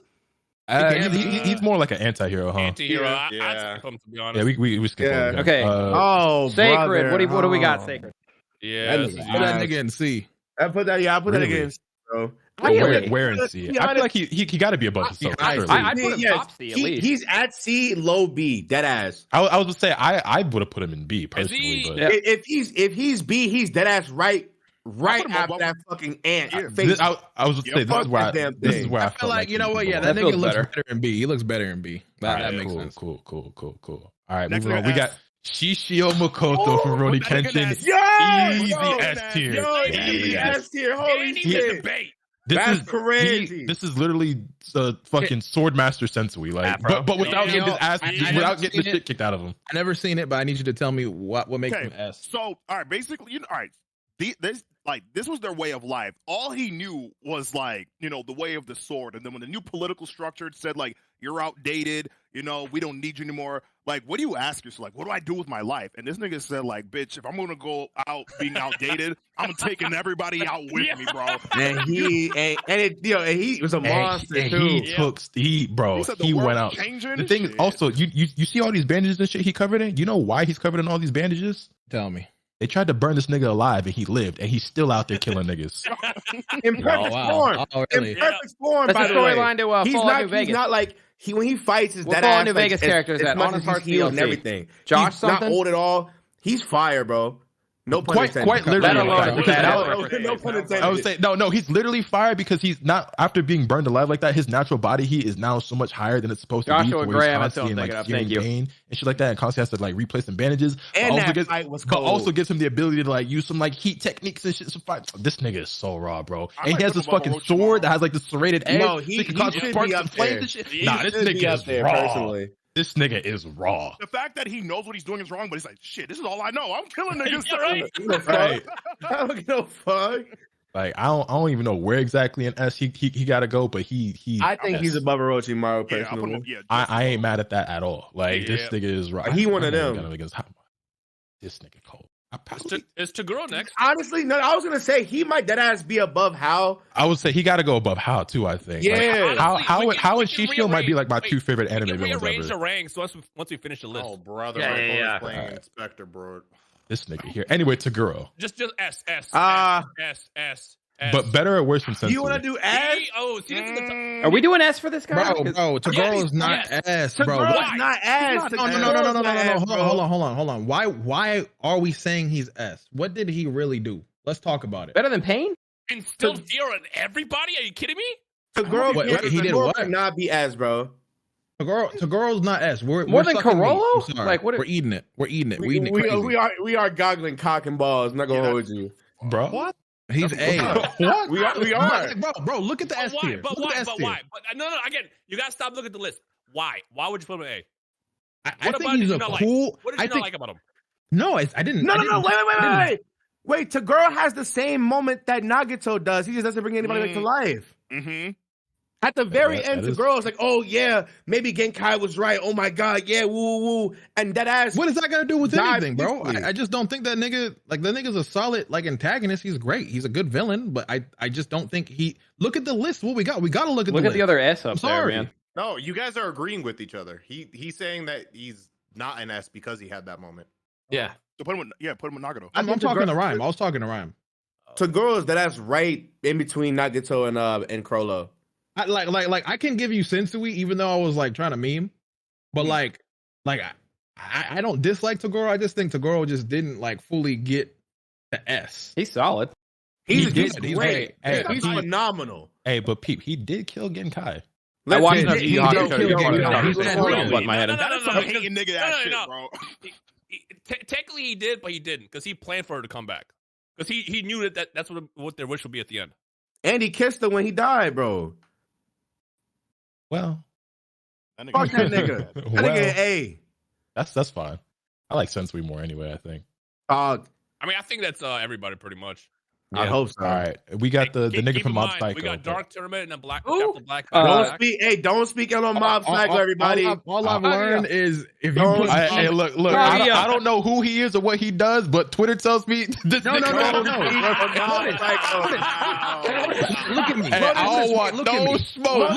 He's more like an anti-hero, huh? Anti-hero. Yeah. I'd skip him, to be honest. Yeah, we skip Yeah. over that. Okay. Oh, Sacred. brother. What do we got? Oh. Sacred. Yeah. That Put that nigga in C. I put that Really? against, bro. Really? Where in C? I feel like he got to be above the I- surely. I put him Yes, top C at least. He's at C, low B, dead ass. I was gonna say I would have put him in B personally, he- but Yeah. If he's B, he's dead ass right put him after above- that fucking ant Yeah. face. I was gonna say fuck this is where that damn this is thing. where I I feel felt like you know what? Yeah, That that feels nigga looks better. better in B. He looks better in B. That makes sense. Cool. All right, Next moving on. we We got got Shishio Makoto from Rurouni put that nigga in Kenshin. S. Yo, Easy yo, S tier. Yo, Easy easy S tier. Ain't Holy even shit. debate. That's crazy. This is literally fucking Swordmaster Sensui, like, Afro. but without Yeah. getting his ass, I without never getting the seen shit it. kicked out of him. I never seen it, but I need you to tell me what makes Okay. him S. So, all right, basically, all right. This was their way of life. All he knew was like, the way of the sword. And then when the new political structure said like, you're outdated, we don't need you anymore. Like, what do you ask yourself? Like, what do I do with my life? And this nigga said like, bitch, if I'm gonna go out being outdated, I'm taking everybody out with me, bro. And he was a monster And too. he said the world went out. changing? The thing is, Shit. also, you see all these bandages and shit he covered in. You know why he's covered in all these bandages? Tell me. They tried to burn this nigga alive, and he lived, and he's still out there killing niggas. In perfect form. Oh, really? In perfect form, That's by the the way. storyline to He's Fallout New not, Vegas. he's not like when he fights his What dead Fallout ass New like, Vegas character is that? much On as his heart's he's healed and DLC. everything. Josh he's something? not old at all. He's fire, bro. No pun Quite intended. literally. Let alone Because that now- effort. No pun intended. I would say no. He's literally fired because he's not after being burned alive like that. His natural body heat is now so much higher than it's supposed to be. Joshua to where Graham, he's that's what I'm constantly in, thinking of. feeling Thank you. pain and shit like that, and constantly has to like replace some bandages. And also that gets, fight was but cold. also gives him the ability to like use some like heat techniques and shit. So this nigga is so raw, bro. I And might he has put this him above fucking Orochimaru. sword that has like the serrated edge. No, so he can cause should be sparks up and flames there. and shit. He Nah, this should be nigga up is there, raw. personally. This nigga is raw. The fact that he knows what he's doing is wrong, but he's like, shit, this is all I know. I'm killing niggas. Yeah, right. Right. I don't give no fuck. Like I don't even know where exactly in S he got to go, but he I think he's above Orochimaru Yeah, I'll put him personally. up. Yeah, I ain't mad at that at all. Like this Yeah. nigga is raw. He one of I know them. niggas- This nigga cold. Is Toguro next? Honestly, no. I was gonna say he might deadass be above Hao. I would say he got to go above Hao too. I think. Yeah. Like, Hao and Shishio might be like my two favorite anime villains rearrange the ever. ranks once we finish the list. Oh, brother, Yeah, my yeah, phone is playing yeah. Inspector, bro. This nigga here. Anyway, Toguro. Just S. S. But better or worse than Sensui? You want to do S? Oh, see, this is the Are we doing S for this guy? Bro, Togoro's not ass, bro. Togoro's not S. No. Hold on. Why are we saying he's S? What did he really do? Let's talk about it. Better than Pain? instilled fear on everybody? Are you kidding me? He did what? Cannot be S, bro. Togoro's not S. We're More than sucking meat. Carollo? I'm sorry. Like, what? We're eating it. We're eating it. We are goggling cock and balls. I'm not gonna hold you, bro. What? He's A. What? We are. Bro, look at the S tier. But Look why? at the S But tier. why? But no. Again, you gotta stop looking at the list. Why? Why would you put him in A? I What think about he's did a you not cool. like? What did you not like about him? No, I didn't. No. Wait. Toguro has the same moment that Nagato does. He just doesn't bring anybody back to life. Mm-hmm. At the very end, that is- Toguro is like, "Oh yeah, maybe Genkai was right. Oh my god, yeah, woo." And that ass. What is that got to do with died anything, bro? peacefully. I just don't think that nigga, like, the nigga's a solid, like, antagonist. He's great. He's a good villain, but I just don't think he. Look at the list. What we got? We got to look at Look the at list. the other S up I'm there, sorry. man. No, you guys are agreeing with each other. He's saying that he's not an S because he had that moment. Yeah. So put him with Nagato. I'm talking to Rhyme. I was talking to Rhyme. Toguro's that's right in between Nagato and Crollo. I like I can give you Sensui, even though I was like trying to meme, but like I don't dislike Toguro. I just think Toguro just didn't like fully get the S. He's solid. He's He's great. Hey, He's phenomenal. Hey, but Peep, he did kill Genkai. I watched enough He Yu Yu don't Hakusho kill to get Genkai. it. He's Don't butt my head in. That's some hating nigga ass shit, bro. Technically, he did, but he didn't because he planned for her to come back. Because he knew that's what their wish would be at the end. And he kissed her when he died, bro. Well, Fuck that nigga. That nigga A. that's fine. I like Sensui more anyway. I think. Uh, I mean, I think that's everybody pretty much. I hope so. All right, we got the Keep nigga in from Mob mind, Psycho. We got Dark Tournament and then Black. Ooh. Black. Don't speak on Mob Psycho, everybody. All I've learned is if you Don't- put Hey, look! I don't know who he is or what he does, but Twitter tells me this. No. Look at me. Hey, I don't want Look at no me. smoke.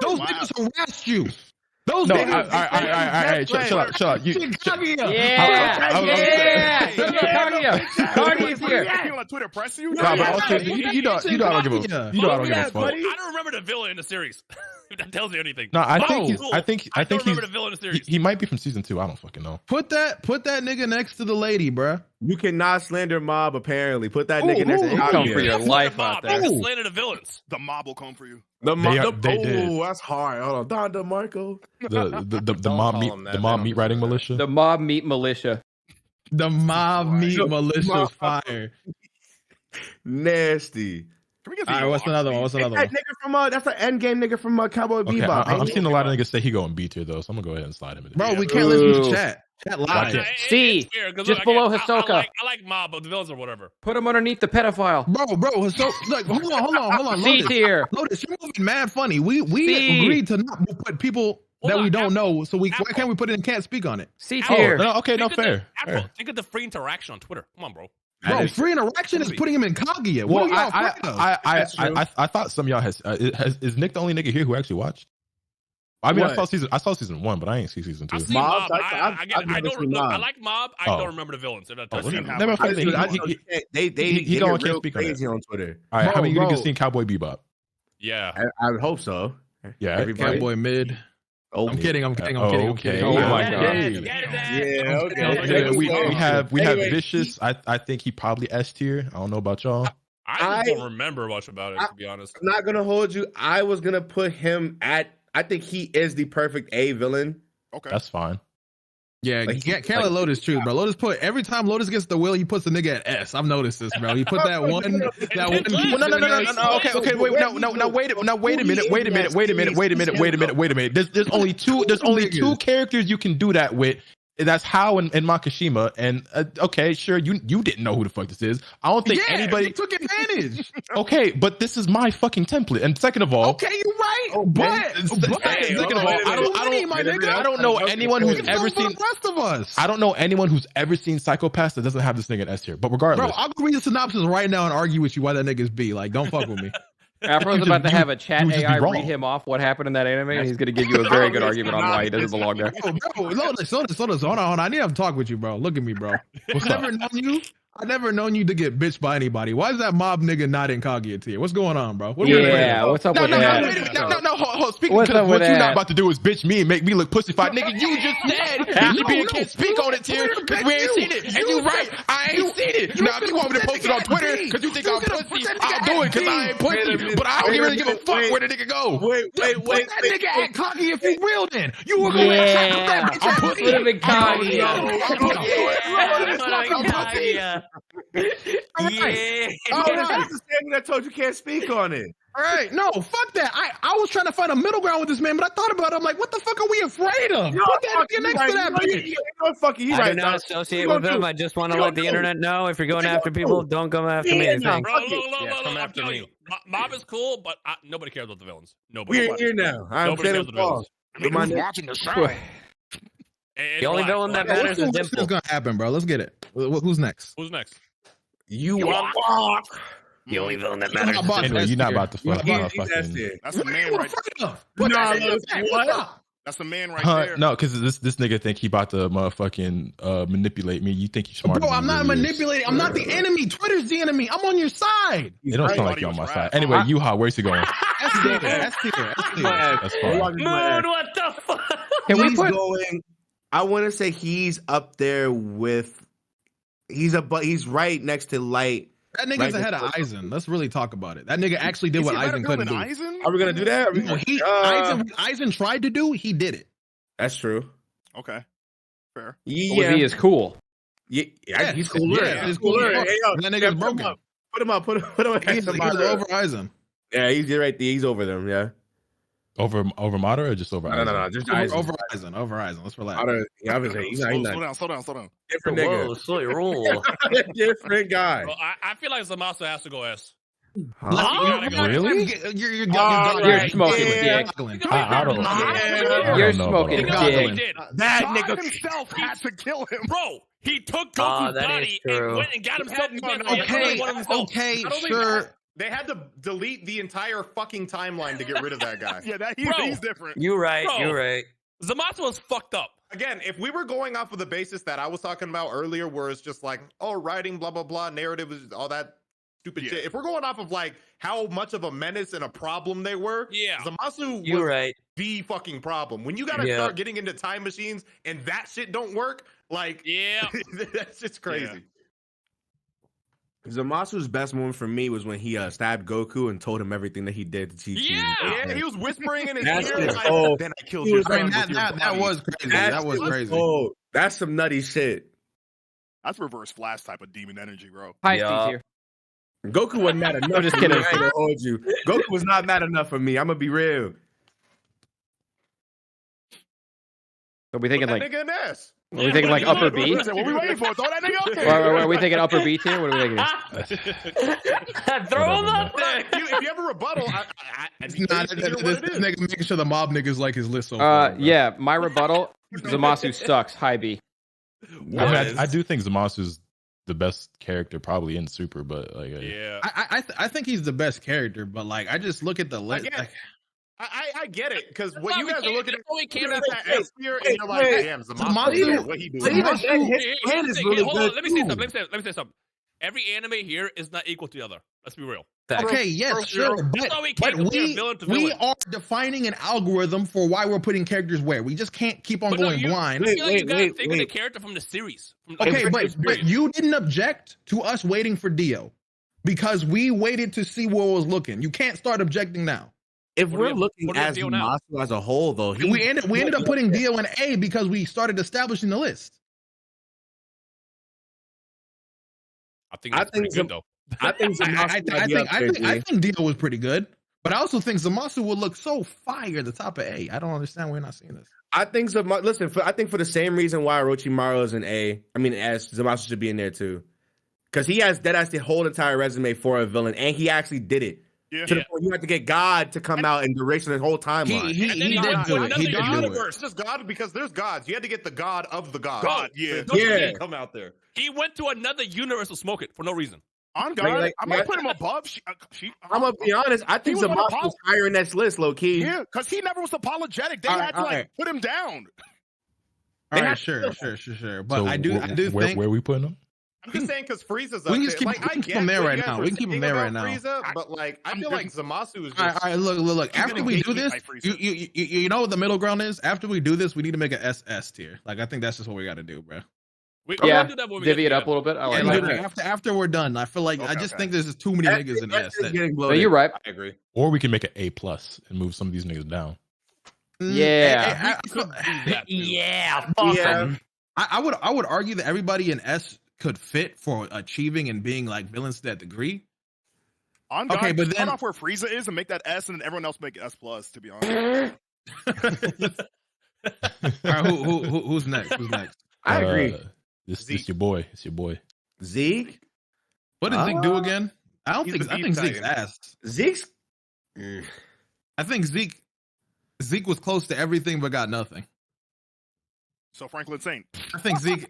Those niggas harassed you. Those No, niggas. all right, shut up. You, Yeah. Kaguya's here. You on Twitter press you? Nah, but also, you know I don't give a fuck. You know I don't give a fuck. I don't remember the villain in the series. If that tells you anything. No, I think I don't remember the he's villain in the series. he might be from season 2. I don't fucking know. Put that nigga next to the lady, bruh. You cannot slander Mob, apparently. Put that nigga next to You come for Kaguya. your life out there. Just slander the villains. The mob will come for you. The They did. that's hard. Hold on. Don DeMarco. The mob meat writing militia. The mob meat militia. The mob meat malicious Mob- fire. Nasty. Can we get All right, what's another one? What's another That one? nigga from that's an end game nigga from Cowboy Okay, Bebop. I'm seeing a lot of niggas say he going B tier though, so I'm gonna go ahead and slide him in. Bro, we can't listen to chat. Chat live. Gotcha. C, just below Hisoka. I like Mob, but the villains or whatever. Put him underneath the pedophile. Bro, so like hold on. C Lotus. tier. Lotus, you're moving mad funny. We C. agreed to not put people Hold that on, we don't Apple. know, so why Apple. can't we put it in can't speak on it? C Oh, tier. no, okay, no, fair. Think of the free interaction on Twitter. Come on, bro. Bro, free interaction is putting him in Kaguya. What Well, are y'all afraid of? I thought some of y'all is Nick the only nigga here who actually watched? I mean, What? I saw season 1, but I ain't see season 2. I've seen Mob, Mob. I've I never don't seen look. I Mob. like Mob. I Oh. don't remember the villains. If that Oh, tells you never anything. mind. They he get don't real can't speak on crazy that. on Twitter. All right, how Bro, many bro. niggas seen Cowboy Bebop? Yeah. I would hope so. Yeah, Everybody. Catboy mid. Oh, I'm kidding. Okay. Oh my god. Yeah, Okay, we have Anyway, Vicious. I think he probably S tier. I don't know about y'all. I don't remember much about it, to be honest. I'm not gonna hold you. I was gonna put him at. I think he is the perfect A villain. Okay. That's fine. Yeah, Like, can't let Lotus choose, bro. Lotus put every time Lotus gets the will, he puts the nigga at S. I've noticed this, bro. He put that one. Well, no. Okay. Wait. No. Wait a minute. There's only two characters you can do that with. That's How and Makishima. And okay, sure, you didn't know who the fuck this is. I don't think anybody took advantage. Okay, but this is my fucking template. And second of all, Okay, you're right. second of all, I don't know anyone who's ever seen the rest of us. I don't know anyone who's ever seen Psychopaths that doesn't have this nigga in S tier. But regardless, Bro, I'll go read the synopsis right now and argue with you why that nigga's B. Like, don't fuck with me. Afro's about to have a chat you just be AI wrong. read him off what happened in that anime, and he's going to give you a very good argument on why he doesn't belong there. Bro, hold on. I need to have a talk with you, bro. Look at me, bro. I never known you to get bitched by anybody. Why is that mob nigga not in Kaguya tier? What's going on, bro? What are we doing? What's up with that? Hold. Speaking because what you're not about to do is bitch me and make me look pussified. Nigga, you just said you should be a kid. Speak on it, tier, because we ain't seen it. And you right, I ain't seen it. Now, if you want me to post it on Twitter because you think I'm pussy, I'll do it because I ain't pussy. But I don't really give a fuck where the nigga go. Wait. Put that nigga at Kaguya if you will then. You were going to check up that bitch. Put him in Kaguya. All right. That's the standard that told you can't speak on it. All right. No, fuck that. I was trying to find a middle ground with this man, but I thought about it. I'm like, what the fuck are we afraid of? Put that nigga next to that bitch. I do not associate with him. I just want to let the internet know if you're going after people, don't come after me. Bro, look, Come I'm after telling me. you, Mob is cool, but nobody cares about the villains. Nobody. We're here now. I'm Nobody cares saying about the villains. Who's watching the show? The only villain that matters is What's Dimple. gonna happen, bro? Let's get it. Who's next? Who's next? You The only villain that You're matters. not about Anyway, to you're not S about to tier. fuck. You're Fucking. That's the What are man you right. afraid of? Put that nigga back. What's up? That's the man right there. No, because this nigga think he about to motherfucking manipulate me. You think he's smart? Bro, I'm not manipulating. I'm not the enemy. Twitter's the enemy. I'm on your side. It don't sound like you're on my side. Anyway, Yuha, where's he going? S tier. That's fine. Moon, what the fuck? Can we He's put going. I want to say he's up there with. He's right next to Light. That nigga's ahead of Aizen. Let's really talk about it. That nigga actually did what Aizen couldn't do. Are we gonna do that? Aizen tried to do. He did it. That's true. Okay, fair. Yeah, he is cool. Yeah, he's cooler. Yeah, He's cooler. Hey, Hey, that nigga's broken. Put him up. Put him up. He's over Aizen. Yeah, he's right there. He's over them. Yeah. Over Madara or just over? No. Just Over Aizen. Let's relax. Slow down. Different nigga. Whoa, slow your roll. Different guy. Well, I feel like Zamasu has to go S. Really? You're smoking I dick. don't. You're smoking He dick. did. That God nigga. himself had to kill him. Bro, he took Goku's that is body true. and went and got himself. Okay, sure. They had to delete the entire fucking timeline to get rid of that guy. Yeah, he's different. You're right. Bro. You're right. Zamasu was fucked up. Again, if we were going off of the basis that I was talking about earlier, where it's just like, oh, writing, blah, blah, blah, narrative is all that stupid shit. If we're going off of like how much of a menace and a problem they were, Zamasu You're was right. the fucking problem. When you gotta start getting into time machines and that shit don't work, like, that's just crazy. Yeah. Zamasu's best moment for me was when he stabbed Goku and told him everything that he did to Chi-Chi. Yeah, he was whispering in his That's ear. it. Like, Oh, then I killed your son. That was crazy. That was crazy. Oh, that's some nutty shit. That's reverse flash type of demon energy, bro. High Yeah. tier. Goku wasn't mad enough. I'm just for me. kidding. I ain't gonna hold you. Goku was not mad enough for me. I'm gonna be real. So we thinking That like nigga in S. are we thinking like upper B? What we waiting for? Throw that nigga up there. Are we thinking upper B tier? What are we thinking? Throw him up there. If you have a rebuttal, This nigga making sure the mob niggas like his list so far. Yeah, my rebuttal. Zamasu sucks. High B. I do think Zamasu's the best character probably in Super, but like I think he's the best character, but like I just look at the list. I get it because what you we guys are can't- looking at, that's why we can't you're at that have- S tier and you're like, damn, Zamasu, what he doing? Hold on, let me say something. Every anime here is not equal to the other. Let's be real. Okay, yes, sure, but we are defining an algorithm for why we're putting characters where. We just can't keep on going blind. I feel like you gotta think of the character from the series. Okay, but you didn't object to us waiting for Dio because we waited to see where it was looking. You can't start objecting now. If we're looking at Zamasu as a whole, though, we ended up putting Dio in A because we started establishing the list. I think that's pretty good though. I think I think Dio was pretty good. But I also think Zamasu will look so fire at the top of A. I don't understand why we're not seeing this. I think I think for the same reason why Orochimaru is an A, I mean, as Zamasu should be in there too, because he has the whole entire resume for a villain, and he actually did it. Yeah. To the point you have to get God to come out and erase the whole timeline. He did do it. He did do it. Universe, just God, because there's gods. You had to get the God of the gods. God, yeah. Come out there. He went to another universe to smoke it for no reason. On God, I might put him above. I'm gonna be honest. I think Zamasu was higher in that list, low key. Yeah, because he never was apologetic. They had to put him down. All right, sure. But So I do think where we putting him? I'm just saying because Frieza's we up can just keep, there. Like, we can keep him there right now. We can keep him there right now. Frieza, but like, I feel like Zamasu is just. All right, look. After we do this, you know what the middle ground is? After we do this, we need to make an SS tier. Like, I think that's just what we got to do, bro. We'll do that when we divvy get it up a little bit. I like that. After we're done, I feel like I just think there's just too many niggas in S. No, you're right. I agree. Or we can make an A+ and move some of these niggas down. Yeah. Yeah, fuck 'em. I would argue that everybody in S could fit for achieving and being like villains to that degree. On God, Okay, but start then off where Frieza is and make that S, and then everyone else make S+. To be honest. All right, who's next? Who's next? I agree. This your boy. It's your boy. Zeke. What did Zeke do again? I think Beast Zeke's Titan. ass. Zeke's. I think Zeke was close to everything but got nothing. So Franklin Saint. I think Zeke.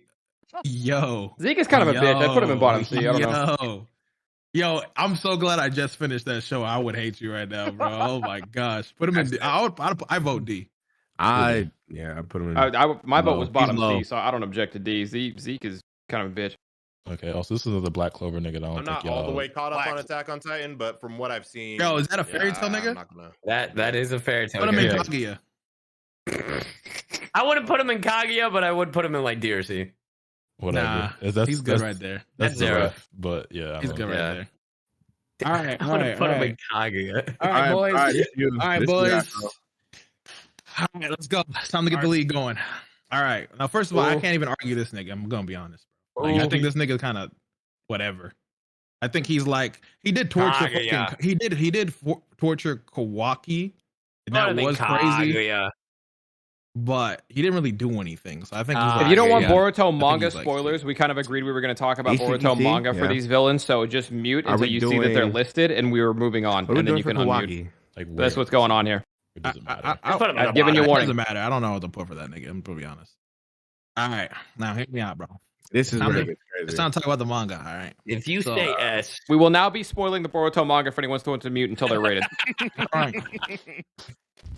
Zeke is kind of a bitch. I put him in bottom C. I don't know. Yo, I'm so glad I just finished that show. I would hate you right now, bro. Oh my gosh, put him in. I vote D. I put him in. My vote was bottom low. C, so I don't object to D. Zeke is kind of a bitch. Okay. Also, this is another Black Clover nigga. I'm not all the way caught up on Attack on Titan, but from what I've seen, Yo, is that a fairy tale nigga? I'm not gonna... That is a fairy tale. Put him in character. Kaguya. I wouldn't put him in Kaguya, but I would put him in like DRC. Whatever. Nah, he's good right there. That's zero. rough, but yeah, He's good right Yeah. there. All right, I wouldn't put him in Kaguya. All right, boys. All right, boys. All All right, let's go. It's time to get the league going. All right. Now, first of all, I can't even argue this nigga. I'm gonna be honest. Like, I think this nigga kind of whatever. I think he's like he did torture. He did torture Kawaki. And that was crazy. But he didn't really do anything. So I think if you don't want Boruto manga like, spoilers, we kind of agreed we were going to talk about ECT, Boruto manga for these villains. So just mute until you see that they're listed, and we were moving on, and then you can unmute. like That's what's going on here. It doesn't matter. I've given you It warning. doesn't matter. I don't know what to put for that nigga. I'm gonna be honest. All right, now hear me out, bro. This is Time where to- it gets crazy. It's time to talk about the manga. All right. If you So, say S, We will now be spoiling the Boruto manga for anyone who wants to mute until they're rated. All right.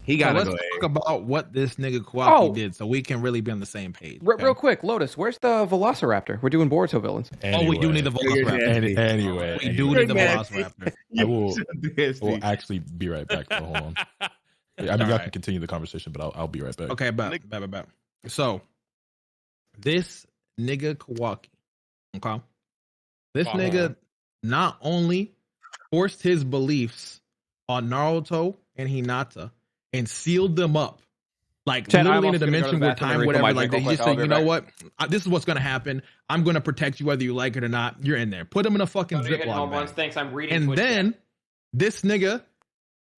He So got let's to talk about what this nigga Kawaki did, so we can really be on the same page. Okay? Real quick, Lotus, where's the Velociraptor? We're doing Boruto villains. Oh, we do need the Velociraptor. Anyway, We do need the Velociraptor. I will actually be right back. Though. Hold on. I mean, y'all can continue the conversation, but I'll be right back. Okay, bet. So, this nigga Kawaki, okay? This nigga not only forced his beliefs on Naruto and Hinata and sealed them up, like Chad, literally in I'm a also gonna go to dimension the where bathroom time, and whatever, refill my like they drink just real said, quick. you know what? This is what's going to happen. I'm going to protect you whether you like it or not. You're in there. Put him in a fucking Ziploc bag. Thanks, I'm reading. And Twitch then chat. this nigga,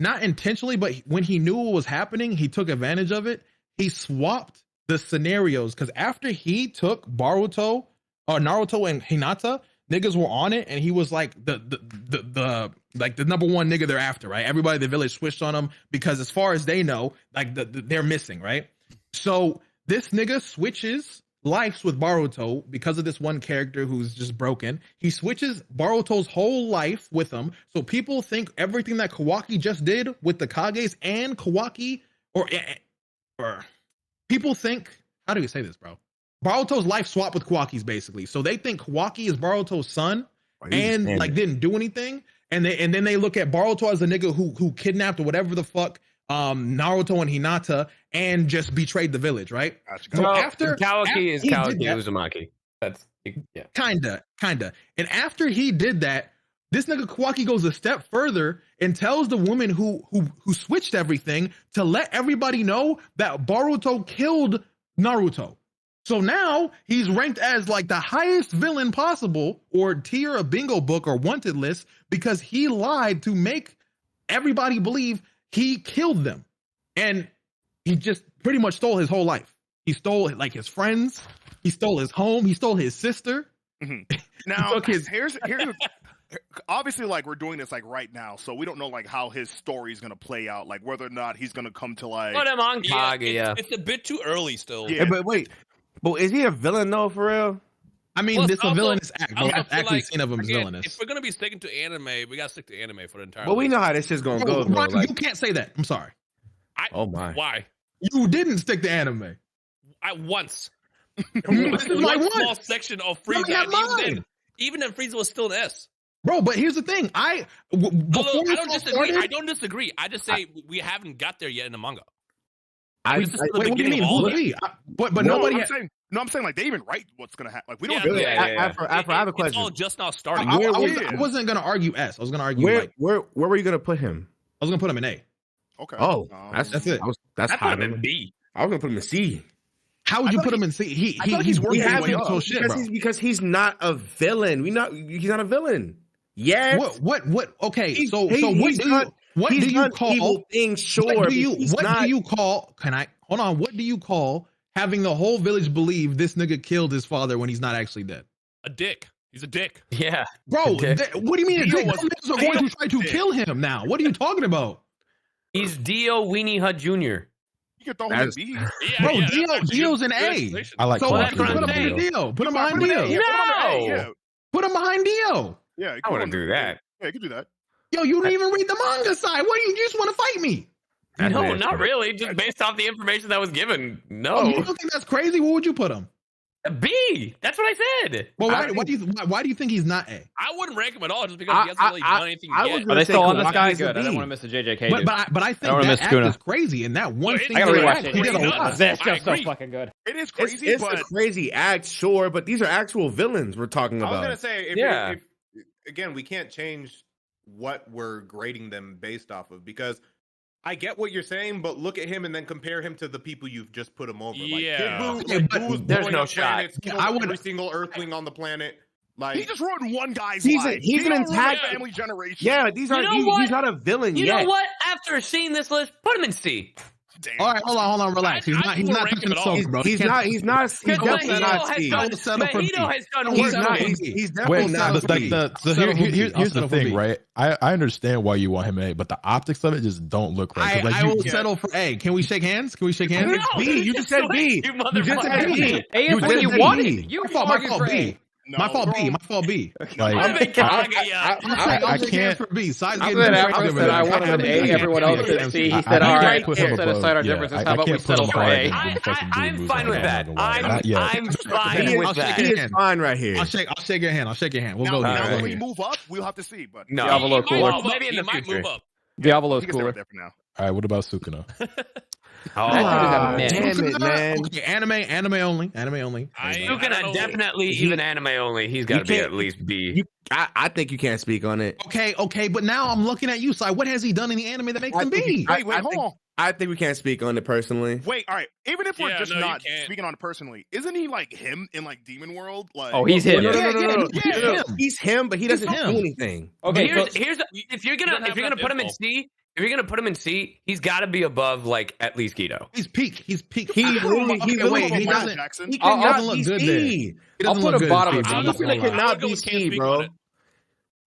not intentionally, but when he knew what was happening, he took advantage of it. He swapped the scenarios because after he took Naruto and Hinata, niggas were on it, and he was like the number one nigga they're after, right? Everybody in the village switched on him because as far as they know, like they're missing, right? So this nigga switches lives with Boruto because of this one character who's just broken. He switches Boruto's whole life with him, so people think everything that Kawaki just did with the Kages and Kawaki, or people think, how do you say this, bro? Boruto's life swapped with Kawaki's basically, so they think Kawaki is Boruto's son and like didn't do anything, and then they look at Boruto as a nigga who kidnapped or whatever the fuck Naruto and Hinata and just betrayed the village, right? So after Kawaki is he did Kawaki that- Uzumaki. That's yeah. Kinda. And after he did that, this nigga Kawaki goes a step further and tells the woman who switched everything to let everybody know that Boruto killed Naruto. So now he's ranked as like the highest villain possible, or tier of bingo book or wanted list, because he lied to make everybody believed he killed them, and he just pretty much stole his whole life. He stole like his friends. He stole his home. He stole his sister. Now, here's obviously, like, we're doing this like right now, so we don't know like how his story is gonna play out, like whether or not he's gonna come to like. Put him on Kage, It's a bit too early still. Yeah. But wait, but is he a villain though, for real? I mean, Plus, this is a also, villainous act. I But I've feel actually like, seen of him as again, villainous. If we're gonna be sticking to anime, we gotta stick to anime for the entire. But we list. know how this shit's gonna go. Bro, Though. Ron, Like, you can't say that. I'm sorry. oh my. Why? You didn't stick to anime. Once. This is my One small one. section of Let me Frieza. have And mine. even then, Frieza was still an S. Bro, but here's the thing. Before Although, we I don't disagree. started, I don't disagree. I just say we haven't got there yet in the manga. wait, what do you beginning mean? of all Who's that. we? But No, nobody. I'm saying like they even write what's gonna happen. Like we don't. Yeah, know. Afro, I have a It's all question. just now starting. I wasn't gonna argue S. I was gonna argue like Where were you gonna put him? I was gonna put him in A. Okay. Oh, that's it. That's I high. put him in B. I was gonna put him in C. How would you put him in C? He I feel like he's working his way up. shit, bro. Because he's not a villain. He's not a villain. Yes. What? Okay, He's- so he- what he's do you done- what he's do you done call evil things? Sure. what but do you he's what not- do you call? Can I hold on? What do you call having the whole village believe this nigga killed his father when he's not actually dead? A dick. He's a dick. Yeah. Bro, Okay. what do you mean? Dio Those was- niggas are going to try to Dick. kill him now. What are you talking about? He's Dio Weenie Hut Jr. You can throw him in That's- B. Yeah, Bro, that's Dio- actually Dio's good an A. explanation. I like So Well, let's that's put what him I'm behind saying. Dio. Put him behind Put him in A, Dio. yeah, Put him behind Dio. yeah, you I can wouldn't put him do in A. that. Yeah, you can do that. Yo, you didn't even read the manga side. What do you just want to fight me? That's No, nasty. not really. Just based off the information that was given. Oh, you No. don't think that's crazy? Where would you put him? B. That's what I said. Well, why do you think he's not A? I wouldn't rank him at all just because he hasn't really done anything I yet. was Are gonna they say still on this Kawaki guy? is a Good. I B. didn't want to miss a JJK. But dude. I think I don't wanna that miss act Skuna. is crazy, and that one Well, thing I gotta that rewatch act, it. he did a It's lot. nuts. That's I just so agree. fucking good. It is It's, crazy, it's but a crazy act, sure, but these are actual villains we're talking I was about. gonna say, if again, we can't change what we're grading them based off of, because I get what you're saying, but look at him and then compare him to the people you've just put him over. Like Yeah. Kid Buu, Okay, like, but Buu was there's blowing no up shot. planets, killed I would- every single Earthling on the planet. Like he just ruined one guy's He's a- life. he's He an don't ruin entire- a family generation. Yeah, these You aren't. know what? He's not a villain You yet. know what? After seeing this list, put him in C. Damn. All right, hold on, relax. He's I not. He's wouldn't not rank touching him the at all. sofa, bro. He He's can't- not. He's not. He's Because definitely Mahito not has C. done, Don't settle for Mahito B. has done He's worse not. than He's, me. he's definitely Wait, not. so here's the thing, right? I understand why you want him in A, but the optics of it just don't look right. 'Cause, like, I will settle for A. Can we shake hands? Can we shake hands? No, B. You just said B. You You just said motherfucker. B. A is what just you said wanted. B. You My fault. argued for B. A. No, My fault. B. bro. My fault. B. I'm like big Kage, yeah. I'll shake hands can't- for B. Size I getting said too Afro crazy said over I there. want him in A. Everyone else said C. He I said, can't "All right, put set him above- aside our yeah, differences. I How about we can't put settle him for higher A?" than fucking I'm Blue fine Moose. with that. Not yet. I'm fine I'll with shake that. your He is hand. fine right here. I'll shake your hand. I'll shake your hand. We'll Now, go now here. when Go we here. move up, we'll have to see. But No, Diavolo He might cooler. move up. Maybe in He the might future. move up. Diavolo's he can stay cooler. right there for now. All right, what about Sukuna? Oh, That dude is a Ah, man. damn it, man. Okay, anime only. Anime only. I You're don't gonna know. definitely even anime only. He's got to be can't- at least B. I think you can't speak on it. Okay, but now I'm looking at you, Si. What has he done in the anime that makes him B? Wait, hold on. I think we can't speak on it personally. Wait, all right. Even if we're Yeah, just no, you not can't. speaking on it personally, isn't he like him in like Demon World? Like, Oh, he's him. No, Yeah. He's him, but he doesn't him. do anything. Okay, so Here's if you're don't gonna have enough put him in info. C, if you're gonna put him in C, he's got to be above like at least Guido. He's peak. He Okay, wait, he Michael doesn't. Jackson. He I'll cannot look be good C. there. He I'll doesn't put look a good. bottom C, of bro. C. I'm not gonna He lie. cannot I would go be with can't C, speak bro. on it.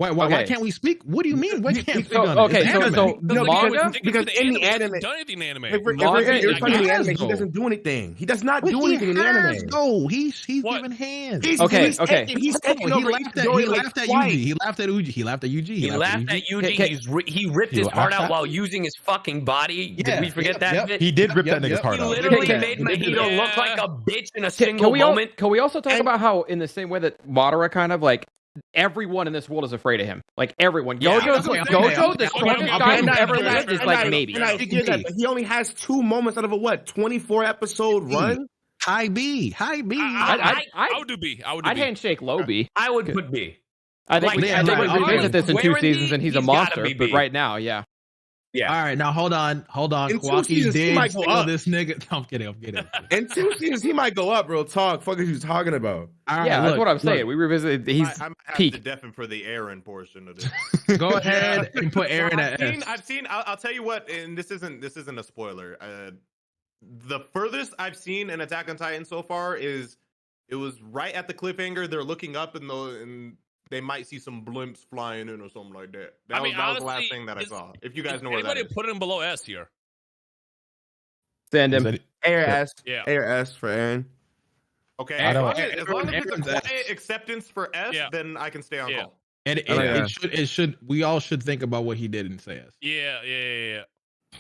Why Okay. can't we speak? What do you mean? Why can't we speak So, on it? okay, It's so anime. No, manga. because in the he hasn't anime, done anything in the anime. if we're Manga, you're talking in the he anime, has, he though. doesn't do anything. He does not But do he anything in the has, anime. though. He's He's- giving hands. Okay. He's taking He over laughed Itadori, at like, Yuji. twice. He laughed at Uji. He laughed at Yuji. He laughed at Yuji. Okay. He ripped his He heart laughed out at- while using his fucking body. Did Yeah, we forget yep, that yep. bit? He did rip Yep, that nigga's yep. heart He out. literally Okay. made Mahito look like a bitch in a Can single moment. we also talk And- about how in the same way that Madara kind of like everyone in this world is afraid of him, like everyone. Yeah, Gojo, the strongest guy who ever lived, is like maybe. But he only has 2 moments out of a 24 episode run. High B. I would do B. I would do I'd B. handshake low B. I would put B. I think Like, I think we like, revisit this in 2 where in seasons, the- and he's a he's gotta monster. be But B. right now, yeah. Yeah. All right, now hold on. In 2 Kawaki seasons, he did might go steal up. this nigga. I'm kidding. In 2 seasons, he might go up. Real talk. Fuck, is you talking about? All right, Yeah, that's look, what I'm saying. look. We revisited. He's I might have peak. to deafen for the Aaron portion of this. Go ahead and put Aaron at S. I've seen. I'll tell you what, and this isn't a spoiler. The furthest I've seen in Attack on Titan so far is it was right at the cliffhanger. They're looking up and they might see some blimps flying in or something like that. That was the honestly, last thing that I saw. If you guys know where that anybody is. put him below S here. Send him. Air S. Yeah. Air S for Aaron. Okay, I don't- as long as it's a Aaron's quiet S. acceptance for S, Yeah. then I can stay on Yeah. call. And Oh, yeah. it should. We all should think about what he did and say S. Yeah. Yeah.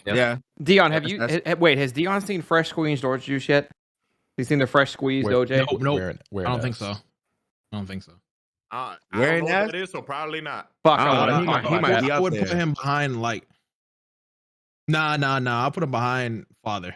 Yeah. Dion, have you That's- wait? Has Dion seen fresh squeezed orange juice yet? Has he seen the fresh squeezed Wait, OJ? Nope. Where I don't think so. I don't think so. I Where don't know in what that is, so probably not. Fuck, I don't I know, wanna he talk might- he about might that. be I up would put there. him behind like. Nah. I'll put him behind Father.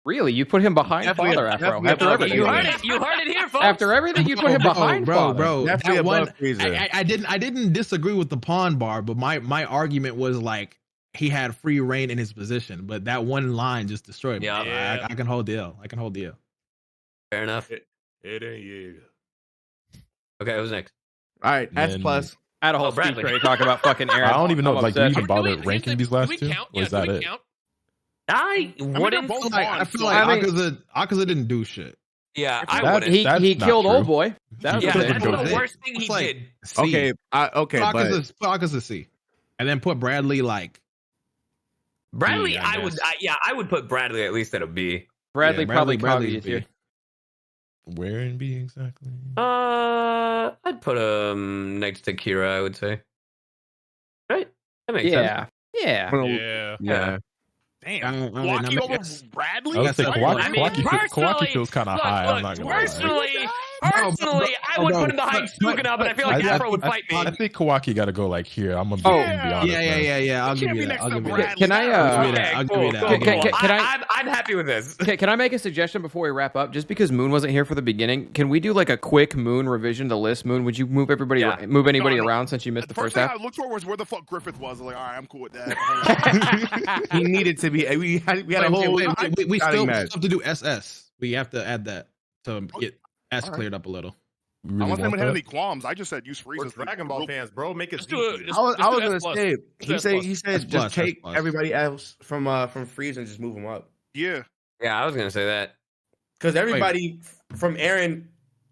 Really, you put him behind Definitely- Father Afro definitely after above everything. You Frieza. heard it. You heard it here, folks. After everything, you put him behind Father. bro. Definitely That one, above Frieza. I didn't disagree with the pawn bar, but my argument was like he had free reign in his position, but that one line just destroyed me. Yeah. So Yeah. I can hold the L. I can hold the L. Fair enough. It ain't you. Okay, who's next? All right. S Then- plus. I had a whole Oh, speech Bradley. ready to talk about fucking Aaron. I don't even know. I'm Like, do we upset. even bother here's ranking the- these do last we two? count? Or Yeah, is that do we it? count? I they're wouldn't. both I on, feel so- like I mean- Akaza didn't do shit. Yeah, I That- wouldn't. He That's he not killed true. old boy. That Yeah, was could've that's been the good. worst thing he It's like- did. C. Okay. Okay. Put But Akaza C, and then put Bradley like Bradley, B, I I would. guess. I would put Bradley at least at a B. Bradley Yeah, probably Bradley's copied B. you. Where in B exactly? I'd put him next to Kira. I would say. Right. That makes sense. Yeah. Yeah. Yeah. Damn. I Walking over guess- Bradley? I would say That's Kawaki, like- I mean, Kawaki feels kind of look, high. I'm not look, gonna lie. personally, Bro, I would bro, put him behind Sukuna, but I feel like I- Afro would I- fight me. I think Kawaki got to go like here. I'm gonna be, Oh, I'm gonna be honest. man. Yeah. I'll It give can't you be that. next I'll to give you that. Bradley. Can I, I'll give you Okay, that. I'll give cool, you that. cool, I'll give you cool. that. Can I- I'm happy with this. Can I make a suggestion before we wrap up? Just because Moon wasn't here for the beginning, can we do like a quick Moon revision to list? Moon, would you move everybody, Yeah. move anybody No. around since you missed the first thing half? I looked for was where the fuck Griffith was. I was like, all right, I'm cool with that. he needed to be. We had a whole. We still match. have to do SS. We have to add that to get S Alright. cleared up a little. You really Unless want anyone had that? any qualms, I just said use We're Frieza. Dragon Ball fans, bro. Make it Let's do it. easy. Let's- I was let's do gonna S plus. say. Let's do He S said S just plus, take S plus. everybody else from Frieza and just move them up. Yeah. Yeah, I was gonna say that. Because everybody from Aaron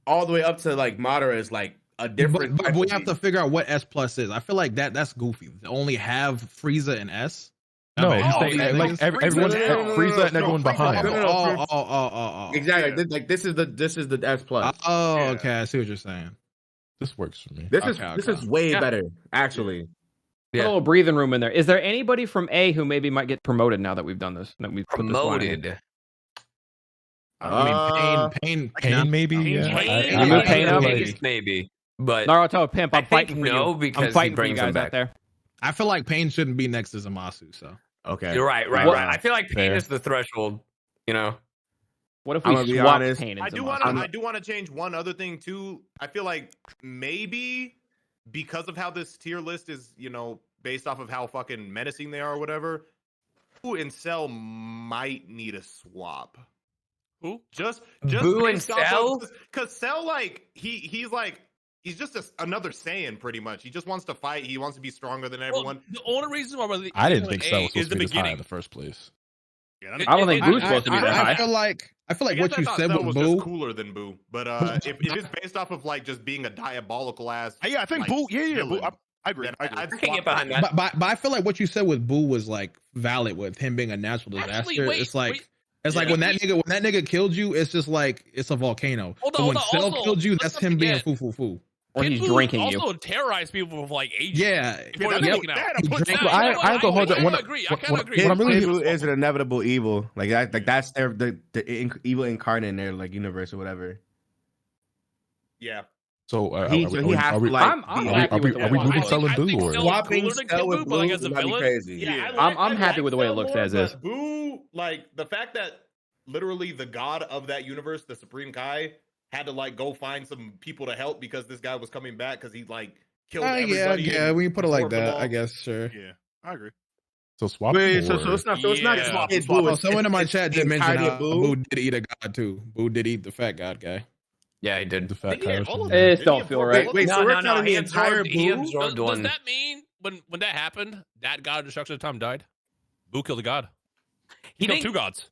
all the way up to like Madara is like a different. But type we of have to figure out what S plus is. I feel like that's goofy. To only have Frieza and S. No, I mean, he's Oh, saying yeah, like Frieza- everyone, no, Frieza and no, everyone Frieza- behind. no. Oh. Exactly. Like this is the S plus. Oh, Yeah. okay. I see what you're saying. This works for me. This okay. is way Yeah. better actually. Put a little breathing room in there. Is there anybody from A who maybe might get promoted now that we've done this? That we've put this line in? Promoted. I mean, Pain maybe. Yeah, Pain, I move Pain up. maybe, but Naruto Pimp, I'm I fighting think for no, you. because I'm he fighting for you brings them guys back. out there. I feel like Pain shouldn't be next to Zamasu. So Okay. you're right. What- Right. I feel like Pain Fair. is the threshold. You know. What if I'm we gonna be swap honest. Pain and I do Zamasu? want to change one other thing too. I feel like maybe because of how this tier list is, based off of how fucking menacing they are or whatever, Boo and Cell might need a swap. Who? Just Boo and based off of- Cell? Cause Cell like he's just another Saiyan pretty much. He just wants to fight. He wants to be stronger than everyone. Well, the only reason why we're I didn't think so was is supposed the to be this high in beginning. the first place. I don't think Boo's supposed to be that I high. feel like I guess what you thought said Cell with was just Boo. cooler than Boo, but if it's based off of like just being a diabolical ass, Yeah, I think like, Boo. Yeah. Boo, villain, I agree. then I agree. I'd I can get swap behind them. that. But I feel like what you said with Boo was like valid with him being a natural disaster. Actually, wait, it's like wait. it's like Yeah. when that nigga killed you, it's just like it's a volcano. Hold But on, when hold on. Cell Also, killed you, let's that's not him being forget, foo. Or he's Pitbull drinking you. also terrorized people with like ages. Yeah, Before Yeah, they that's came what- out. that put- Drink- Nah, I- you know what? I have to hold that I one- agree. I kind of agree. what I'm really- Pitbull is an inevitable evil. Like that. Like that's the evil incarnate in their like universe or whatever. Yeah. So He has to, like, I'm be- happy with the way are we it moving looks. Cell and I Boo think or? Cell- Swapping cooler than Cell with Boo, but, like, Blue as a would be villain? crazy. Yeah, I'm happy with the way it looks as is. Boo, like the fact that literally the god of that universe, the Supreme Kai, had to like go find some people to help because this guy was coming back because he like killed Yeah, everybody. yeah. When you put it like absorbed them that, all. I guess sure. Yeah, I agree. So swap. Wait, so or- it's not. So it's not. Yeah. It's Oh, Boo. someone in my chat did mention entirety how of Boo. Boo did eat a god too. Boo did eat the fat god guy. Yeah, he did. the fat Did he eat Kaioshin. all of It them? just Did don't he feel absorb right. all of Wait, them? so we're no. counting He the entire absorbed. He Boo? absorbed Does one. that mean when that happened, that god of destruction at the time died? Boo killed a god. He killed didn't- 2 gods.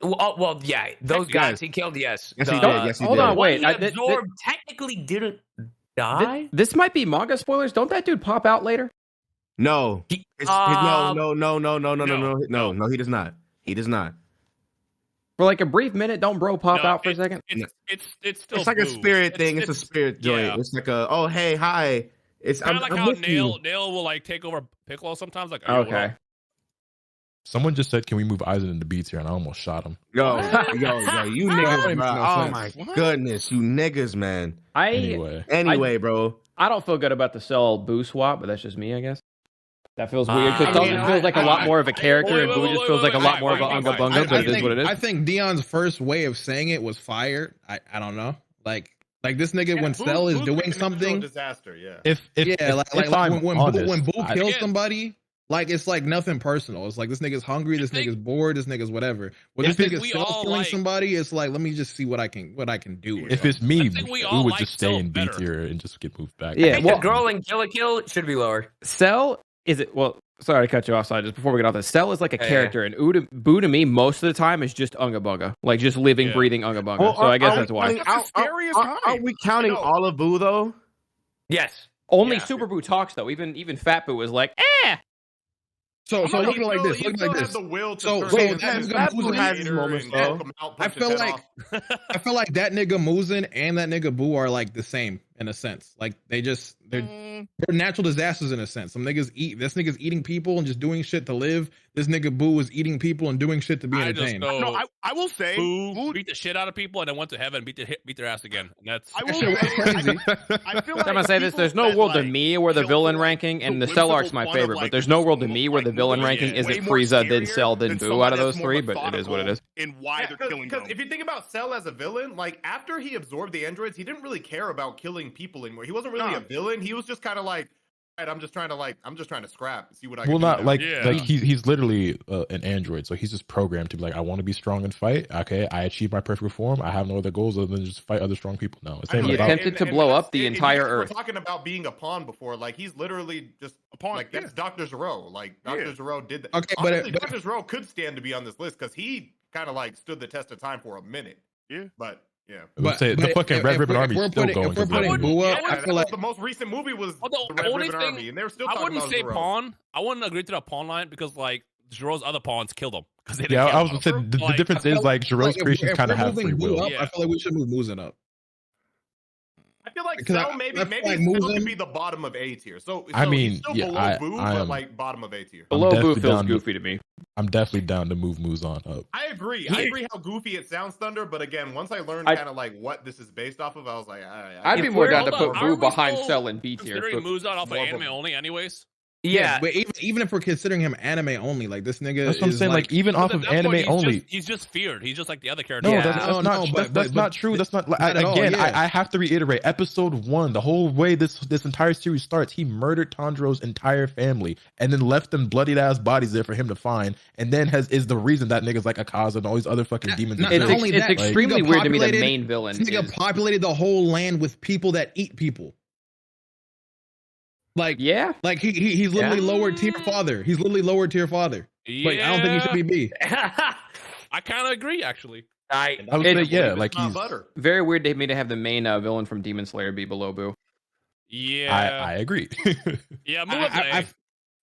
Well, yeah, those Technically, guys he killed. Yes, Yes, he The- did. Yes, he Hold did. on, one wait. he absorbed technically didn't die. This might be manga spoilers. Don't that dude pop out later? No. He- No. He does not. He does not. For like a brief minute, don't bro pop No, out for a second? It's still It's like a Boo. spirit thing. It's a spirit joint. yeah. It's like a oh hey hi. It's Kind I'm, of like I'm how with you. Nail will like take over Piccolo sometimes. Like, "Yo, what Okay. up?" Someone just said, "Can we move Aizen into beats here?" And I almost shot him. Yo, you niggas, That bro. makes no Oh sense. my goodness, you niggas, man. Anyway, Bro. I don't feel good about the Cell Boo swap, but that's just me, I guess. That feels weird I because mean, Cell feels like a lot more of a character, Wait, and wait, Boo wait, just wait, feels like a wait, lot wait, more of wait, an wait, Unga wait. Bunga, but it is what it is. I think Dion's first way of saying it was fire. I don't know. Like this nigga when Boo- Cell is Boo's doing making it into a something. disaster. Yeah. if I'm when honest, Boo I- kills Again. somebody, like it's like nothing personal. It's like this nigga's hungry, this think- nigga's bored, this nigga's whatever. When I this think nigga we Cell's all killing like- somebody, it's like let me just see what I can do. if it's me, I think we we all would like just stay Cell in B better. tier and just get moved back. Yeah, I think well- the girl in Kill la Kill should be lower. Cell is it? Well, sorry to cut you off. Side just before we get off this, Cell is like a Yeah, character, and Boo to me most of the time is just Unga Bunga, like just living, Yeah. breathing Unga Bunga. So I guess that's why. That's the scariest Are kind. we counting all of Boo though? Yes. Only Yeah. Super Boo talks though. Even Fat Boo is like, eh. So No, look he at it like still- this. he Look still like had this. the will to So- turn so into that his nigga creator Muzen has his and moments, take though. him out, I punch his feel head like off. I feel like that nigga Muzen and that nigga Boo are like the same in a sense. Like they're natural disasters in a sense. Some niggas eat. This nigga's eating people and just doing shit to live. This nigga Boo is eating people and doing shit to be I just entertained. know No, I will say, Boo beat the shit out of people and then went to heaven and beat their ass again. And that's I will Shit was say, crazy. I feel I'm gonna like say this: people there's no that, world to like, me where the kill villain for, like, ranking, and the whimsical Cell arc's my fun of, favorite. like, But there's no world to me where the like, villain moving ranking is isn't way more Frieza, then scarier Cell, then than Boo somebody out of that's those more three. But it is what it is. In why they're killing Because them. if you think about Cell as a villain, like after he absorbed the androids, he didn't really care about killing people anymore. He wasn't really No. a villain. He was just kind of like, all right, I'm just trying to scrap, see what I can Well, do. not now." like Yeah. like he's literally an android, so he's just programmed to be like, I want to be strong and fight. Okay, I achieved my perfect form. I have no other goals other than just fight other strong people now. It's I not know, He about attempted to blow that's- up the and entire you guys Earth. Were talking about being a pawn before, like he's literally just A pawn, like that's Dr. Zero. Like Dr. Zero did that. Okay, but Honestly, Dr. Zero could stand to be on this list because he kind of like stood the test of time for a minute. Yeah. But yeah. I would say the fucking Red Ribbon Army is still going. If we're to putting the- Boo up, Yeah, I That feel was like the most recent movie was Although, the the Red only Ribbon thing- Army, and they were still I talking wouldn't about say Zero. pawn. I wouldn't agree to that pawn line because like Zero's other pawns killed him because they didn't Yeah, care I was about gonna say him. the Like, difference I is feel like Jiro's if creations kind of we're have moving free Boo will. up, Yeah. I feel like we should move Muzen up. I feel like Because Cell I maybe feel maybe like Cell Muzen- could be the bottom of A tier. So I mean, he's still yeah, below Boo, I but am- like bottom of A tier. Below Boo definitely feels down to- goofy to me. I'm definitely down to move Muzan up. I agree. Yeah. I agree how goofy it sounds, Thunder. But again, once I learned I- kind of like what this is based off of, I was like, all right. I'd be If more we're- down to hold put on, Boo aren't we behind still Cell and B tier. considering Muzan off of more of anime a- only, anyways. Yeah. but even if we're considering him anime only, like this nigga, That's what I'm is saying. Like even off But of at that point, anime only. he's just feared. He's just like the other characters. No, Yeah. that's No, not no, that's but not true. That's not, not at all, again. yeah. I have to reiterate. Episode 1, the whole way this entire series starts, he murdered Tanjiro's entire family and then left them bloodied ass bodies there for him to find, and then is the reason that nigga's like Akaza and all these other fucking demons. not It's, not only it's that, like, extremely nigga weird to me that populated- main villain This nigga is. populated the whole land with people that eat people. Like, Yeah, like he's literally lower tier father. He's literally lower tier father. Like, I don't think he should be B. I kind of agree, actually. I would say yeah, like not he's. butter. very weird to me to have the main villain from Demon Slayer be below Boo. Yeah, I agree. yeah. Move up to A.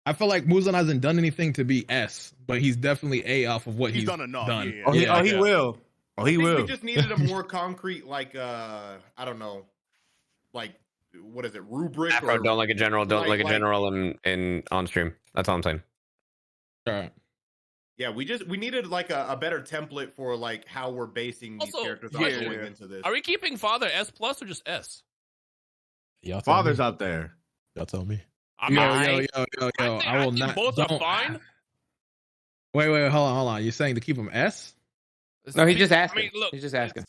I feel like Muzan hasn't done anything to be S, but he's definitely A off of what He's he's done enough. done. Yeah. Oh, he, Yeah. oh, he will. Oh, he I think will. we just needed a more concrete, like I don't know, like what is it, rubric? Afro, or, don't like a general. Don't like- like a like- general in on stream. That's all I'm saying. Alright. Yeah, we needed like a better template for like how we're basing these Also, characters yeah, on going yeah. into this. Are we keeping Father S plus or just S? Y'all tell Father's me. up there. Y'all tell me. I'm Yo, not- yo, I I will think not. both are don't- fine. Wait, hold on. You're saying to keep him S? No, he's just I asking. mean, look, He's just asking.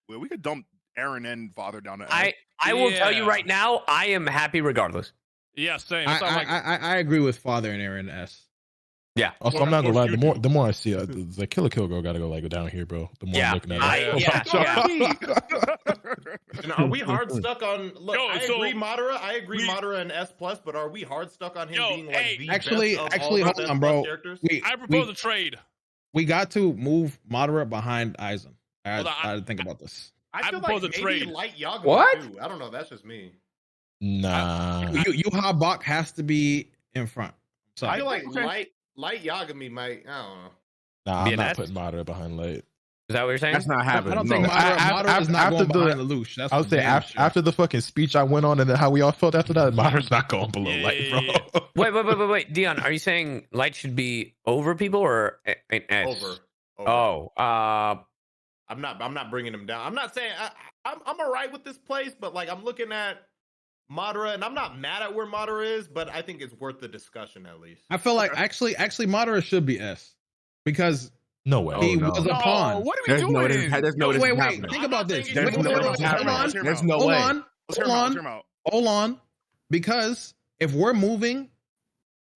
Well, we could dump Eren and Father down to I will tell you right now, I am happy regardless. Yeah, same. I agree with Father and Aaron S. Yeah. Also, I'm not gonna lie. The more I see it, it's like Kill Girl gotta go like down here, bro. The more I'm looking at it. And are we hard stuck on? Look, I agree, Madara. I agree, Madara and S plus. But are we hard stuck on him being like the actually, best of all hold on, bro. I propose a trade. We got to move Madara behind Aizen. I didn't think about this. I feel propose like a maybe trade. Light Yagami What? too. I don't know. That's just me. Nah. Yuha Bak has to be in front. So I feel like Light Yagami might. I don't know. Nah, Be I'm an not S? putting Madara behind Light. Is that what you're saying? That's not I happening. don't think No. Madara is not going behind Lelouch. That's I would the say damn shit. after the fucking speech I went on and then how we all felt after that, Madara's not going below Light, bro. Wait, Dion, are you saying Light should be over people or S? Over. Oh, I'm not bringing him down. I'm not saying I'm alright with this place, but like I'm looking at Madara, and I'm not mad at where Madara is, but I think it's worth the discussion at least. I feel like actually Madara should be S because No way. he was a pawn. What are we doing? There's no way. Wait, think about this. There's no way this happening. There's no way. Hold on. Because if we're moving,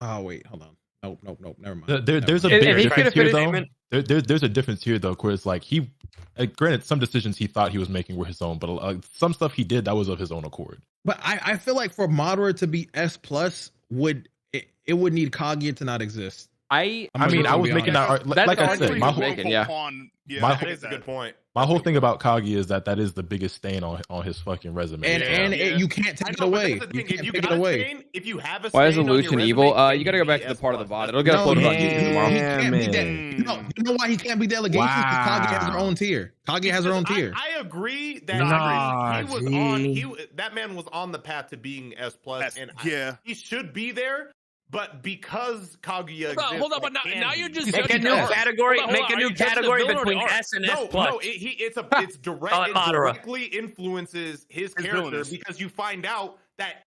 hold on. Nope. Never mind. There's a If big he could have difference here, fit his though. name There's a difference here, though, where it's like granted, some decisions he thought he was making were his own, but some stuff he did that was of his own accord. But I feel like for Madara to be S plus would need Kaguya to not exist. I was making that like I said, my That's a good point. My whole thing about Kaguya is that is the biggest stain on his fucking resume. And you can't take it away. You can't take it away. If you have a Why is stain on your Lelouch resume, evil? then You gotta go back to the S part of the plus. VOD. It'll get uploaded on he YouTube tomorrow. can't be you know why he can't be delegation? Because Kaguya has her own tier. Kaguya has her own tier. I agree that he was on. That man was on the path to being S plus, and he should be there. But because Kaguya exists, hold on, but now you're just Make a new category. Make a new category between S and S plus. No, it's direct. It directly influences his character villainous. because you find out that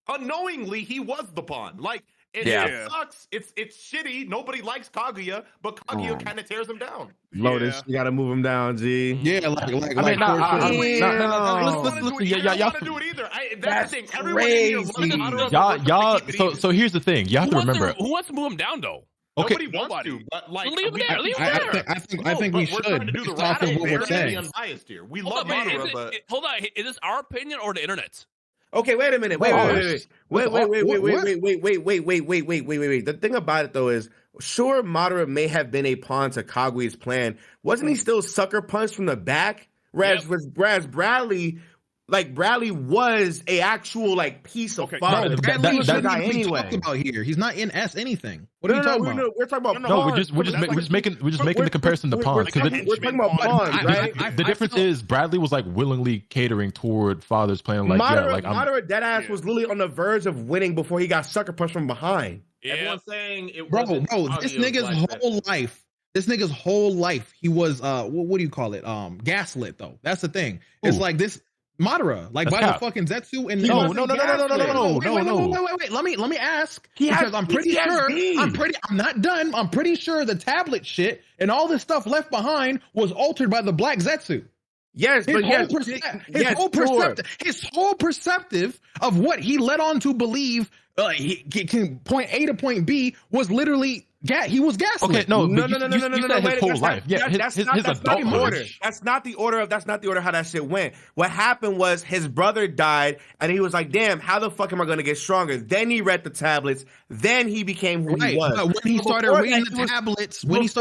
unknowingly he was the pawn. Like it sucks. It's shitty. Nobody likes Kaguya, but Kaguya kind of tears him down. Lotus, you gotta move him down, G. Yeah, I mean, listen, I don't want to do it either. That's the thing. Everyone in here loves Madara. y'all. So here's the thing. You have to remember. Who wants to move him down though? Okay. Nobody wants to, but like, Leave him there. Leave him there. I think we we're trying to should. do the Based off of what we're saying. unbiased here. We Hold love on, Madara, but hold on. Is this our opinion or the internet's? Okay, wait a minute. Wait. The thing about it though is, sure, Madara may have been a pawn to Kaguya's plan. Wasn't he still sucker punched from the back? Whereas Bradley was a actual piece of fun. No, Bradley was the guy anyway. Talked about here. He's not in S anything. What are you talking about? We're talking about No, we're just making the comparison to pawns. We're talking about pawns, right? The difference is Bradley was willingly catering toward Father's plan. Madara deadass was literally on the verge of winning before he got sucker punched from behind. everyone's saying it Bro, wasn't this Kaguya's nigga's life whole life. This nigga's whole life, he was what do you call it? Gaslit though. That's the thing. It's like this Madara, by the fucking Zetsu and No. Wait. Let me ask because I'm pretty sure. I'm not done. I'm pretty sure the tablet shit and all this stuff left behind was altered by the Black Zetsu. Yes, his whole perceptive of what he led on to believe he can point A to point B was literally he was gaslit. Okay, no. His whole life. Yeah, his adult order. That's not the order how that shit went. What happened was his brother died, and he was like, "Damn, how the fuck am I going to get stronger?" Then he read the tablets. Then he became who he was. But when he started reading the tablets, he was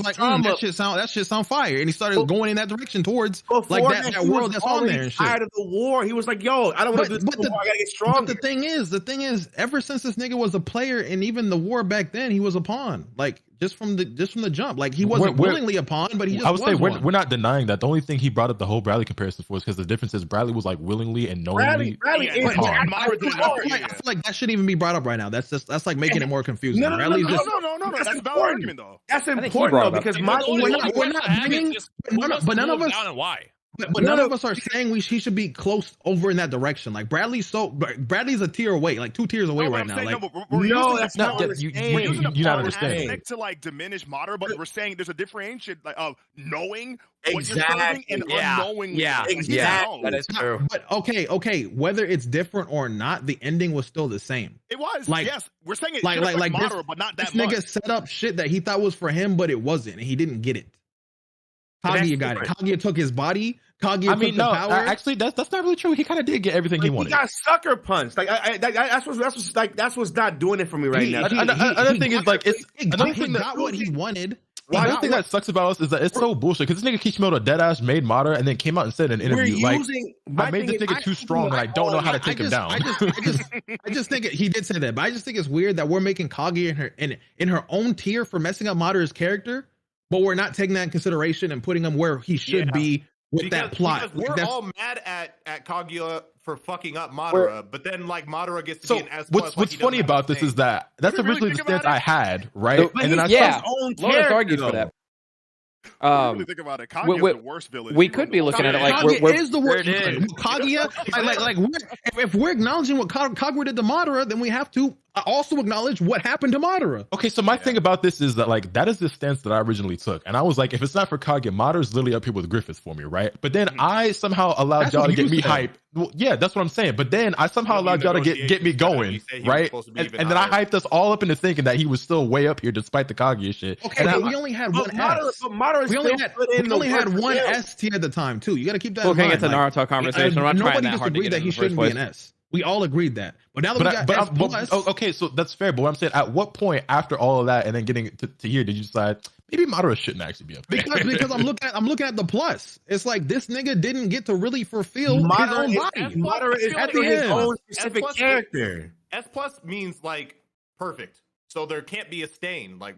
like, "That shit sound fire," and he started going in that direction towards that world that's on there and shit. Tired of the war, he was like, "Yo, I don't want to do this anymore. I gotta get stronger." But the thing is, ever since this nigga was a player, and even the war back then, he was a pawn. Just from the jump, he wasn't willingly a pawn, but he just. I would say we're not denying that. The only thing he brought up the whole Bradley comparison for is because the difference is Bradley was willingly and knowingly. Bradley I feel like that shouldn't even be brought up right now. That's making it more confusing. No. That's a valid argument though. That's important though because we're not bringing. But none of us. Down and why? But none of us are saying he should be close over in that direction. Like Bradley's a tier away, like 2 tiers away right now. Like that's not what you're not understanding. To like diminish Madara, but we're saying there's a differentiation of knowing what you're Exactly. serving and unknowing. Exactly. That is true. But okay, whether it's different or not, the ending was still the same. It was. Like, yes, we're saying it like Madara, this, but not this that much. nigga set up shit that he thought was for him, but it wasn't, and he didn't get it. Kaguya got it. Kaguya took his body. Kaguya took the power. Actually, that's not really true. He kind of did get everything he wanted. He got sucker punched. Like that's what's not doing it for me right now. Another thing is like another thing got what he wanted. Another thing that sucks about us is that it's so bullshit because this nigga Kishimoto deadass made Madara and then came out and said in an interview like I made this nigga too strong and I don't know how to take him down. I just think he did say that, but I just think it's weird that we're making Kaguya in her own tier for messing up Madara's character, but we're not taking that in consideration and putting him where he should be with that plot. Because we're all mad at Kaguya for fucking up Madara, but then like Madara gets to be an S+. What's funny about this is that that's originally the stance I had, right? And then Lotus argues for that. Really think about it. Kaguya is the worst villain. We could be looking at it like Kaguya is the worst. Kaguya, if we're acknowledging what Kaguya did to Madara, then we have to also acknowledge what happened to Madara. Okay, so my thing about this is that like that is the stance that I originally took, and I was like, if it's not for Kaguya, Madara's literally up here with Griffith for me, right? But then I somehow allowed y'all to get me hyped. Well, yeah, that's what I'm saying. But then I somehow allowed y'all to get me going, right? And then I hyped us all up into thinking that he was still way up here despite the Kaguya shit. Okay, but we only had one S. We only had one S tier at the time too. You got to keep that in mind. It's a Naruto conversation. I'm not trying that hard to get that he shouldn't be an S. We all agreed that. But now that we got S+, okay, so that's fair. But what I'm saying, at what point after all of that and then getting to here did you decide maybe Madara shouldn't actually be up there? Because I'm looking at the plus. It's like this nigga didn't get to really fulfill his own body. Madara is his own specific character. S+ means like perfect. So there can't be a stain. Like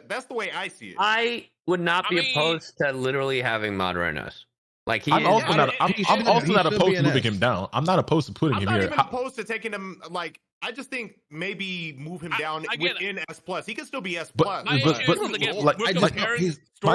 that's the way I see it. I would not be opposed to literally having Madara in us. Like I'm also not opposed to moving him down. I'm not opposed to putting him here. I'm not even opposed to taking him. Like I just think maybe move him down within S+. He can still be S+. But my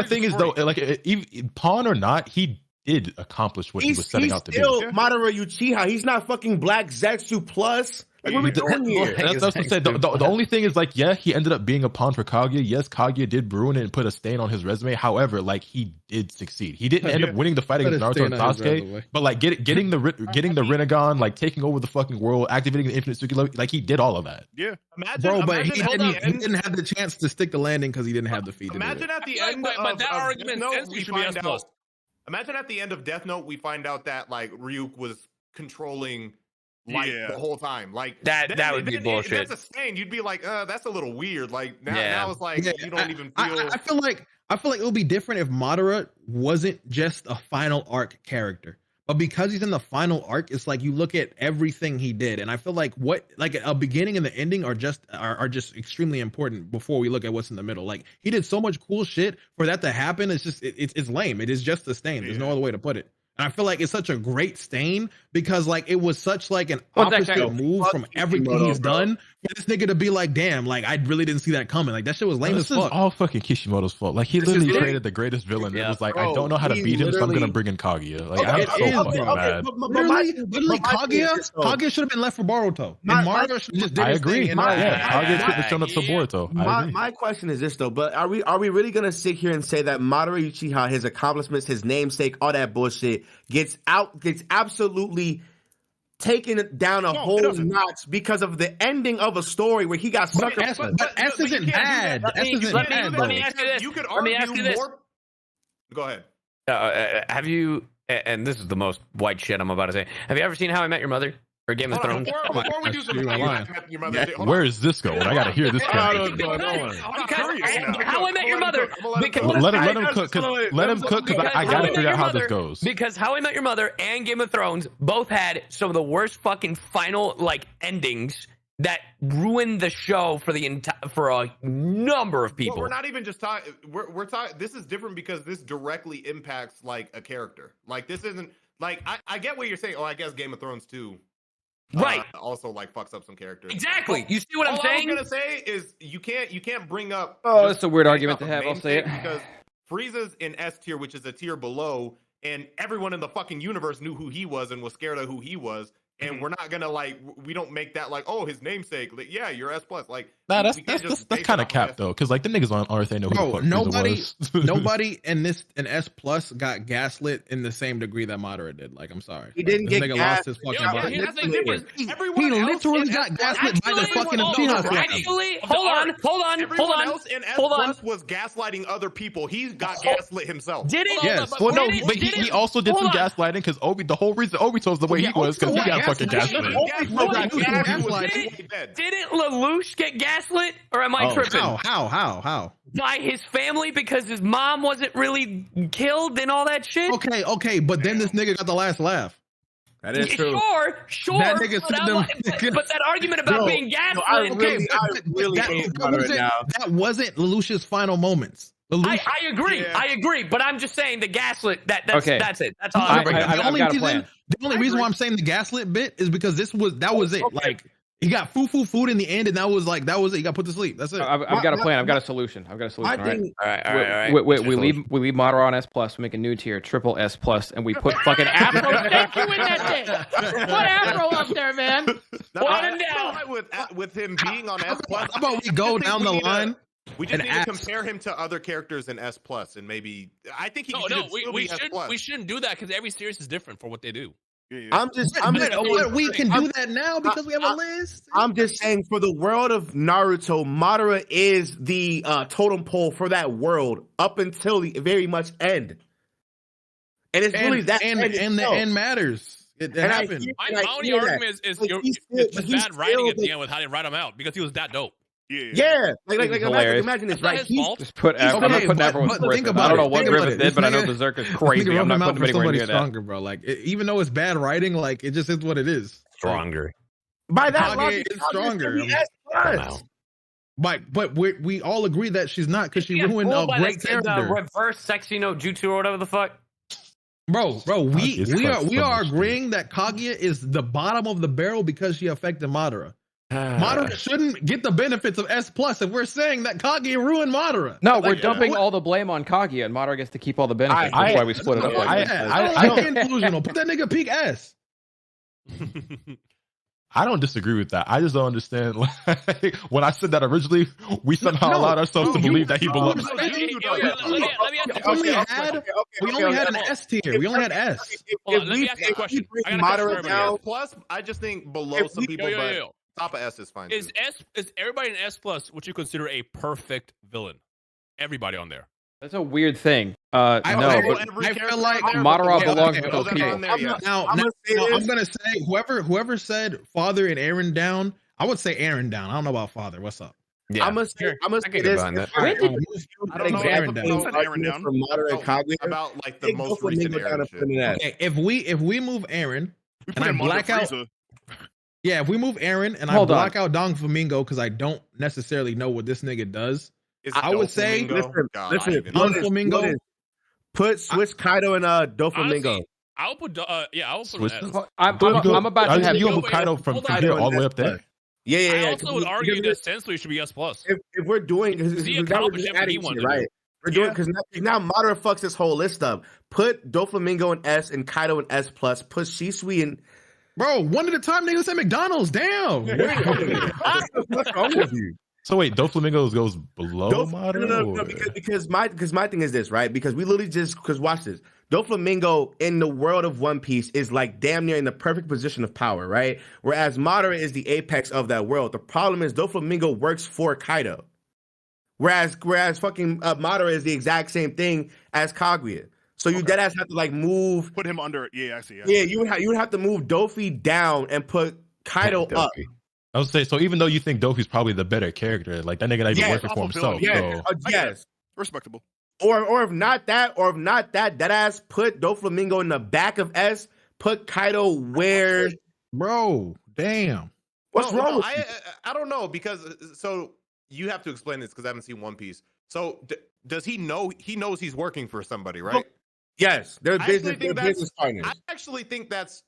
thing is though, like pawn or not, he did accomplish what he was setting out to do. He's still Madara Uchiha. He's not fucking Black Zetsu Plus. Like, what are we doing here? That's what I'm saying. The only thing is, like, yeah, he ended up being a pawn for Kaguya. Yes, Kaguya did ruin it and put a stain on his resume. However, like, he did succeed. He didn't end up winning the fight against Naruto and Sasuke, but like getting the Rinnegan, like taking over the fucking world, activating the Infinite Tsuki, like he did all of that. Yeah, but he didn't have the chance to stick the landing because he didn't have the feet. Imagine at the end but that argument says we should be S+. Imagine at the end of Death Note, we find out that like Ryuk was controlling light the whole time. Like that would be bullshit. That's a stain. You'd be like, that's a little weird. Like now it's like you don't even feel. I feel like it would be different if Madara wasn't just a final arc character. But because he's in the final arc, it's like you look at everything he did, and I feel like a beginning and the ending are just extremely important before we look at what's in the middle. Like he did so much cool shit for that to happen. It's just it's lame. It is just a stain. There's no other way to put it. And I feel like it's such a great stain because like it was such like an opposite move from everything he's done for this nigga to be like, damn, like I really didn't see that coming. Like that shit was lame as fuck. This is all fucking Kishimoto's fault. Like he literally created the greatest villain. It was like, I don't know how to beat him, so I'm gonna bring in Kaguya. Like I'm so fucking mad. Literally, Kaguya should have been left for Boruto. And Madara should just did I agree. Kaguya should have shown up to Boruto. My question is this though, but are we really gonna sit here and say that Madara Uchiha, his accomplishments, his namesake, all that bullshit gets absolutely taken down a whole notch because of the ending of a story where he got sucker punched. But S isn't bad. S isn't bad. Let me ask you this. You could argue more. Go ahead. Have you? And this is the most white shit I'm about to say. Have you ever seen How I Met Your Mother or Game of Thrones? Before we do something, where is this going? I gotta hear this. How I Met Your Mother. Let him cook. Let him cook because I gotta figure out how this goes. Because How I Met Your Mother and Game of Thrones both had some of the worst fucking final like endings that ruined the show for a number of people. Well, we're not even just talking. We're talking. This is different because this directly impacts like a character. Like this isn't like I get what you're saying. Oh, I guess Game of Thrones too. Right. Also, like fucks up some characters. Exactly. You see what I'm saying? All I'm gonna say is you can't bring up. Oh, that's a weird argument to have. I'll say it because Frieza's in S tier, which is a tier below, and everyone in the fucking universe knew who he was and was scared of who he was. And we're not gonna like, we don't make that like, oh, his namesake. Like, yeah, you're S plus. Like, nah, that's kind of cap though, because like the niggas on Earth, they know who the fuck nobody, was. nobody in S plus got gaslit in the same degree that Madara did. Like, I'm sorry, He didn't this get nigga gas. lost his fucking Yeah, mind. here's the thing, difference. He literally got gaslit by the fucking Peanut Flame. Actually, hold Everyone on. else in S Hold on. plus was gaslighting other people. He got gaslit himself. Did it? Yes. Well, no, Did it- but did he it- also did hold some on. gaslighting because the whole reason Obito's the way he was because he got fucking gaslit. Didn't Lelouch get gaslit, or am I tripping? How? By his family because his mom wasn't really killed and all that shit? Okay, but then this nigga got the last laugh. That is true. Sure. That nigga but, said I'm them- like- but that argument about being gaslit. I really that, hate but Madara now. that wasn't Lelouch's final moments. I agree, but I'm just saying the gaslit. That's it. That's all. I've The got a plan. only reason why I'm saying the gaslit bit is because that was it. Like, he got food in the end, and that was it. He got put to sleep. That's it. I've got a plan. I've got a solution. All right. All right. We leave Madara on S plus. We make a new tier, triple S plus, and we put fucking AfroSenju in that shit. Put Afro up there, man. With him being on S plus, How about we go down the line? We just and need to ask. compare him to other characters in S plus, and maybe I think he should still be S plus. We shouldn't do that because every series is different for what they do. We can do that now because we have a list. I'm just saying, for the world of Naruto, Madara is the totem pole for that world up until the very much end. And it's really that and the end matters. It happened. My only argument is bad writing at the end with how they write him out because he was that dope. Yeah. Like imagine this, right? Just put I'm not putting everyone with Griffith. I don't know what Griffith did, but I know Berserker's crazy. I'm not putting him anywhere near stronger, that. bro. Like, even though it's bad writing, like, it just is what it is. Stronger. By that Kage logic, is stronger. S+. But we all agree that she's not because she ruined a great character. Reverse sexy no jutsu or whatever the fuck. Bro, we are agreeing that Kaguya is the bottom of the barrel because she affected Madara. Madara shouldn't get the benefits of S plus if we're saying that Kaguya ruined Madara. No, we're dumping all the blame on Kaguya, and Madara gets to keep all the benefits. That's why we split it up. I don't delusional. Put that nigga peak S. I don't disagree with that. I just don't understand. Like, when I said that originally, we somehow allowed ourselves to believe that he belonged. We only had an S tier. We only had S. Let me ask you a question. I got a question for everybody. Plus, I just think below some people, but top of S is fine. Is everybody in S plus what you consider a perfect villain? Everybody on there. That's a weird thing. No, I but feel like Madara belongs with those people. Now, I'm gonna say whoever said Father and Aaron down, I would say Aaron down. I don't know about Father. What's up? Yeah. I'm gonna say this. I don't know Aaron down. From Madara and Kaguya about like the most recent Aaron shit. Okay, if we move Aaron We and I put him under black out, Frieza. yeah, if we move Aaron and I Hold on. black out Doflamingo because I don't necessarily know what this nigga does. I would say, listen, Doflamingo. Put Switch Kaido and Doflamingo. Honestly, I'll put I will put an S. I'm about to have you go Kaido from here all the way up there. I also would argue that Sensui should be S plus. If we're doing, because He now we're accomplished just everything adding he wanted shit, to do. right? We're doing because now Madara fucks this whole list up. Put Doflamingo in S and Kaido in S plus. Put Shisui in. Bro, one at a time, niggas at McDonald's. Damn. What's wrong with you? So wait, Doflamingo goes below Madara? No, because my thing is this, right? Because we literally because watch this. Doflamingo in the world of One Piece is like damn near in the perfect position of power, right? Whereas Madara is the apex of that world. The problem is Doflamingo works for Kaido. Whereas fucking Madara is the exact same thing as Kaguya. So you deadass have to like move. Put him under. Yeah, I see. Yeah, you would have to move Dofi down and put Kaido up. I would say so. Even though you think Dofi's probably the better character, like that nigga not even working for himself. Yeah, So. yes, Respectable. or if not that, deadass put Doflamingo in the back of S. Put Kaido where. Bro, damn. What's wrong? With I don't know because so you have to explain this because I haven't seen One Piece. So does he know? He knows he's working for somebody, right? Yes, they're I business. actually think They're business partners. I actually think that's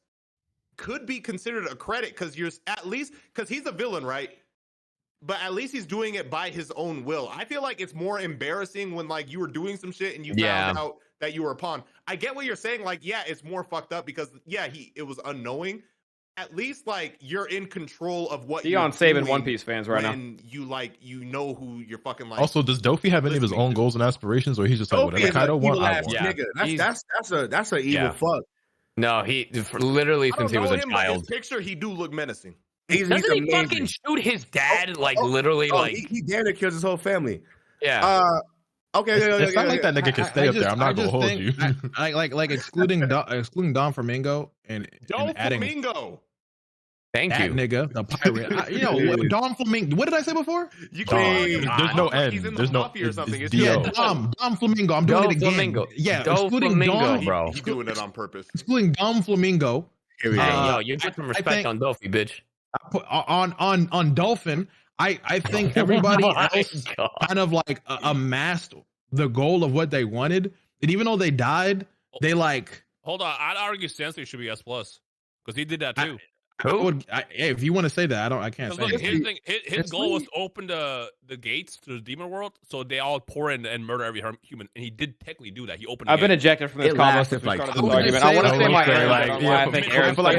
could be considered a credit because you're at least because he's a villain, right? at least he's doing it by his own will. I feel like it's more embarrassing when like you were doing some shit and you found out that you were a pawn. I get what you're saying. Like, yeah, it's more fucked up because it was unknowing. At least like you're in control of what Dion's saving One Piece fans right now. And you know who you're fucking like. Also, does Dofi have any of his own goals and aspirations, or he's just like whatever Kaido want? I want. Nigga. That's an evil fuck. No, he literally since he was a child. His picture, he do look menacing. Doesn't he fucking shoot his dad? Literally, he damn near kills his whole family. Yeah. Okay. It's not like that nigga can stay up there. I'm not gonna hold you. Like excluding Doflamingo and adding Doflamingo. Thank that you, nigga, the pirate. Doflamingo. What did I say before? There's no end. He's in There's no mafia or something. Doflamingo. I'm doing it again. Yeah, excluding Dom. bro. He's doing it on purpose. Excluding Doflamingo. Yo, you get some respect on Dofi, bitch. On Dolphin, I think everybody else kind of like amassed the goal of what they wanted, and even though they died, they like. Hold on, I'd argue Sensei should be S+ because he did that too. If you want to say that, I can't say. Look, his goal was to open the gates to the demon world, so they all pour in and murder every human, and he did technically do that. He opened. I've been ejected from this combo since we started this argument. I want to say my answer. I think Aaron's like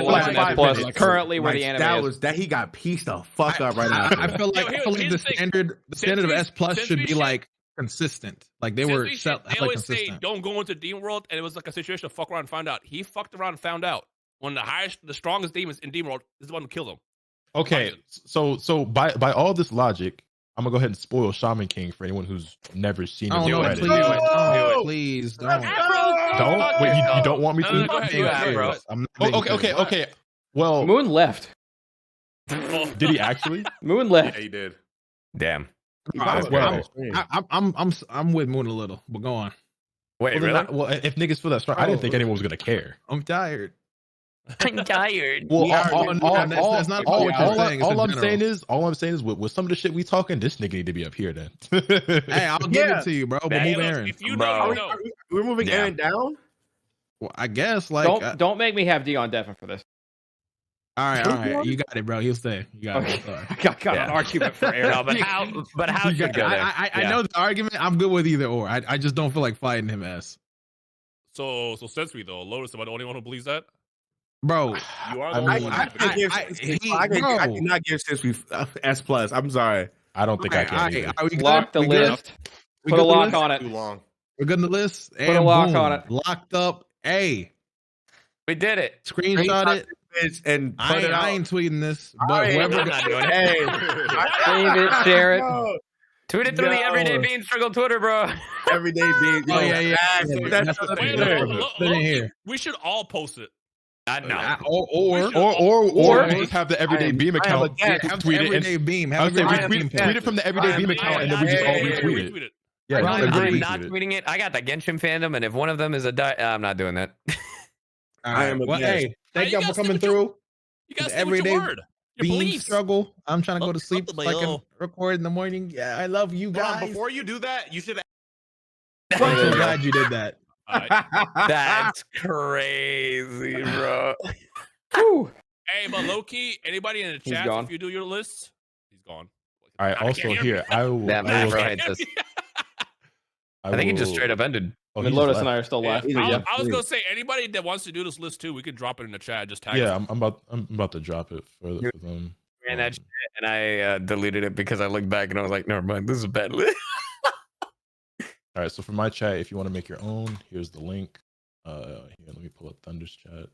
S+ currently where the anime is. That he got pieced the fuck up right now. I feel like the standard of S+ should be like consistent. Like they were. They always say don't go into the demon world, and it was like a situation of fuck around and find out. He fucked around and found out. One of the strongest demons in Demon World is the one who killed him. Okay, so by all this logic, I'm gonna go ahead and spoil Shaman King for anyone who's never seen it. Please don't. Don't. Wait, you don't want me to? Okay. Well, Moon left. Did he actually? Moon left. Yeah, he did. Damn. I'm with Moon a little, but go on. Wait, well, if niggas feel that strong, I didn't think anyone was gonna care. I'm tired. I'm tired. Well, that's not what you're saying. All I'm saying is, with some of the shit we talking, this nigga need to be up here then. Hey, I'll give it to you, bro. But move Aaron. If you know, we're moving Aaron down. Well, I guess like don't make me have Dion Devin for this. All right, you got it, bro. He'll stay. You got it. I got an argument for Aaron. No, but how should go there? I know the argument. I'm good with either or. I just don't feel like fighting him as. So Sensui though, Lotus, am I the only one who believes that? Bro, you are the one. I cannot give Sensui S+. I'm sorry. I don't think I can. Lock the list. Put a lock on it. Too long. We're good on the list. Put a lock on it. Locked up. Hey, we did it. Screenshot it. And I ain't tweeting this, but whoever I'm not doing it. Hey, save it, share it. Tweet it through the Everyday Bean Struggle Twitter, bro. Everyday Bean. Oh yeah. That's here. We should all post it. Or just have the Everyday Beam account. Tweet it. Everyday Beam. Tweet it from the Everyday Beam account, and then we just all retweet it. Yeah, I'm not tweeting it. I got the Genshin fandom, and if one of them is I'm not doing that. I am. Well, hey, thank y'all for coming through. You guys Everyday Beam struggle. I'm trying to go to sleep so I can record in the morning. Yeah, I love you guys. Bro, before you do that, you should. I'm so glad you did that. That's crazy, bro. Hey, but low-key, anybody in the chat, if you do your lists, he's gone. All right, also here, I will. I think he just straight up ended. Lotus and I are still left. I was gonna say anybody that wants to do this list too, we could drop it in the chat. Just tag. Yeah, I'm about to drop it for them. And that shit, and I deleted it because I looked back and I was like, never mind, this is a bad list. All right, so for my chat, if you want to make your own, here's the link. Here, let me pull up Thunder's chat.